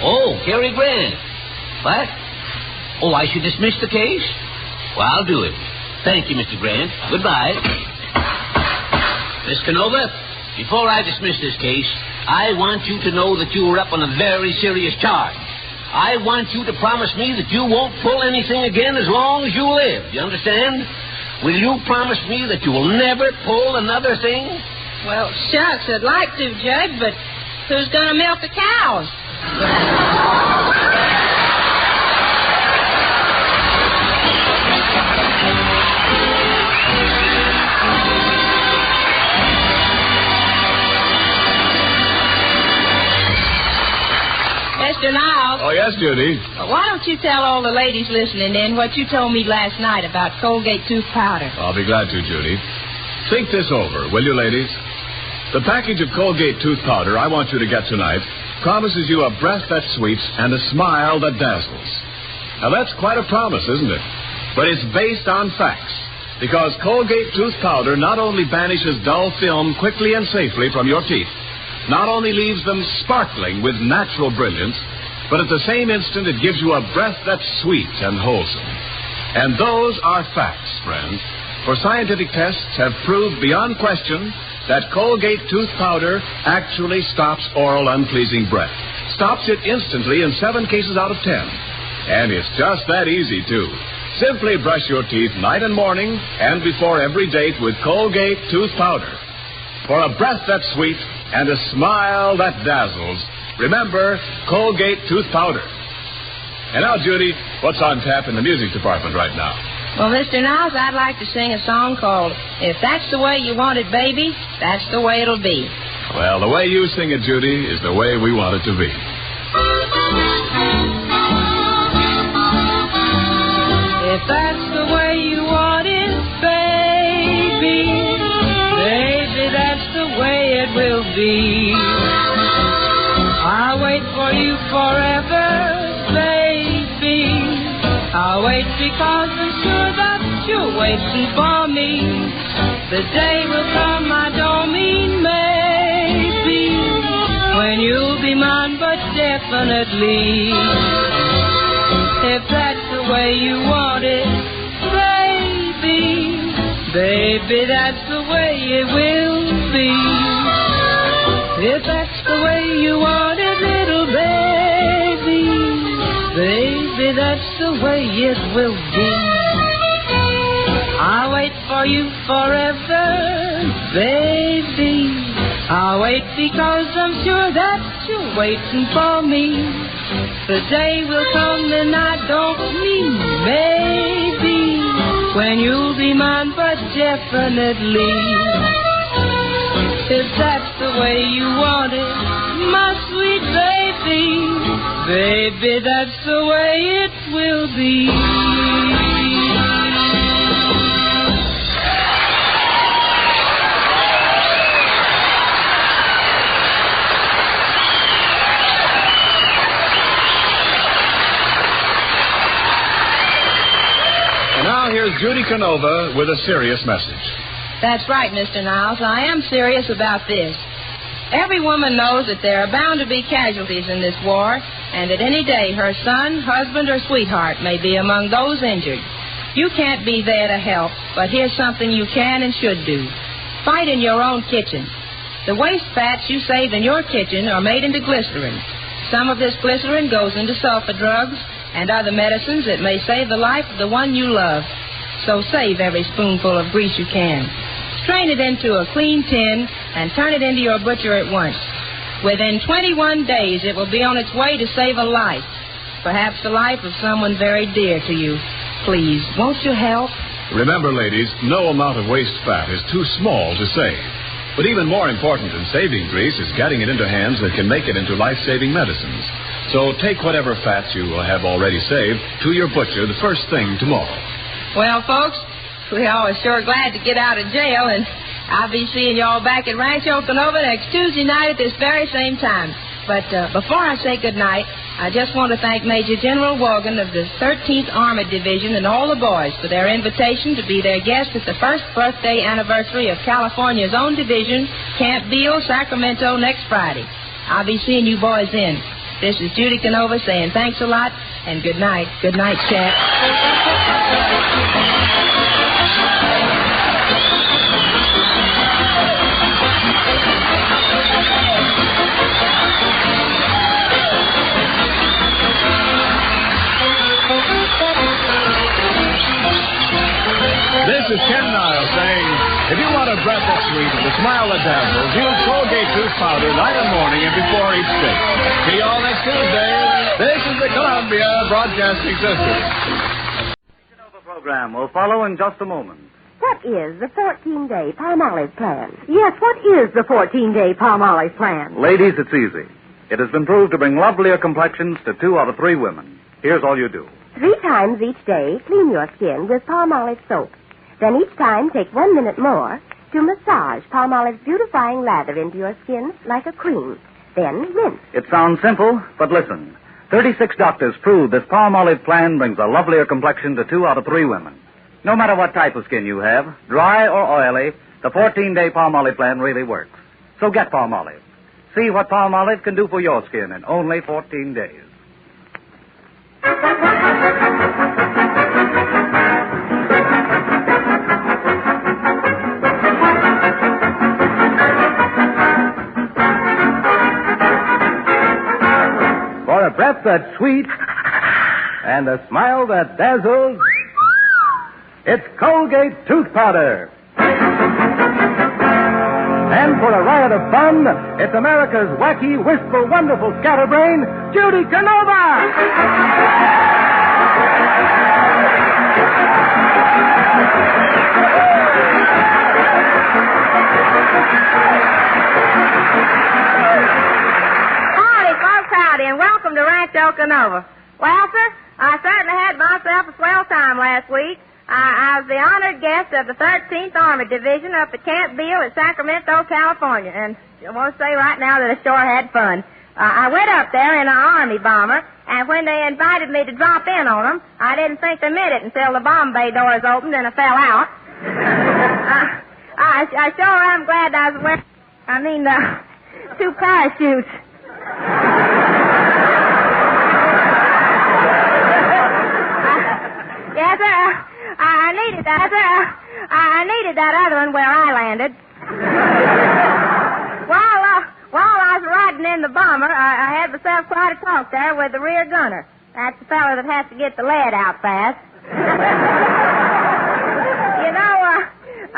Oh, Cary Grant. What? Oh, I should dismiss the case? Well, I'll do it. Thank you, Mr. Grant. Goodbye. Miss Canova, before I dismiss this case, I want you to know that you are up on a very serious charge. I want you to promise me that you won't pull anything again as long as you live. Do you understand? Will you promise me that you will never pull another thing? Well, shucks, I'd like to, Judge, but who's going to milk the cows? Mr. Niles. Oh, yes, Judy. Why don't you tell all the ladies listening in what you told me last night about Colgate tooth powder? I'll be glad to, Judy. Think this over, will you, ladies? The package of Colgate tooth powder I want you to get tonight promises you a breath that sweets and a smile that dazzles. Now, that's quite a promise, isn't it? But it's based on facts. Because Colgate tooth powder not only banishes dull film quickly and safely from your teeth, not only leaves them sparkling with natural brilliance, but at the same instant it gives you a breath that's sweet and wholesome. And those are facts, friends. For scientific tests have proved beyond question that Colgate tooth powder actually stops oral unpleasing breath. Stops it instantly in 7 cases out of 10. And it's just that easy, too. Simply brush your teeth night and morning and before every date with Colgate tooth powder. For a breath that's sweet and a smile that dazzles, remember Colgate tooth powder. And now, Judy, what's on tap in the music department right now? Well, Mr. Niles, I'd like to sing a song called If That's the Way You Want It, Baby, That's the Way It'll Be. Well, the way you sing it, Judy, is the way we want it to be. If that's the way you want it, baby, baby, that's the way it will be. I'll wait for you forever, baby. I'll wait because I'm sure that you're waiting for me. The day will come, I don't mean maybe, when you'll be mine, but definitely. If that's the way you want it, baby, baby, that's the way it will be. If that's the way you want it, little baby, baby, that's the way it will be. I'll wait for you forever, baby. I'll wait because I'm sure that you're waiting for me. The day will come and I don't mean maybe, when you'll be mine, but definitely. If that's the way you want it, my sweet baby, baby, that's the way it will be. Now here's Judy Canova with a serious message. That's right, Mr. Niles. I am serious about this. Every woman knows that there are bound to be casualties in this war, and that any day her son, husband, or sweetheart may be among those injured. You can't be there to help, but here's something you can and should do. Fight in your own kitchen. The waste fats you save in your kitchen are made into glycerin. Some of this glycerin goes into sulfa drugs and other medicines that may save the life of the one you love. So save every spoonful of grease you can. Strain it into a clean tin and turn it into your butcher at once. Within 21 days, it will be on its way to save a life. Perhaps the life of someone very dear to you. Please, won't you help? Remember, ladies, no amount of waste fat is too small to save. But even more important than saving grease is getting it into hands that can make it into life-saving medicines. So take whatever fats you have already saved to your butcher the first thing tomorrow. Well, folks, we all are sure glad to get out of jail, and I'll be seeing you all back at Rancho Canova next Tuesday night at this very same time. But before I say good night, I just want to thank Major General Wogan of the 13th Armored Division and all the boys for their invitation to be their guest at the first birthday anniversary of California's own division, Camp Beale, Sacramento, next Friday. I'll be seeing you boys in. This is Judy Canova saying thanks a lot and good night. Good night, chat. This is Ken Niles saying, if you want a breath that's sweet and a smile that dazzles, use Colgate tooth powder night and morning and before each date. See you all next Tuesday. This is the Columbia Broadcasting System. The program will follow in just a moment. What is the 14-day Palmolive plan? Yes, what is the 14-day Palmolive plan? Ladies, it's easy. It has been proved to bring lovelier complexions to 2 out of 3 women. Here's all you do. 3 times each day, clean your skin with Palmolive soap. Then each time, take 1 minute more to massage Palmolive's beautifying lather into your skin like a cream. Then rinse. It sounds simple, but listen. 36 doctors prove this Palmolive plan brings a lovelier complexion to 2 out of 3 women. No matter what type of skin you have, dry or oily, the 14-day Palmolive plan really works. So get Palmolive. See what Palmolive can do for your skin in only 14 days. For a breath that's sweet and a smile that dazzles, it's Colgate tooth powder. And for a riot of fun, it's America's wacky, wistful, wonderful scatterbrain, Judy Canova! And welcome to Rancho Canova. Well, sir, I certainly had myself a swell time last week. I was the honored guest of the 13th Armored Division up at Camp Beale at Sacramento, California. And I want to say right now that I sure had fun. I went up there in an Army bomber, and when they invited me to drop in on them, I didn't think they meant it until the bomb bay doors opened and I fell out. I sure am glad I was wearing, 2 parachutes. Yes, sir. I needed that, sir. I needed that other one where I landed. While I was riding in the bomber, I had myself quite a talk there with the rear gunner. That's the fellow that has to get the lead out fast.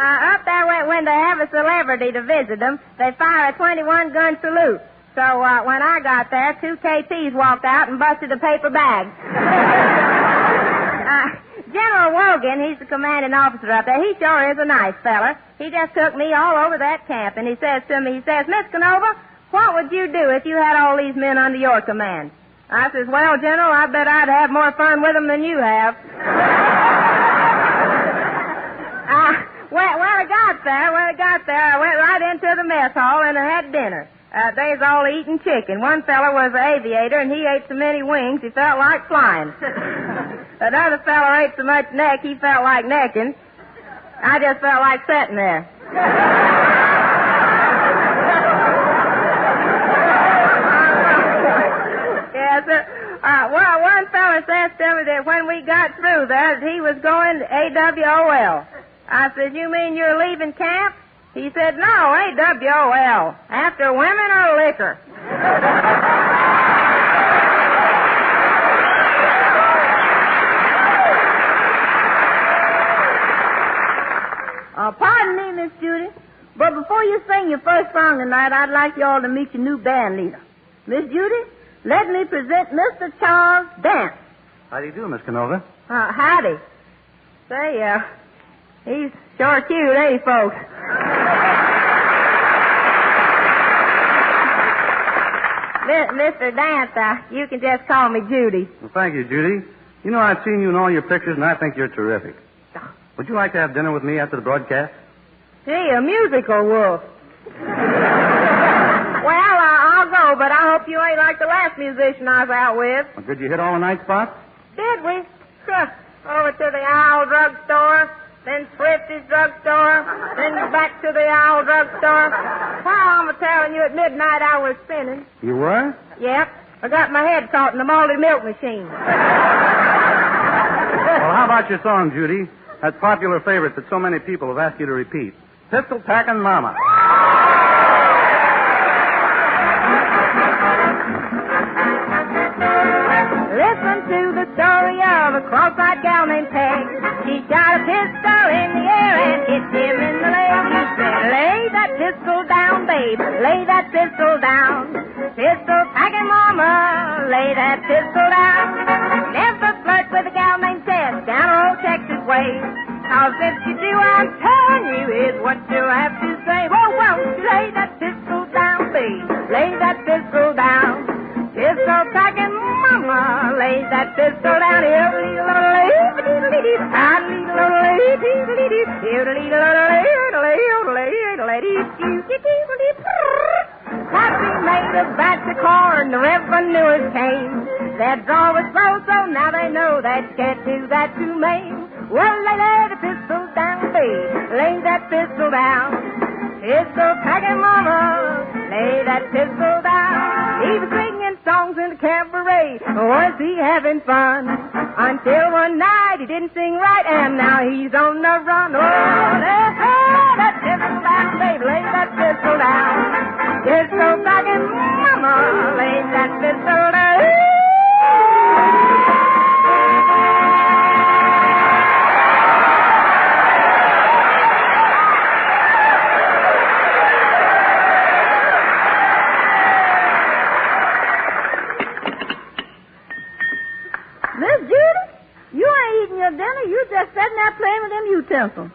Up there when they have a celebrity to visit them, they fire a 21-gun salute. So when I got there, 2 KPs walked out and busted a paper bag. General Wogan, he's the commanding officer up there. He sure is a nice fella. He just took me all over that camp, and he says to me, Miss Canova, what would you do if you had all these men under your command? I says, well, General, I bet I'd have more fun with them than you have. When I got there, I went right into the mess hall and I had dinner. They was all eating chicken. One fella was an aviator, and he ate so many wings he felt like flying. Another fella ate so much neck he felt like necking. I just felt like sitting there. Yes, sir. One fella says to me that when we got through there, that he was going to AWOL. I said, you mean you're leaving camp? He said, no, AWOL. After women or liquor. Pardon me, Miss Judy. But before you sing your first song tonight, I'd like you all to meet your new band leader. Miss Judy, let me present Mr. Charles Dance. How do you do, Miss Canova? Howdy. Say, he's sure cute, ain't he, folks? Mr. Dance, you can just call me Judy. Well, thank you, Judy. You know, I've seen you in all your pictures, and I think you're terrific. Would you like to have dinner with me after the broadcast? Gee, a musical wolf. Well, I'll go, but I hope you ain't like the last musician I was out with. Well, did you hit all the night spots? Did we? Sure. Over to the Owl drugstore, then Thrifty's drugstore, then back to the Owl drugstore. Well, I'm telling you, at midnight I was spinning. You were? Yep. I got my head caught in the malted milk machine. Well, how about your song, Judy? That popular favorite that so many people have asked you to repeat. Pistol Packin' Mama. Listen to the story of a cross-eyed gal named Peg. She shot a pistol in the air and hit him in the leg. He said, lay that pistol down, babe. Lay that pistol down. Pistol packing mama. Lay that pistol down. Never flirt with a gal named Tess down old Texas way. 'Cause if you do, I'm telling you, is what you have to say. Oh, won't you lay that pistol down, babe? Lay that pistol down. Pistol packing mama, lay that pistol down. Happy made a batch of corn, the revenuers came. Their draw was so now they know that you can't do that to me. Well, lay the pistol down, babe. Lay that pistol down. Pistol packing mama, lay that pistol down. He was singing songs in the cabaret. Was he having fun? Until one night he didn't sing right, and now he's on the run. Oh, lay that pistol down, babe. Lay that pistol down. Pistol packing mama, lay that pistol down. Dinner, you just sitting there playing with them utensils.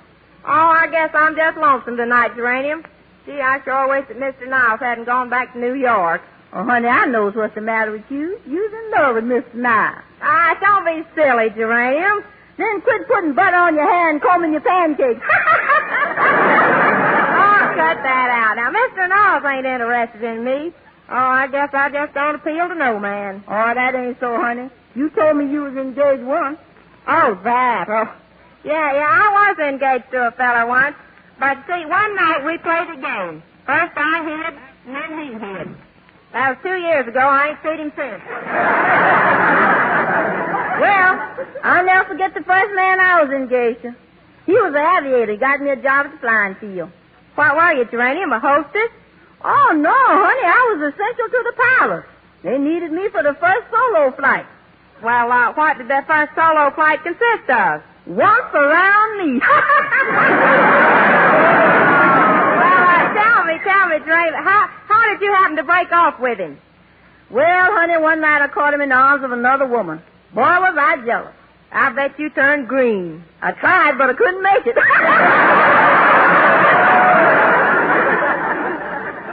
Oh, I guess I'm just lonesome tonight, Geranium. Gee, I sure wish that Mr. Niles hadn't gone back to New York. Oh, honey, I knows what's the matter with you. You's in love with Mr. Niles. Ah, don't be silly, Geranium. Then quit putting butter on your hair and combing your pancakes. Oh, cut that out. Now, Mr. Niles ain't interested in me. Oh, I guess I just don't appeal to no man. Oh, that ain't so, honey. You told me you was engaged once. Oh, that. Oh. Yeah, I was engaged to a fella once. But, see, one night we played a game. First I hid, and then he hid. That was 2 years ago. I ain't seen him since. Well, I'll never forget the first man I was engaged to. He was an aviator. He got me a job at the flying field. What were you, Geranium, a hostess? Oh, no, honey. I was essential to the pilots. They needed me for the first solo flight. Well, what did that first solo flight consist of? Once around me. Well, tell me, Geranium, how did you happen to break off with him? Well, honey, one night I caught him in the arms of another woman. Boy, was I jealous. I bet you turned green. I tried, but I couldn't make it.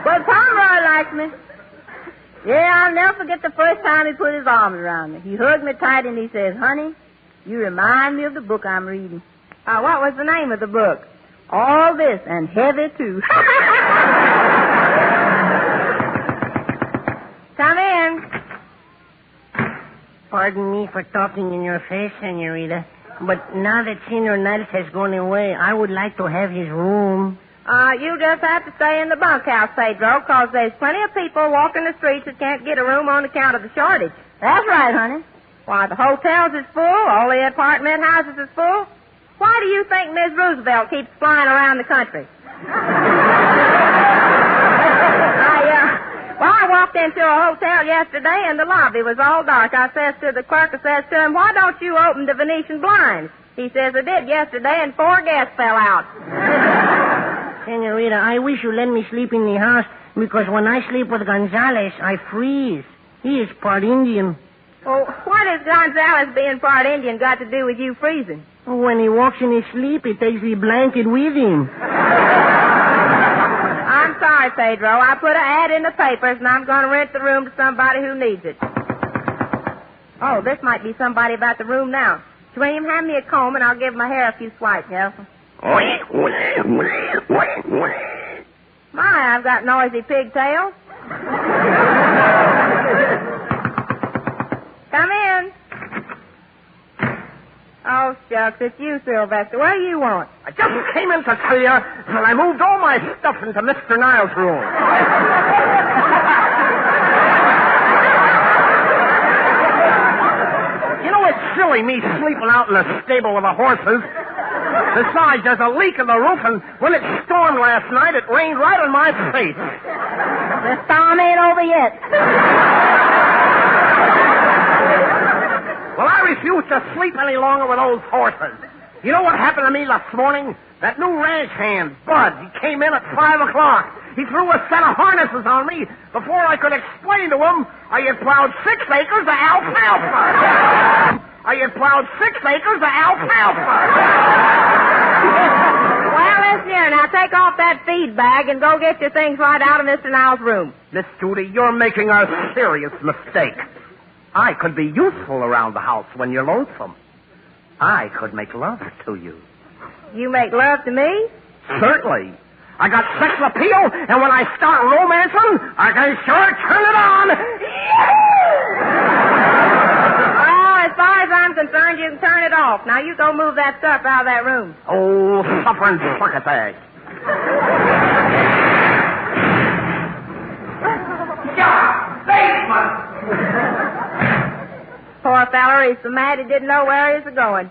But Pomeroy likes me. Yeah, I'll never forget the first time he put his arms around me. He hugged me tight and he says, honey, you remind me of the book I'm reading. What was the name of the book? All This and Heavy, too. Come in. Pardon me for talking in your face, Senorita, but now that Senor Niles has gone away, I would like to have his room. You just have to stay in the bunkhouse, Pedro, because there's plenty of people walking the streets that can't get a room on account of the shortage. That's right, honey. Why, the hotels is full, all the apartment houses is full. Why do you think Miss Roosevelt keeps flying around the country? I walked into a hotel yesterday and the lobby was all dark. I says to the clerk, I says to him, why don't you open the Venetian blinds? He says, I did yesterday and 4 guests fell out. Senorita, I wish you let me sleep in the house because when I sleep with Gonzales, I freeze. He is part Indian. Well, what has Gonzales being part Indian got to do with you freezing? When he walks in his sleep, he takes the blanket with him. I'm sorry, Pedro. I put an ad in the papers, and I'm going to rent the room to somebody who needs it. Oh, this might be somebody about the room now. William, hand me a comb, and I'll give my hair a few swipes, yeah? My, I've got noisy pigtails. Come in. Oh, shucks, it's you, Sylvester. What do you want? I just came in to tell you that I moved all my stuff into Mr. Niles' room. You know, it's silly me sleeping out in the stable with the horses. Besides, there's a leak in the roof, and when it stormed last night, it rained right on my face. The storm ain't over yet. Well, I refuse to sleep any longer with those horses. You know what happened to me last morning? That new ranch hand, Bud, he came in at 5 o'clock. He threw a set of harnesses on me. Before I could explain to him, I had plowed 6 acres of alfalfa. Well, listen here. Now take off that feed bag and go get your things right out of Mr. Niles' room. Miss Judy, you're making a serious mistake. I could be useful around the house when you're lonesome. I could make love to you. You make love to me? Certainly. I got sex appeal, and when I start romancing, I can sure turn it on. Oh, as far as I'm concerned, you can turn it off. Now you go move that stuff out of that room. Oh, suffering suckabag. Basement! Poor feller, he's so mad he didn't know where he was going.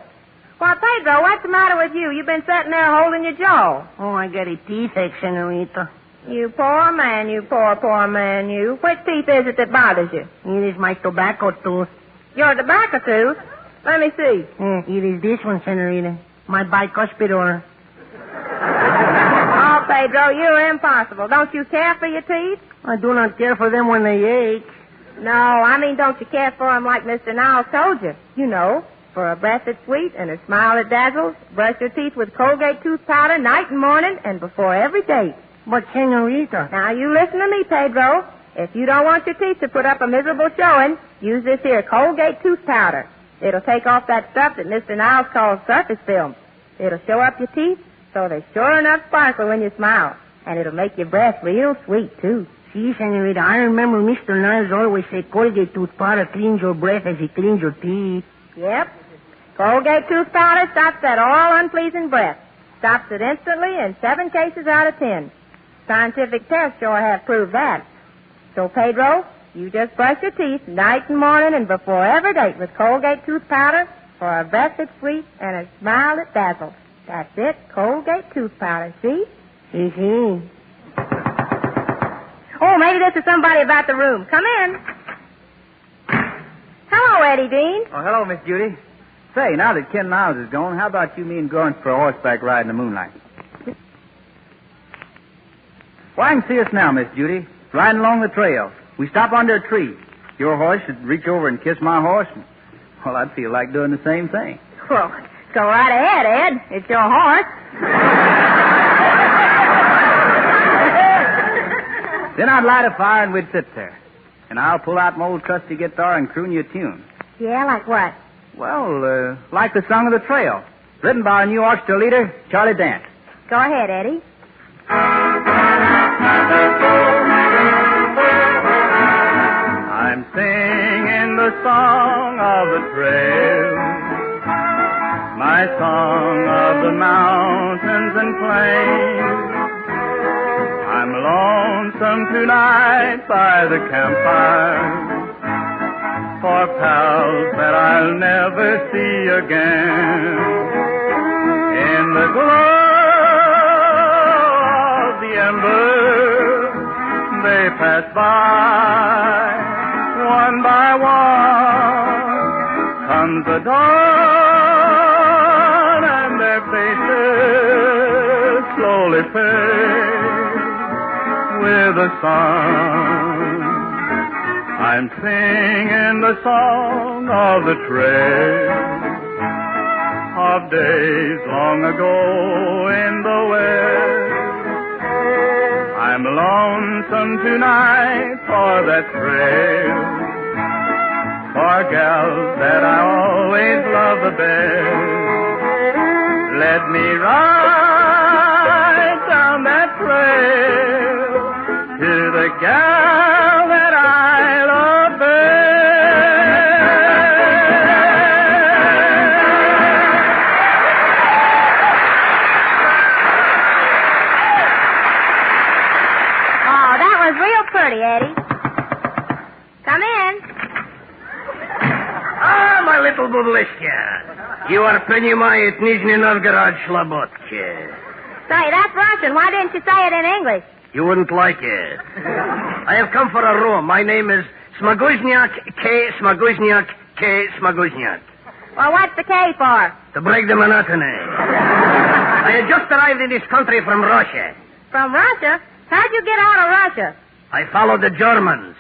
Well, Pedro, what's the matter with you? You've been sitting there holding your jaw. Oh, I got a toothache, Senorita. You poor man, you poor man, you. Which teeth is it that bothers you? It is my tobacco tooth. Your tobacco tooth? Let me see. It is this one, Senorita. My bicuspidor. Oh, Pedro, you're impossible. Don't you care for your teeth? I do not care for them when they ache. No, I mean, don't you care for them like Mr. Niles told you? You know, for a breath that's sweet and a smile that dazzles, brush your teeth with Colgate tooth powder night and morning and before every date. But, Senorita... Now, you listen to me, Pedro. If you don't want your teeth to put up a miserable showing, use this here Colgate tooth powder. It'll take off that stuff that Mr. Niles calls surface film. It'll show up your teeth so they sure enough sparkle when you smile. And it'll make your breath real sweet, too. See, Senorita, I remember Mr. Niles always said Colgate tooth powder cleans your breath as it cleans your teeth. Yep. Colgate tooth powder stops that all unpleasing breath. Stops it instantly in 7 cases out of 10. Scientific tests sure have proved that. So, Pedro, you just brush your teeth night and morning and before every date with Colgate tooth powder for a breath that's sweet and a smile that dazzles. That's it, Colgate tooth powder, see? See. Oh, maybe this is somebody about the room. Come in. Hello, Eddie Dean. Oh, hello, Miss Judy. Say, now that Ken Niles is gone, how about you, me, and going for a horseback ride in the moonlight? Well, I can see us now, Miss Judy, riding along the trail. We stop under a tree. Your horse should reach over and kiss my horse. Well, I'd feel like doing the same thing. Well, go right ahead, Ed. It's your horse. Then I'd light a fire and we'd sit there. And I'll pull out my old trusty guitar and croon you a tune. Yeah, like what? Well, like the Song of the Trail, written by our new orchestra leader, Charlie Dant. Go ahead, Eddie. I'm singing the song of the trail, my song of the mountains and plains. I'm lonesome tonight by the campfire for pals that I'll never see again. In the glow of the embers, they pass by, one by one. Comes the dawn and their faces slowly fade with the sun. I'm singing the song of the trail of days long ago in the West. I'm lonesome tonight for that trail, for gals that I always love the best. Let me ride down that trail to the gal that I love best. Oh, that was real pretty, Eddie. Come in. Ah, my little Bublishka. You are понимает Nizhny Novgorod Slobodka. Say, that's Russian. Why didn't you say it in English? You wouldn't like it. I have come for a room. My name is Smaguzniak K. Smaguzniak K. Smaguzniak. Well, what's the K for? To break the monotony. I had just arrived in this country from Russia. From Russia? How'd you get out of Russia? I followed the Germans.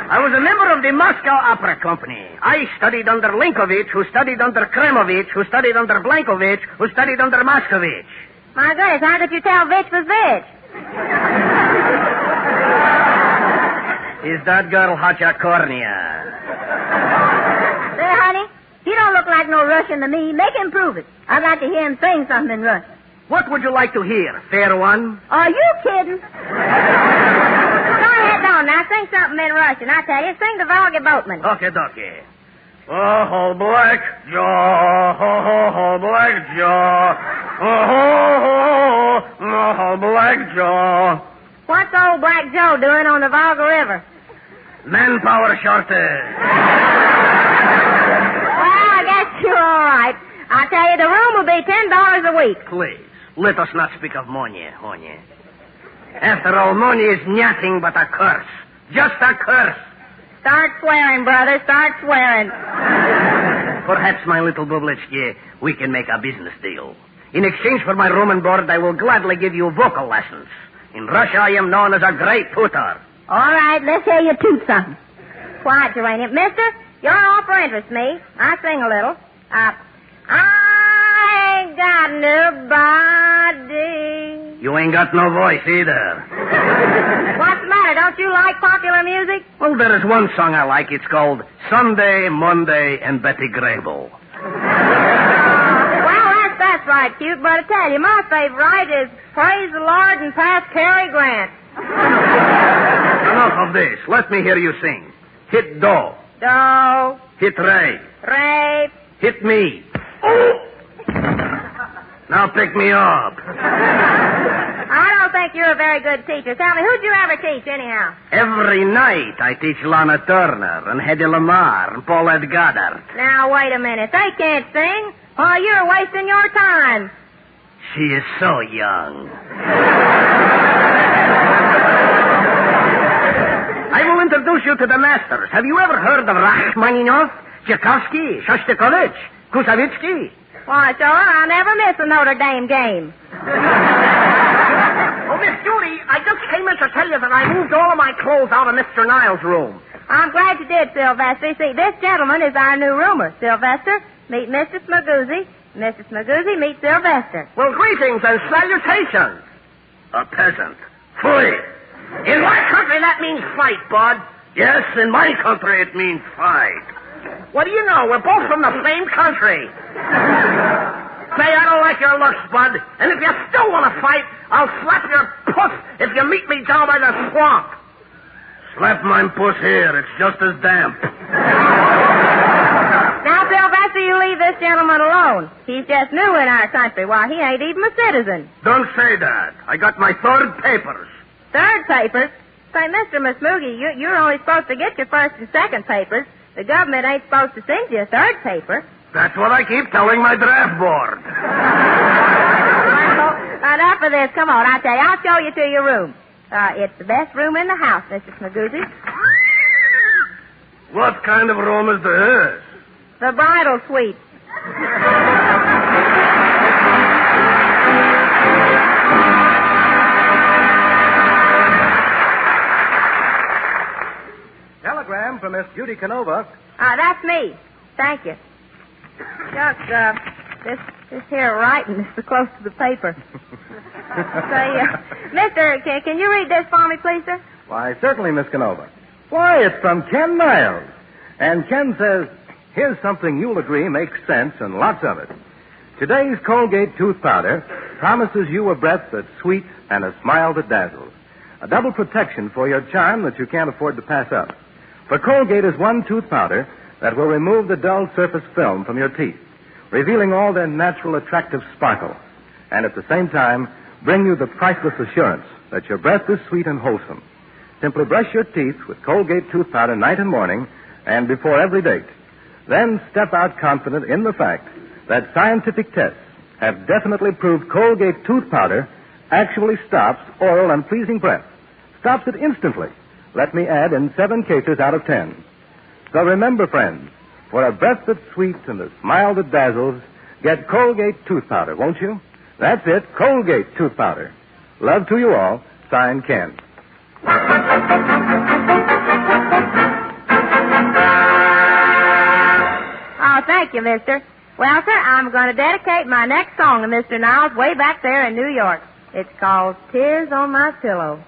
I was a member of the Moscow Opera Company. I studied under Linkovich, who studied under Kremovich, who studied under Blankovich, who studied under Moscovich. My goodness, how could you tell Vitch was Vitch? Is that girl Hachakornia? There, honey, he don't look like no Russian to me. Make him prove it. I'd like to hear him saying something in Russian. What would you like to hear, fair one? Are you kidding? Go ahead on now. Sing something in Russian. I tell you, sing the Volga Boatman. Okay, dokie. Oh, black jaw, oh, black jaw, oh, black jaw. What's old Black Joe doing on the Volga River? Manpower shortage. Well, I guess you're all right. I tell you, the room will be $10 a week. Please, let us not speak of money, honey. After all, money is nothing but a curse. Just a curse. Start swearing, brother. Start swearing. Perhaps, my little Bublitsky, we can make a business deal. In exchange for my room and board, I will gladly give you vocal lessons. In Russia, I am known as a great tutor. All right, let's hear you toot something. Quiet, Geranium. Mister, your offer interests me. I sing a little. I ain't got nobody. You ain't got no voice either. What's the matter? Don't you like popular music? Well, there is one song I like. It's called Sunday, Monday, and Betty Grable. Well, that's right, cute. But I tell you, my favorite is Praise the Lord and Pass Cary Grant. Enough of this. Let me hear you sing. Hit do. Do. Hit re. Re. Hit me. Now pick me up. I don't think you're a very good teacher. Tell me, who'd you ever teach, anyhow? Every night I teach Lana Turner and Hedy Lamarr and Paulette Goddard. Now, wait a minute. They can't sing. Oh, you're wasting your time. She is so young. I will introduce you to the masters. Have you ever heard of Rachmaninoff, Tchaikovsky, Shostakovich, Kusavitsky? Why, sure, I never miss a Notre Dame game. Oh, Miss Judy, I just came in to tell you that I moved all of my clothes out of Mr. Niles' room. I'm glad you did, Sylvester. See, this gentleman is our new roomer. Sylvester, meet Mr. Smagoozy. Mr. Smagoozy, meet Sylvester. Well, greetings and salutations. A peasant. Flee. In my country, that means fight, Bud. Yes, in my country it means fight. What do you know? We're both from the same country. Say, I don't like your looks, Bud. And if you still want to fight, I'll slap your puss if you meet me down by the swamp. Slap my puss here. It's just as damp. Now, Sylvester, you leave this gentleman alone. He's just new in our country. Why, he ain't even a citizen. Don't say that. I got my third papers. Third papers? Say, Mr. Masmoogie, you're only supposed to get your first and second papers. The government ain't supposed to send you a third paper. That's what I keep telling my draft board. Well, enough of this. Come on, I tell you, I'll show you to your room. It's the best room in the house, Mr. Smagoozy. What kind of room is this? The bridal suite. Miss Judy Canova. That's me. Thank you. Just, this here writing is so close to the paper. Say, mister, can you read this for me, please, sir? Why, certainly, Miss Canova. Why, it's from Ken Niles. And Ken says, here's something you'll agree makes sense and lots of it. Today's Colgate tooth powder promises you a breath that's sweet and a smile that dazzles. A double protection for your charm that you can't afford to pass up. For Colgate is one tooth powder that will remove the dull surface film from your teeth, revealing all their natural attractive sparkle, and at the same time bring you the priceless assurance that your breath is sweet and wholesome. Simply brush your teeth with Colgate tooth powder night and morning and before every date. Then step out confident in the fact that scientific tests have definitely proved Colgate tooth powder actually stops oral unpleasing breath. Stops it instantly. Let me add, in 7 cases out of 10. So remember, friends, for a breath that's sweet and a smile that dazzles, get Colgate tooth powder, won't you? That's it, Colgate tooth powder. Love to you all. Signed, Ken. Oh, thank you, mister. Well, sir, I'm going to dedicate my next song to Mr. Niles way back there in New York. It's called Tears on My Pillow.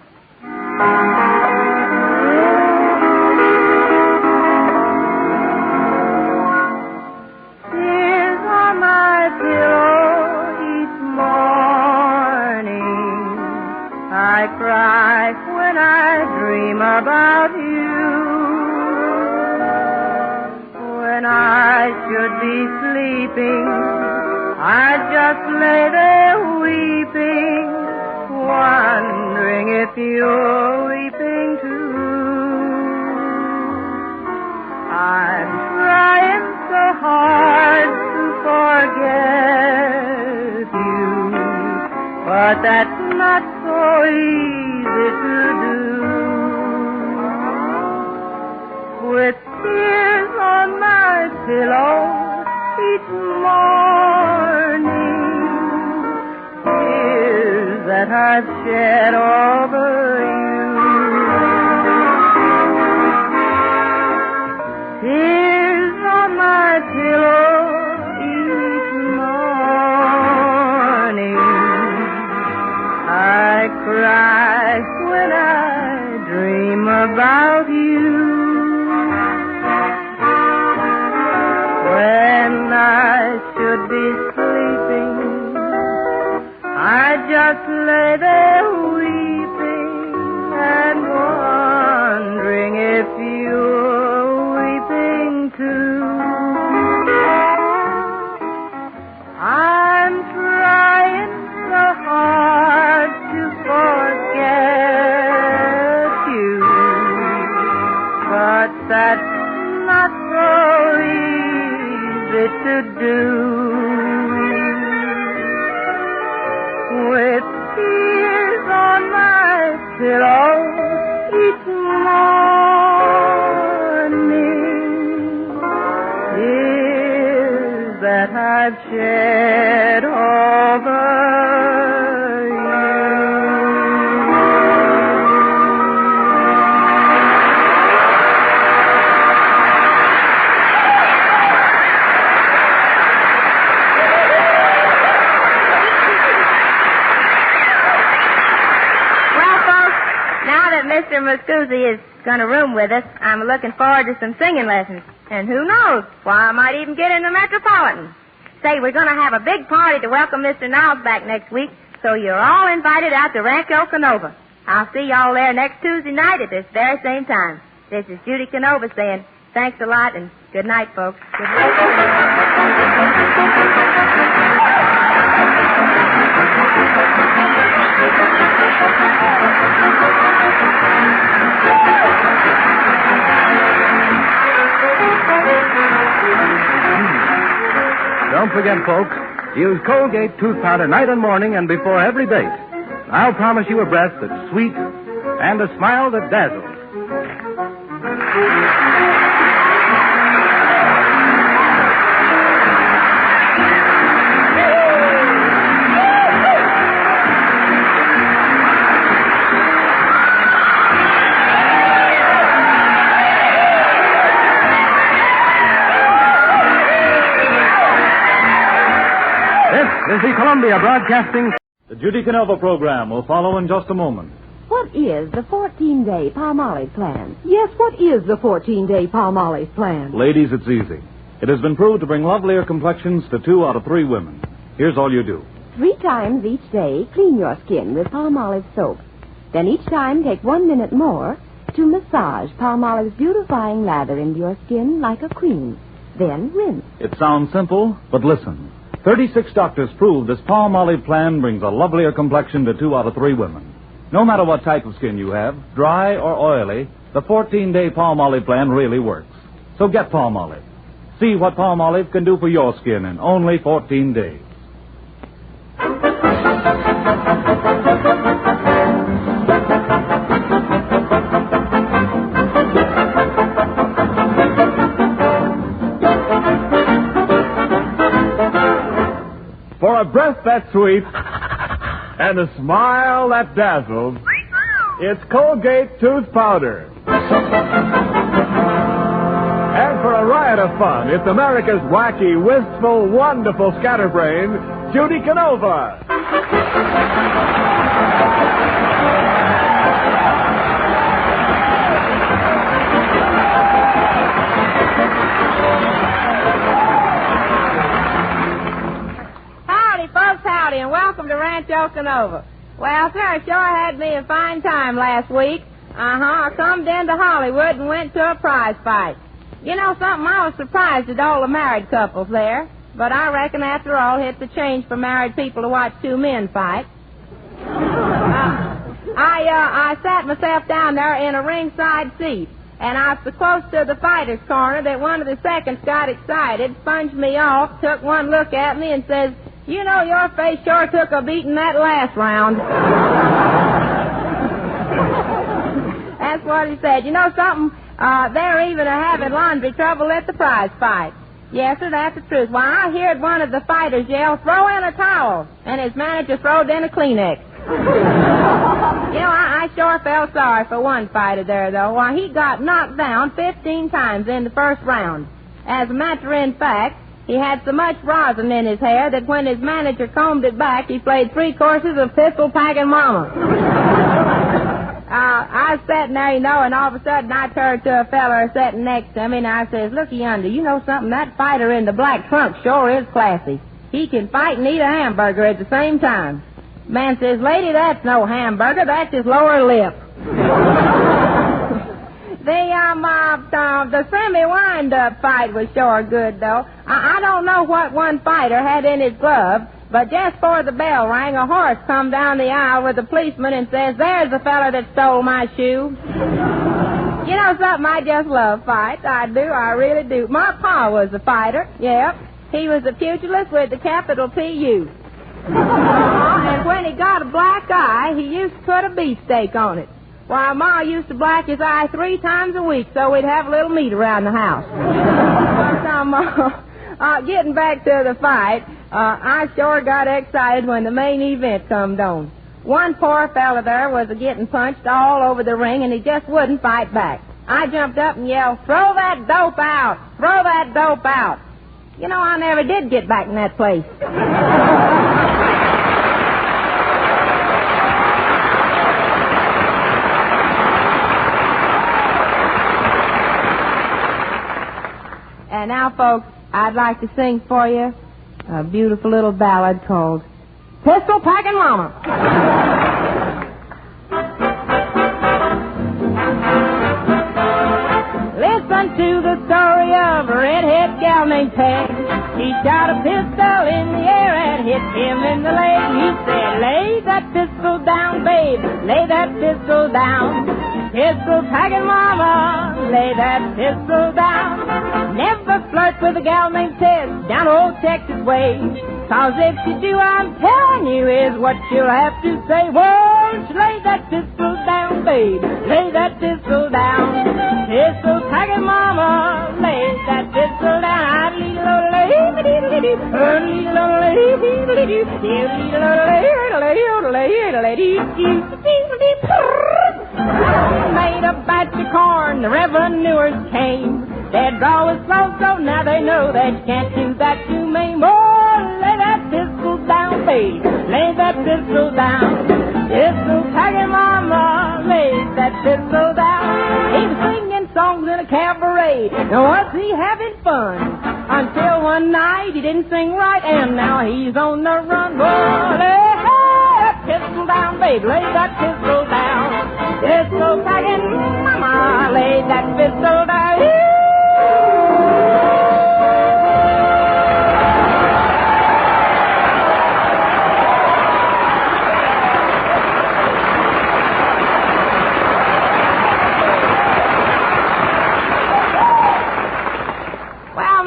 Tears on my pillow each morning. I cry when I dream about you. When I should be sleeping, I just lay there weeping, wondering if you're weeping too. I'm trying so hard to forget you, but that's not so easy to do. With tears on my pillow each morning, tears that I've shed over you, tears on my pillow each morning. I cry when I dream about you. When I should be sleeping, I just lay there weeping and wondering if you're weeping too. I'm trying so hard to forget you, but that's not so easy to do. With tears on my pillow each morning, tears that I've shed over Mr. Muscuzzi is going to room with us. I'm looking forward to some singing lessons. And who knows? Why, I might even get in the Metropolitan. Say, we're going to have a big party to welcome Mr. Niles back next week, so you're all invited out to Rancho Canova. I'll see y'all there next Tuesday night at this very same time. This is Judy Canova saying thanks a lot and good night, folks. Good night. Don't forget, folks, use Colgate tooth powder night and morning and before every date. I'll promise you a breath that's sweet and a smile that dazzles. is the Columbia Broadcasting. The Judy Canova program will follow in just a moment. What is the 14-day Palmolive plan? Yes, what is the 14-day Palmolive plan? Ladies, it's easy. It has been proved to bring lovelier complexions to 2 out of 3 women. Here's all you do. 3 times each day, clean your skin with Palmolive soap. Then each time, take 1 minute more to massage Palmolive's beautifying lather into your skin like a cream. Then rinse. It sounds simple, but listen. 36 doctors prove this Palmolive plan brings a lovelier complexion to 2 out of 3 women. No matter what type of skin you have, dry or oily, the 14-day Palmolive plan really works. So get Palmolive. See what Palmolive can do for your skin in only 14 days. For a breath that's sweet and a smile that dazzles, it's Colgate Tooth Powder. And for a riot of fun, it's America's wacky, wistful, wonderful scatterbrain, Judy Canova. Howdy, folks, howdy, and welcome to Rancho Canova. Well, sir, I sure had me a fine time last week. I come down to Hollywood and went to a prize fight. You know something, I was surprised at all the married couples there. But I reckon after all, it's a change for married people to watch 2 men fight. I sat myself down there in a ringside seat, and I was so close to the fighter's corner that one of the seconds got excited, sponged me off, took one look at me, and says, "You know, your face sure took a beating that last round." That's what he said. You know something? They're even having laundry trouble at the prize fight. Yes, sir, that's the truth. Why, I heard one of the fighters yell, "Throw in a towel," and his manager throwed in a Kleenex. You know, I sure felt sorry for one fighter there, though. Why, he got knocked down 15 times in the first round. As a matter of fact, he had so much rosin in his hair that when his manager combed it back, he played 3 courses of pistol-packing mama. I was sitting there, you know, and all of a sudden I turned to a feller sitting next to me, and I says, "Looky yonder, you know something? That fighter in the black trunk sure is classy. He can fight and eat a hamburger at the same time." Man says, "Lady, that's no hamburger. That's his lower lip." The semi-wind-up fight was sure good, though. I don't know what one fighter had in his glove, but just before the bell rang, a horse come down the aisle with a policeman and says, "There's the fella that stole my shoe." You know something? I just love fights. I do. I really do. My pa was a fighter. Yep. He was a pugilist with the capital P.U. And when he got a black eye, he used to put a beefsteak on it. Why, Ma used to black his eye 3 times a week so we'd have a little meat around the house. Getting back to the fight, I sure got excited when the main event come on. One poor fella there was getting punched all over the ring, and he just wouldn't fight back. I jumped up and yelled, "Throw that dope out! Throw that dope out!" You know, I never did get back in that place. And now, folks, I'd like to sing for you a beautiful little ballad called Pistol Packin' Mama. Listen to the story of a redhead gal named Peg. He shot a pistol in the air and hit him in the leg. He said, "Lay that pistol down, babe, lay that pistol down. Pistol packin' mama, lay that pistol down. Never flirt with a gal named Ted down old Texas way. 'Cause if you do, I'm telling you is what you'll have to say. Won't you lay that pistol down, babe, lay that pistol down. Pistol packin' mama, lay that pistol down. Made a batch of corn, the revenuers came. Their draw was slow, so now they know that you can't do that to me. Oh, lay that pistol down, babe, lay that pistol down. Pistol packing mama, lay that pistol down. He was singing songs in a cabaret. Now was he having fun? Until one night he didn't sing right, and now he's on the run. Oh, lay that pistol down, babe, lay that pistol down. Pistol packing mama, lay that pistol down.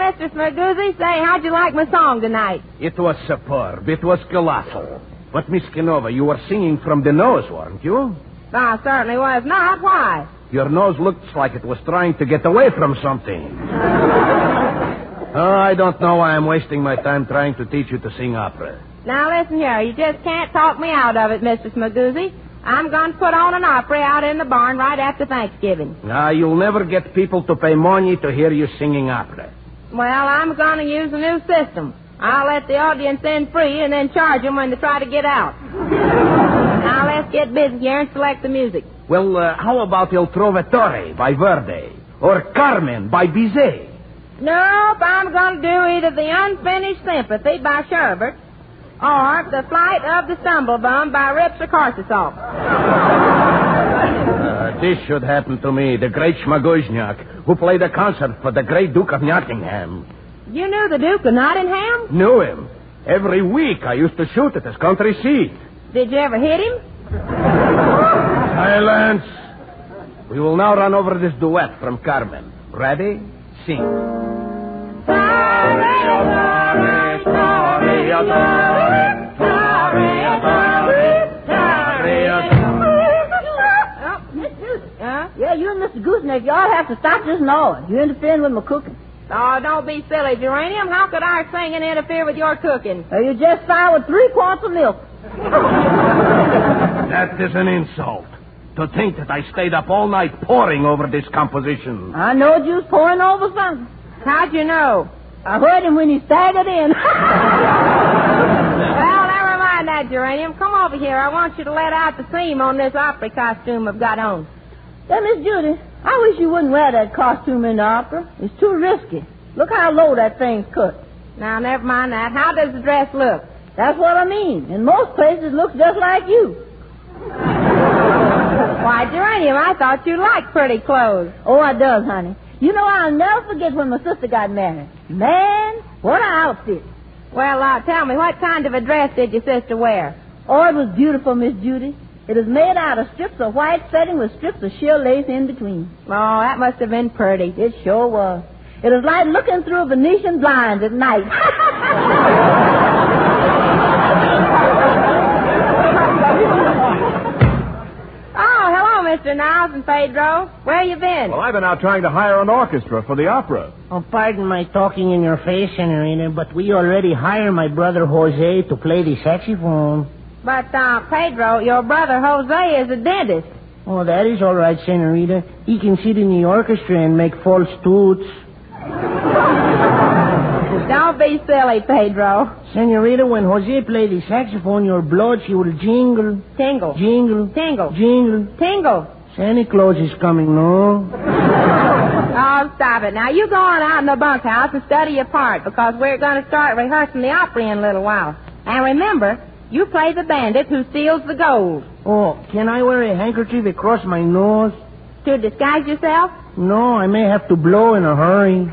Mr. Smagoozy, say, how'd you like my song tonight? It was superb. It was colossal. But, Miss Canova, you were singing from the nose, weren't you? I certainly was not. Why? Your nose looks like it was trying to get away from something. I don't know why I'm wasting my time trying to teach you to sing opera. Now, listen here. You just can't talk me out of it, Mr. Smagoozy. I'm going to put on an opera out in the barn right after Thanksgiving. You'll never get people to pay money to hear you singing opera. Well, I'm going to use a new system. I'll let the audience in free and then charge them when they try to get out. Now, let's get busy here and select the music. Well, how about Il Trovatore by Verdi? Or Carmen by Bizet? Nope, I'm going to do either The Unfinished Sympathy by Sherbert or The Flight of the Stumblebum by Ripsor-Korsakov. This should happen to me, the great Schmaguzniak, who played a concert for the great Duke of Nottingham. You knew the Duke of Nottingham? Knew him. Every week I used to shoot at his country seat. Did you ever hit him? Silence. We will now run over this duet from Carmen. Ready? Sing. Yeah, you and Mr. Gooseneck, you all have to stop this noise. You're interfering with my cooking. Oh, don't be silly, Geranium. How could our singing interfere with your cooking? You just soured 3 quarts of milk. That is an insult. To think that I stayed up all night poring over this composition. I know you was pouring over something. How'd you know? I heard him when he staggered in. Well, never mind that, Geranium. Come over here. I want you to let out the seam on this opera costume I've got on. Hey, Miss Judy, I wish you wouldn't wear that costume in the opera. It's too risky. Look how low that thing's cut. Now, never mind that. How does the dress look? That's what I mean. In most places, it looks just like you. Why, Geranium, I thought you liked pretty clothes. Oh, I does, honey. You know, I'll never forget when my sister got married. Man, what an outfit. Well, tell me, what kind of a dress did your sister wear? Oh, it was beautiful, Miss Judy. It is made out of strips of white setting with strips of sheer lace in between. Oh, that must have been pretty. It sure was. It was like looking through Venetian blinds at night. Oh, hello, Mr. Niles and Pedro. Where you been? Well, I've been out trying to hire an orchestra for the opera. Oh, pardon my talking in your face, Senorita, but we already hired my brother Jose to play the saxophone. But, Pedro, your brother Jose is a dentist. Oh, that is all right, Senorita. He can sit in the orchestra and make false toots. Don't be silly, Pedro. Senorita, when Jose played the saxophone, your blood, she will jingle. Tingle. Jingle. Tingle. Jingle. Tingle. Santa Claus is coming, no? Oh, stop it. Now, you go on out in the bunkhouse and study your part, because we're going to start rehearsing the opera in a little while. And remember, you play the bandit who steals the gold. Oh, can I wear a handkerchief across my nose? To disguise yourself? No, I may have to blow in a hurry.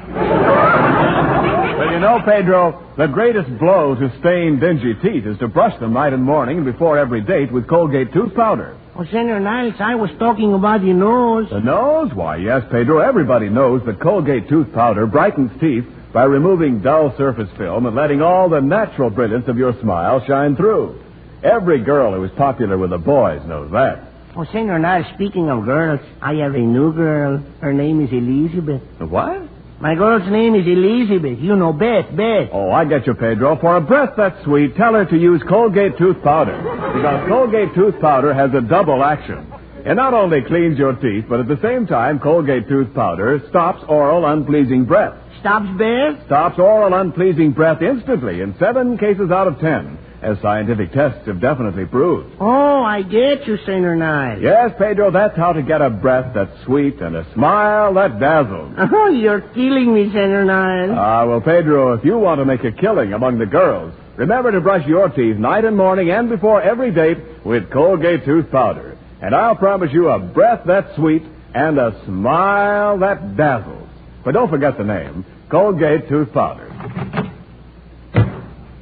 Well, you know, Pedro, the greatest blow to stained, dingy teeth is to brush them night and morning before every date with Colgate tooth powder. Oh, Senor Niles, I was talking about your nose. The nose? Why, yes, Pedro, everybody knows that Colgate tooth powder brightens teeth by removing dull surface film and letting all the natural brilliance of your smile shine through. Every girl who is popular with the boys knows that. Oh, Senor Niles, speaking of girls, I have a new girl. Her name is Elizabeth. What? My girl's name is Elizabeth. You know, Beth. Oh, I get you, Pedro. For a breath that's sweet, tell her to use Colgate tooth powder. Because Colgate tooth powder has a double action. It not only cleans your teeth, but at the same time, Colgate tooth powder stops oral unpleasing breath. Stops breath? Stops oral unpleasing breath instantly in 7 cases out of 10. as scientific tests have definitely proved. Oh, I get you, Senor Niles. Yes, Pedro, that's how to get a breath that's sweet and a smile that dazzles. Oh, you're killing me, Senor Niles. Well, Pedro, if you want to make a killing among the girls, remember to brush your teeth night and morning and before every date with Colgate tooth powder. And I'll promise you a breath that's sweet and a smile that dazzles. But don't forget the name, Colgate tooth powder.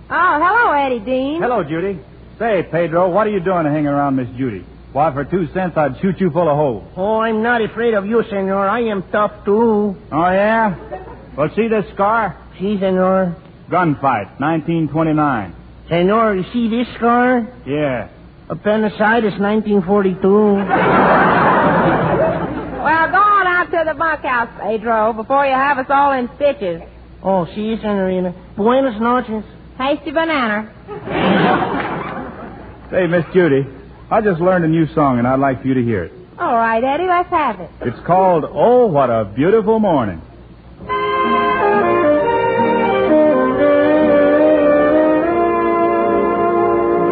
Oh, hello, Eddie Dean. Hello, Judy. Say, Pedro, what are you doing hanging around Miss Judy? Why, for 2 cents, I'd shoot you full of holes. Oh, I'm not afraid of you, Senor. I am tough, too. Oh, yeah? Well, see this scar? Si, Senor. Gunfight, 1929. Senor, you see this scar? Yeah. Appendicitis, 1942. Well, go on out to the bunkhouse, Pedro, before you have us all in stitches. Oh, si, Senorita. Buenas noches. Hasty banana. Say, Miss Judy, I just learned a new song, and I'd like for you to hear it. All right, Eddie, let's have it. It's called Oh, What a Beautiful Morning.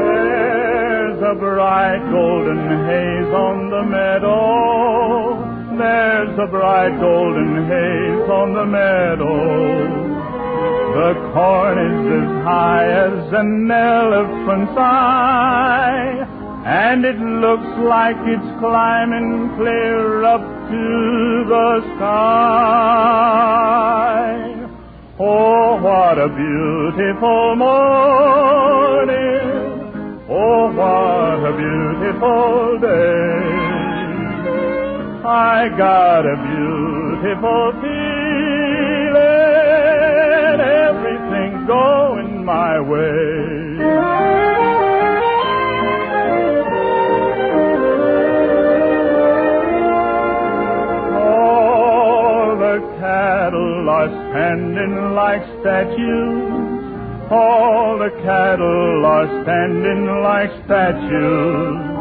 There's a bright golden haze on the meadow. There's a bright golden haze on the meadow. The corn is as high as an elephant's eye, and it looks like it's climbing clear up to the sky. Oh, what a beautiful morning. Oh, what a beautiful day. I got a beautiful feeling. Everything's going my way. All the cattle are standing like statues. All the cattle are standing like statues.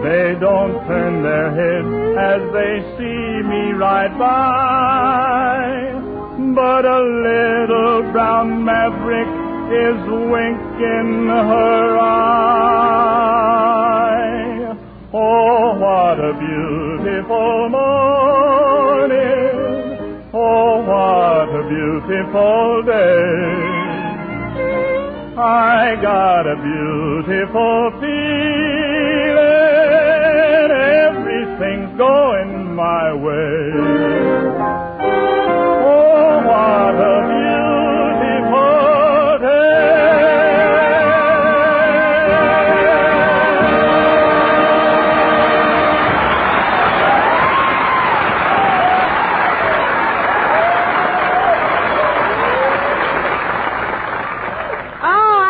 They don't turn their heads as they see me ride by. But a little brown maverick is winking her eye. Oh, what a beautiful morning. Oh, what a beautiful day. I got a beautiful feeling. Everything's going my way. What a beautiful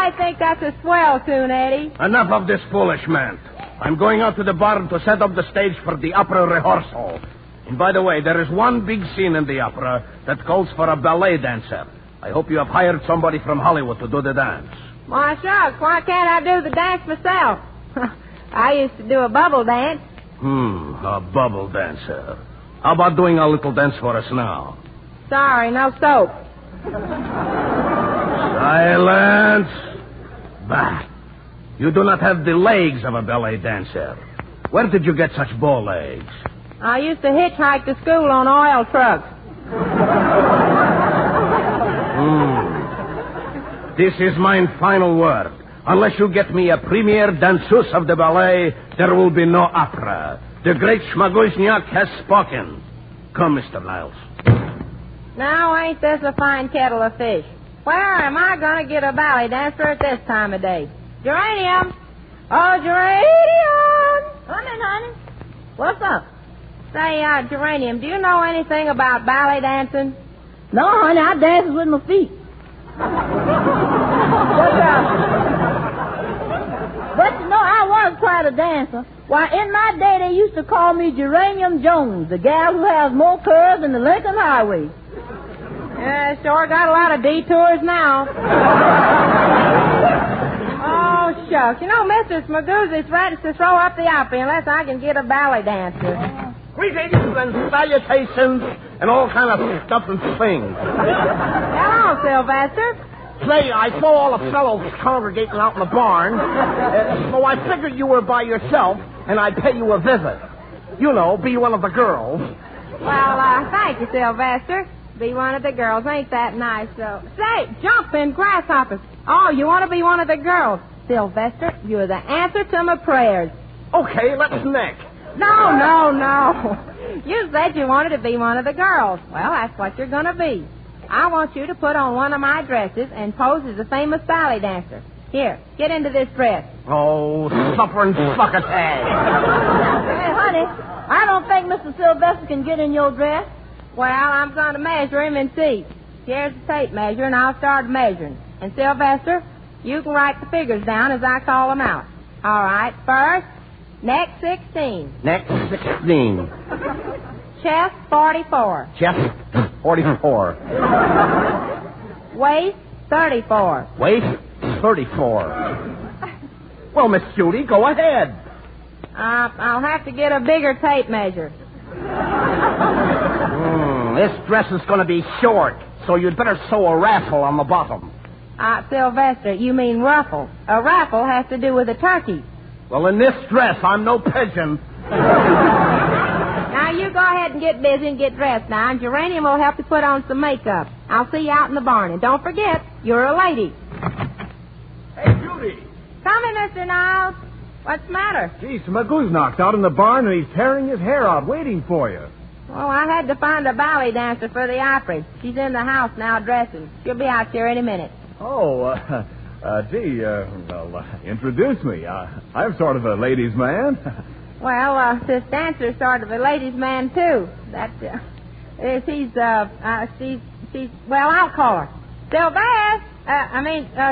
I think that's a swell tune, Eddie. Enough of this foolishness. I'm going out to the barn to set up the stage for the opera rehearsal. And by the way, there is one big scene in the opera that calls for a ballet dancer. I hope you have hired somebody from Hollywood to do the dance. Why, shucks, why can't I do the dance myself? I used to do a bubble dance. A bubble dancer. How about doing a little dance for us now? Sorry, no soap. Silence. Bah. You do not have the legs of a ballet dancer. Where did you get such bow legs? I used to hitchhike to school on oil trucks. This is my final word. Unless you get me a premier danseuse of the ballet, there will be no opera. The great Schmaguzniak has spoken. Come, Mr. Niles. Now, ain't this a fine kettle of fish? Where am I going to get a ballet dancer at this time of day? Geranium! Oh, Geranium! Come in, honey. What's up? Say, Geranium, do you know anything about ballet dancing? No, honey, I dances with my feet. But you know, I was quite a dancer. Why, in my day, they used to call me Geranium Jones, the gal who has more curves than the Lincoln Highway. Yeah, sure got a lot of detours now. Oh, shucks. You know, Mr. Smagoozy threatens to throw up the opera unless I can get a ballet dancer. Greetings and salutations and all kind of stuff and things. Hello, Sylvester. Say, I saw all the fellows congregating out in the barn, so I figured you were by yourself, and I'd pay you a visit. You know, be one of the girls. Well, thank you, Sylvester. Be one of the girls. Ain't that nice, though? Say, jumping grasshoppers. Oh, you want to be one of the girls. Sylvester, you're the answer to my prayers. Okay, let's neck. No. You said you wanted to be one of the girls. Well, that's what you're going to be. I want you to put on one of my dresses and pose as a famous ballet dancer. Here, get into this dress. Oh, suffering succotash. Hey, honey, I don't think Mr. Sylvester can get in your dress. Well, I'm going to measure him and see. Here's the tape measure, and I'll start measuring. And, Sylvester, you can write the figures down as I call them out. All right, first, neck 16. Neck 16. Chest 44. Chest 44. Waist 34. Waist 34. Well, Miss Judy, go ahead. I'll have to get a bigger tape measure. This dress is going to be short, so you'd better sew a raffle on the bottom. Sylvester, you mean ruffle. A raffle has to do with a turkey. Well, in this dress, I'm no pigeon. Now, you go ahead and get busy and get dressed now, and Geranium will help you put on some makeup. I'll see you out in the barn, and don't forget, you're a lady. Hey, Judy. Come in, Mr. Niles. What's the matter? Gee, Smagooznok's out in the barn, and he's tearing his hair out waiting for you. Well, I had to find a ballet dancer for the opera. She's in the house now dressing. She'll be out here any minute. Oh, introduce me. I'm sort of a ladies' man. Well, this dancer's sort of a ladies' man, too. Well, I'll call her.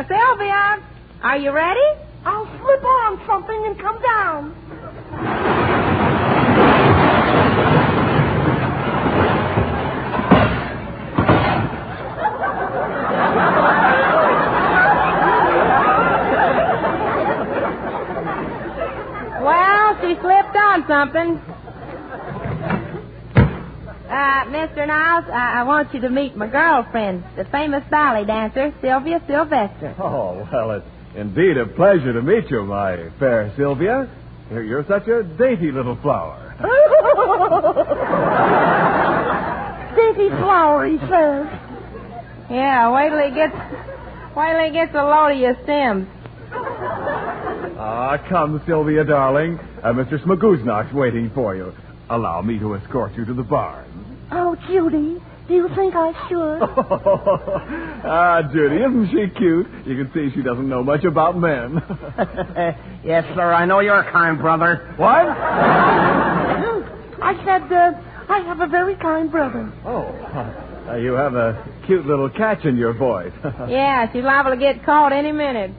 Sylvia, are you ready? I'll slip on something and come down. Well, she slipped on something. Mr. Niles, I want you to meet my girlfriend, the famous ballet dancer, Sylvia Sylvester. Oh, well, it's indeed a pleasure to meet you, my fair Sylvia. You're such a dainty little flower. Dainty flower, he says. Yeah, wait till he gets a load of your stems. Come, Sylvia, darling. Mr. Smagooznok's waiting for you. Allow me to escort you to the barn. Oh, Judy, do you think I should? Judy, isn't she cute? You can see she doesn't know much about men. Yes, sir, I know you're a kind brother. What? I said, I have a very kind brother. Oh, you have a cute little catch in your voice. Yeah, she's liable to get caught any minute.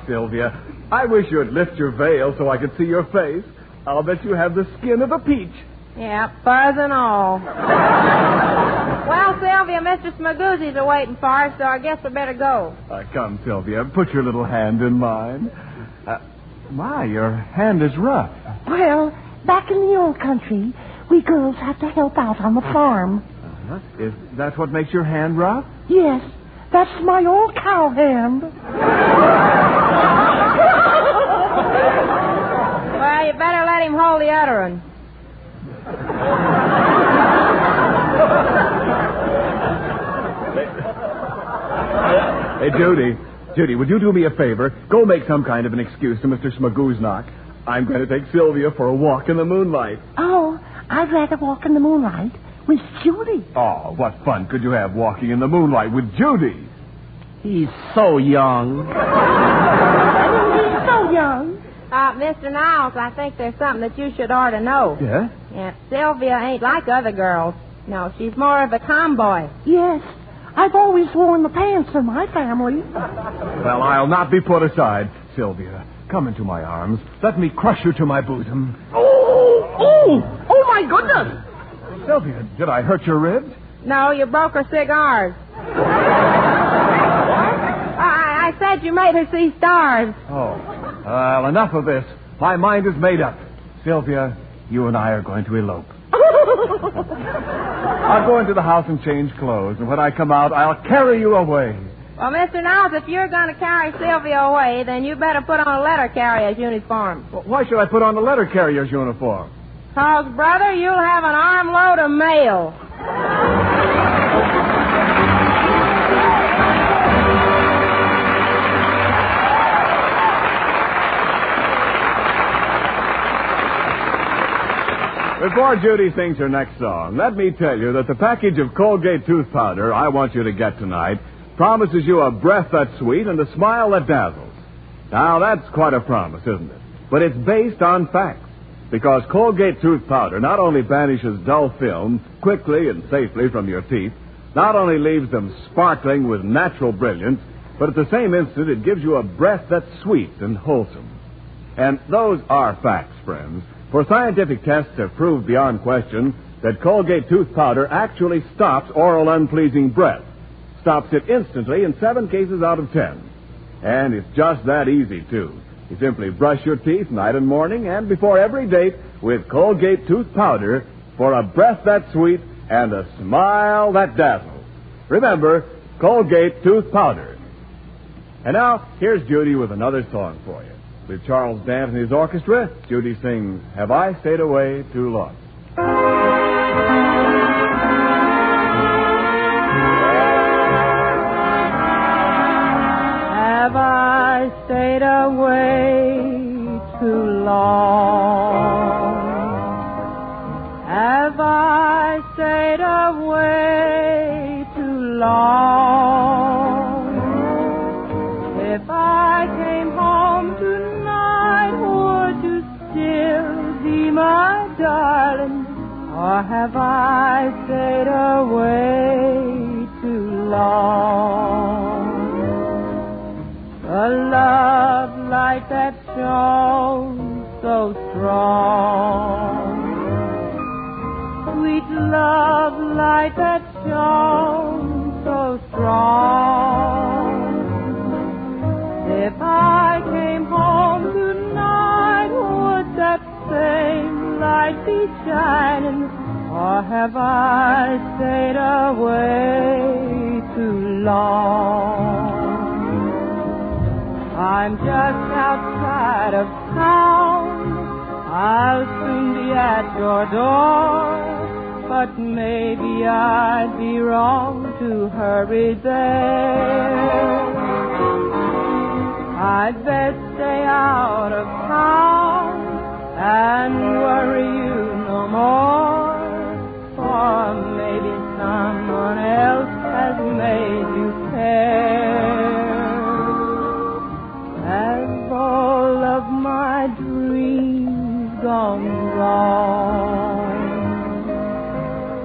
Sylvia, I wish you'd lift your veil so I could see your face. I'll bet you have the skin of a peach. Yeah, furs and all. Well, Sylvia, Mr. Smagoozy's are waiting for us, so I guess we better go. Come, Sylvia, put your little hand in mine. Your hand is rough. Well, back in the old country, we girls have to help out on the farm. Is that what makes your hand rough? Yes, that's my old cow hand. Well, you better let him hold the other one. Hey, Judy, would you do me a favor? Go make some kind of an excuse to Mr. Smagooznok. I'm going to take Sylvia for a walk in the moonlight. Oh, I'd rather walk in the moonlight with Judy. Oh, what fun could you have walking in the moonlight with Judy? He's so young. He's so young. Mr. Niles, I think there's something that you should ought to know. Yeah? Yeah, Sylvia ain't like other girls. No, she's more of a tomboy. Yes, I've always worn the pants in my family. Well, I'll not be put aside. Sylvia, come into my arms. Let me crush you to my bosom. Oh, my goodness. Sylvia, did I hurt your ribs? No, you broke her cigars. I said you made her see stars. Oh, well, enough of this. My mind is made up. Sylvia, you and I are going to elope. I'll go into the house and change clothes, and when I come out, I'll carry you away. Well, Mr. Niles, if you're going to carry Sylvia away, then you better put on a letter carrier's uniform. Well, why should I put on the letter carrier's uniform? 'Cause, brother, you'll have an armload of mail. Before Judy sings her next song, let me tell you that the package of Colgate tooth powder I want you to get tonight promises you a breath that's sweet and a smile that dazzles. Now, that's quite a promise, isn't it? But it's based on facts. Because Colgate tooth powder not only banishes dull film quickly and safely from your teeth, not only leaves them sparkling with natural brilliance, but at the same instant it gives you a breath that's sweet and wholesome. And those are facts, friends. For scientific tests have proved beyond question that Colgate tooth powder actually stops oral unpleasing breath. Stops it instantly in 7 cases out of 10. And it's just that easy, too. You simply brush your teeth night and morning and before every date with Colgate tooth powder for a breath that's sweet and a smile that dazzles. Remember, Colgate tooth powder. And now, here's Judy with another song for you. With Charles Dant and his orchestra, Judy sings, Have I Stayed Away Too Long? Have I stayed away too long? Have I stayed away too long? If I came home tonight, would you still be my darling? Or have I stayed away too long? A love light that shone so strong, sweet love light that shone so strong. If I came home tonight, would that same light be shining? Or have I stayed away too long? I'm just outside of town. I'll soon be at your door. But maybe I'd be wrong to hurry there. I'd best stay out of town and worry you no more. For maybe someone else has made you care. Have all of my dreams gone wrong?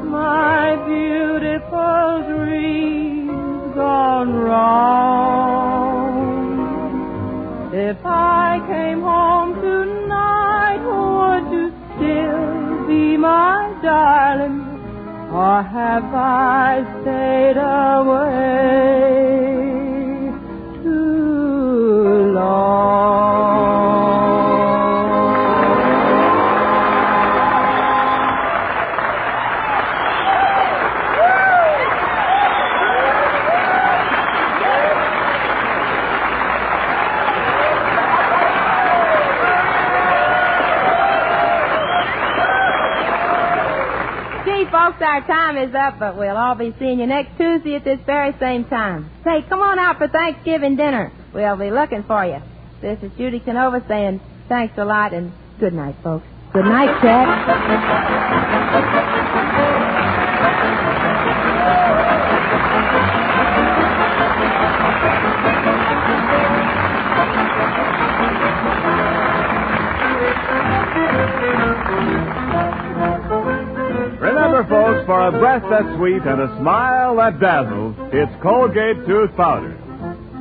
My beautiful dreams gone wrong? If I came home tonight, would you still be my darling? Or have I stayed away too long? Folks, our time is up, but we'll all be seeing you next Tuesday at this very same time. Say, come on out for Thanksgiving dinner. We'll be looking for you. This is Judy Canova saying thanks a lot and good night, folks. Good night, Jack. Remember, folks, for a breath that's sweet and a smile that dazzles, it's Colgate tooth powder.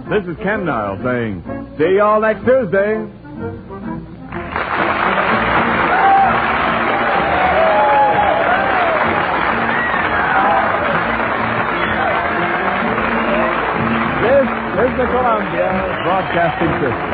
This is Ken Niles saying, see y'all next Tuesday. This is the Columbia Broadcasting System.